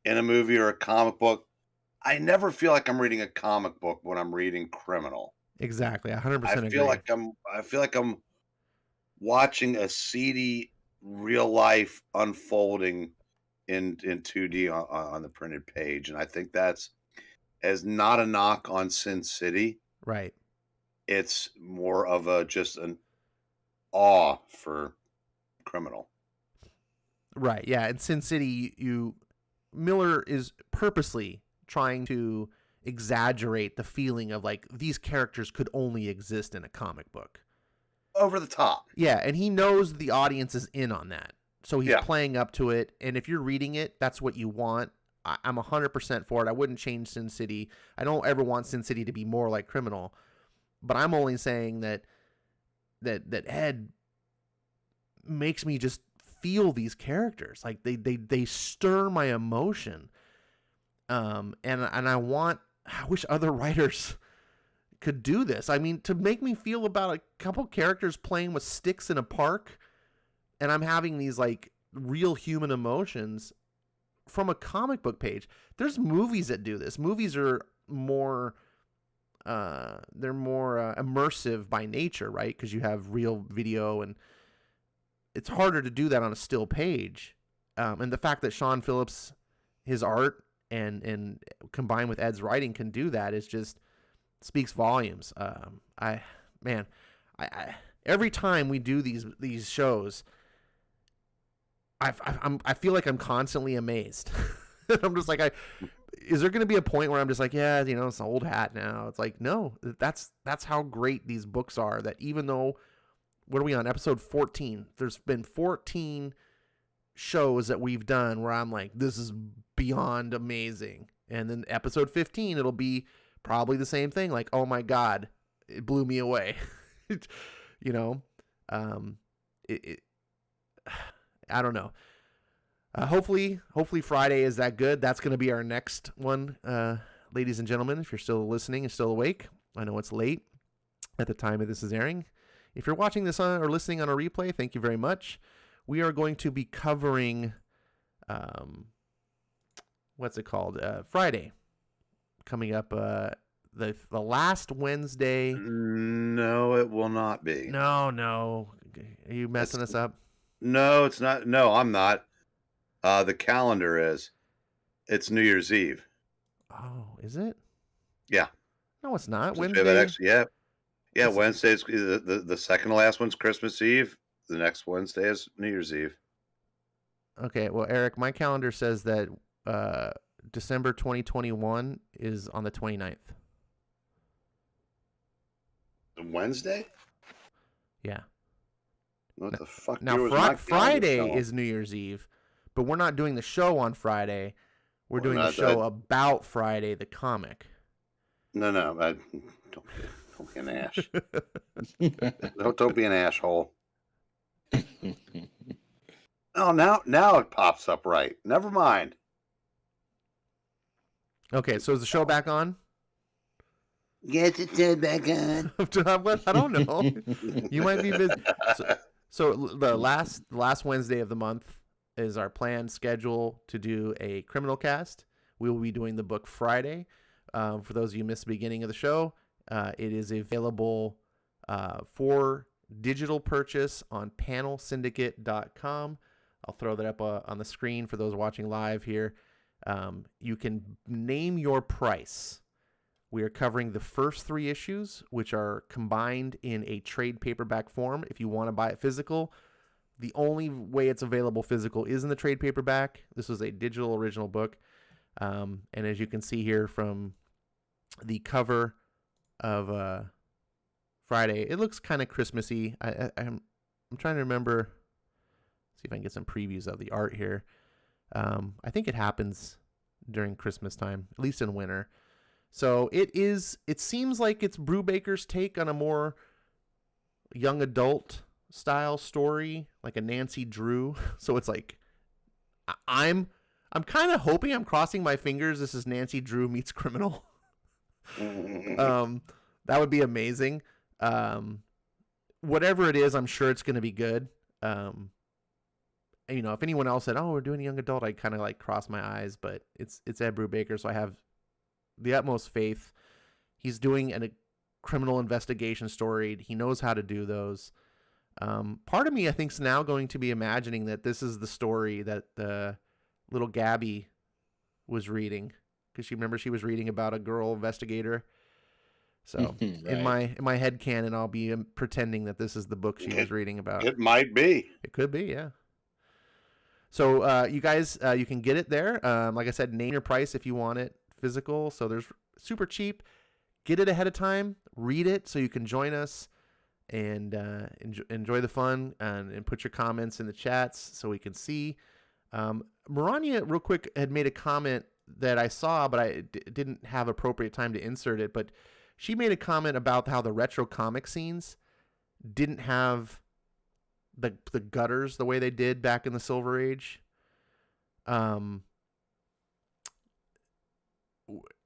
in a movie or a comic book. I never feel like I'm reading a comic book when I'm reading Criminal. Exactly. 100% I agree. feel like I'm watching a seedy real life unfolding in 2D on the printed page, and I think that's as not a knock on Sin City. Right. It's more of just an awe for Criminal. Right. Yeah. In Sin City, Miller is purposely trying to exaggerate the feeling of like these characters could only exist in a comic book. Over the top. Yeah, and he knows the audience is in on that. So he's Yeah. playing up to it, and if you're reading it, that's what you want. I'm 100% for it. I wouldn't change Sin City. I don't ever want Sin City to be more like Criminal, but I'm only saying that Ed makes me just feel these characters. Like they stir my emotion. And I wish other writers could do this. I mean, to make me feel about a couple characters playing with sticks in a park, and I'm having these like real human emotions from a comic book page. There's movies that do this. Movies are more they're more immersive by nature, right? Because you have real video, and it's harder to do that on a still page. And the fact that Sean Phillips, his art and combined with Ed's writing can do that is just speaks volumes. I every time we do these shows, I feel like I'm constantly amazed. I'm just like, is there going to be a point where I'm just like, yeah, it's an old hat now? It's like, no, that's how great these books are. That even though, what are we on, episode 14? There's been 14 shows that we've done where I'm like, this is beyond amazing. And then episode 15, it'll be probably the same thing. Like, oh my God, it blew me away. I don't know. Hopefully Friday is that good. That's going to be our next one, ladies and gentlemen. If you're still listening and still awake, I know it's late at the time of this is airing. If you're watching this or listening on a replay, thank you very much. We are going to be covering, what's it called? Friday, coming up. The last Wednesday. No, it will not be. No. Are you messing us up? No, it's not. No, I'm not. The calendar is. It's New Year's Eve. Oh, is it? Yeah. No, it's not. Just Wednesday. Yeah. Wednesday's the second to last one's Christmas Eve. The next Wednesday is New Year's Eve. Okay. Well, Eric, my calendar says that December 2021 is on the 29th. Wednesday? Yeah. What the fuck? Now, Friday is New Year's Eve, but we're not doing the show on Friday. We're doing the show about Friday, the comic. No. Don't be an ass. don't be an asshole. Oh, now it pops up right. Never mind. Okay, so is the show back on? Yes, it's back on. I don't know. You might be busy. So the last Wednesday of the month is our planned schedule to do a criminal cast. We will be doing the book Friday. For those of you who missed the beginning of the show, it is available for digital purchase on panelsyndicate.com. I'll throw that up on the screen for those watching live here. You can name your price We are covering the first 3 issues, which are combined in a trade paperback form. If you want to buy it physical, the only way it's available physical is in the trade paperback. This was a digital original book. And as you can see here from the cover of Friday, it looks kind of Christmassy. I'm trying to remember, see if I can get some previews of the art here. I think it happens during Christmas time, at least in winter. So it seems like it's Brubaker's take on a more young adult style story, like a Nancy Drew. So it's like, I'm kind of hoping, I'm crossing my fingers, this is Nancy Drew meets criminal. That would be amazing. Whatever it is, I'm sure it's going to be good. You know, if anyone else said, "Oh, we're doing young adult," I'd kind of like cross my eyes, but it's Ed Brubaker, so I have the utmost faith. He's doing a criminal investigation story. He knows how to do those. Part of me, I think, is now going to be imagining that this is the story that the little Gabby was reading, because she was reading about a girl investigator. So right. in my head canon, I'll be pretending that this is the book she was reading about. It might be. It could be, yeah. So you guys, you can get it there. Like I said, name your price if you want it physical. So there's super cheap. Get it ahead of time. Read it so you can join us and enjoy the fun and put your comments in the chats so we can see. Marania, real quick, had made a comment that I saw, but I didn't have appropriate time to insert it. But she made a comment about how the retro comic scenes didn't have the gutters the way they did back in the Silver Age.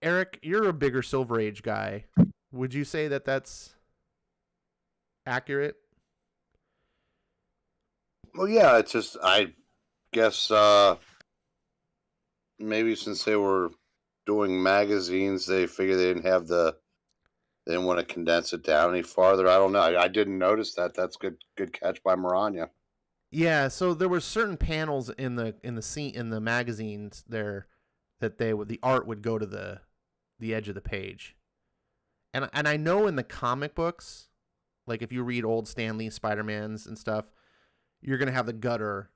Eric, you're a bigger Silver Age guy. Would you say that that's accurate? Well, yeah, it's just, I guess, maybe since they were doing magazines, they figured they didn't want to condense it down any farther. I don't know. I didn't notice that. That's good catch by Marania. Yeah, so there were certain panels in the scene in the magazines there that the art would go to the edge of the page. And I know in the comic books, like if you read old Stan Lee Spider-Mans and stuff, you're going to have the gutter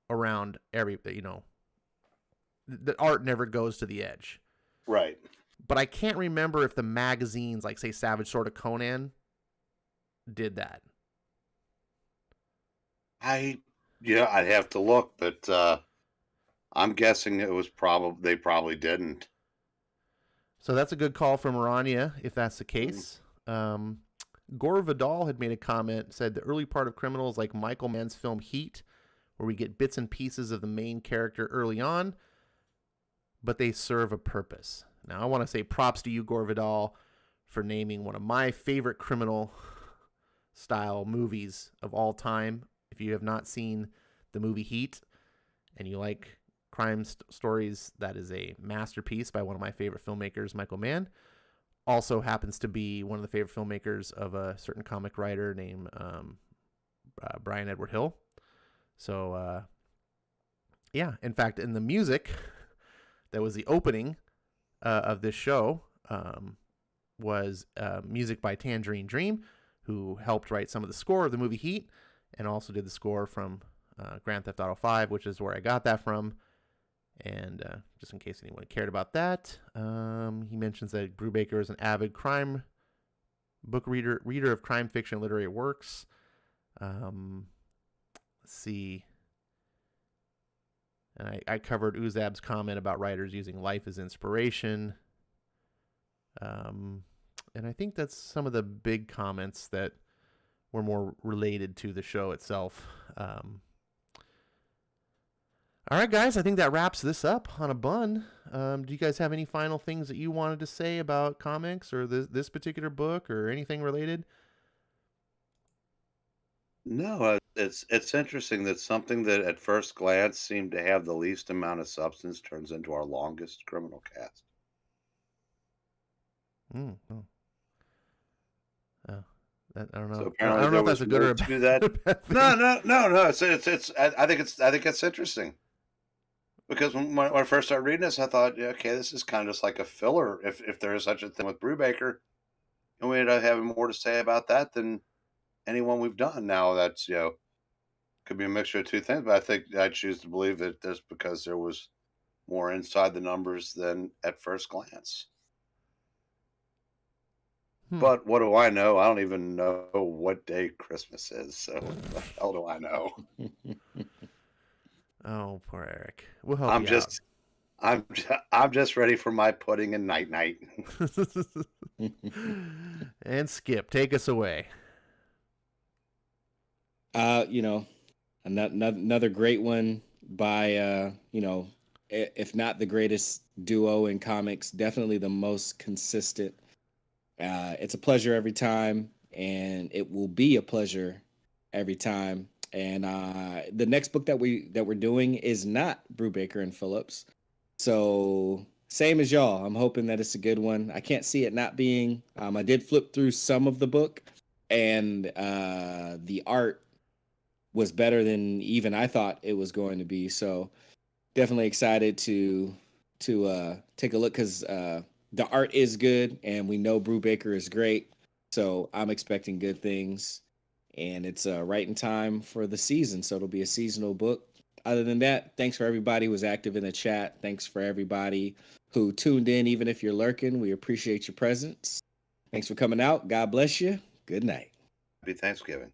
around the art never goes to the edge. Right. But I can't remember if the magazines, like say Savage Sword of Conan, did that. I'd have to look, but I'm guessing they probably didn't. So that's a good call from Marania, if that's the case. Gore Vidal had made a comment, said the early part of Criminal is like Michael Mann's film Heat, where we get bits and pieces of the main character early on, but they serve a purpose. Now, I want to say props to you, Gore Vidal, for naming one of my favorite criminal style movies of all time. If you have not seen the movie Heat and you like crime stories, that is a masterpiece by one of my favorite filmmakers, Michael Mann. Also happens to be one of the favorite filmmakers of a certain comic writer named Brian Edward Hill. So, yeah, in fact, in the music that was the opening of this show was music by Tangerine Dream, who helped write some of the score of the movie Heat and also did the score from Grand Theft Auto 5, which is where I got that from. And just in case anyone cared about that, he mentions that Brubaker is an avid crime book reader of crime fiction and literary works. Let's see. And I covered Uzab's comment about writers using life as inspiration. And I think that's some of the big comments that were more related to the show itself. All right, guys, I think that wraps this up on a bun. Do you guys have any final things that you wanted to say about comics or this particular book or anything related? No, it's interesting that something that at first glance seemed to have the least amount of substance turns into our longest criminal cast. Oh. I don't know. So I don't know if that's a good or a bad, that. No. I think it's interesting. Because when I first started reading this, I thought, yeah, okay, this is kind of just like a filler, if there is such a thing with Brubaker, and we ended up having more to say about that than anyone we've done. Now that's could be a mixture of two things, but I think I choose to believe that just because there was more inside the numbers than at first glance. But what do I know? I don't even know what day Christmas is, so what the hell do I know? Oh, poor Eric. We'll help you I'm just ready for my pudding and night night. And Skip, take us away. Another great one by if not the greatest duo in comics, definitely the most consistent. It's a pleasure every time, and it will be a pleasure every time. And the next book that we're doing is not Brubaker and Phillips. So same as y'all, I'm hoping that it's a good one. I can't see it not being. I did flip through some of the book, and the art was better than even I thought it was going to be. So definitely excited to take a look, because the art is good, and we know Brubaker is great. So I'm expecting good things, and it's right in time for the season. So it'll be a seasonal book. Other than that, thanks for everybody who was active in the chat. Thanks for everybody who tuned in, even if you're lurking. We appreciate your presence. Thanks for coming out. God bless you. Good night. Happy Thanksgiving.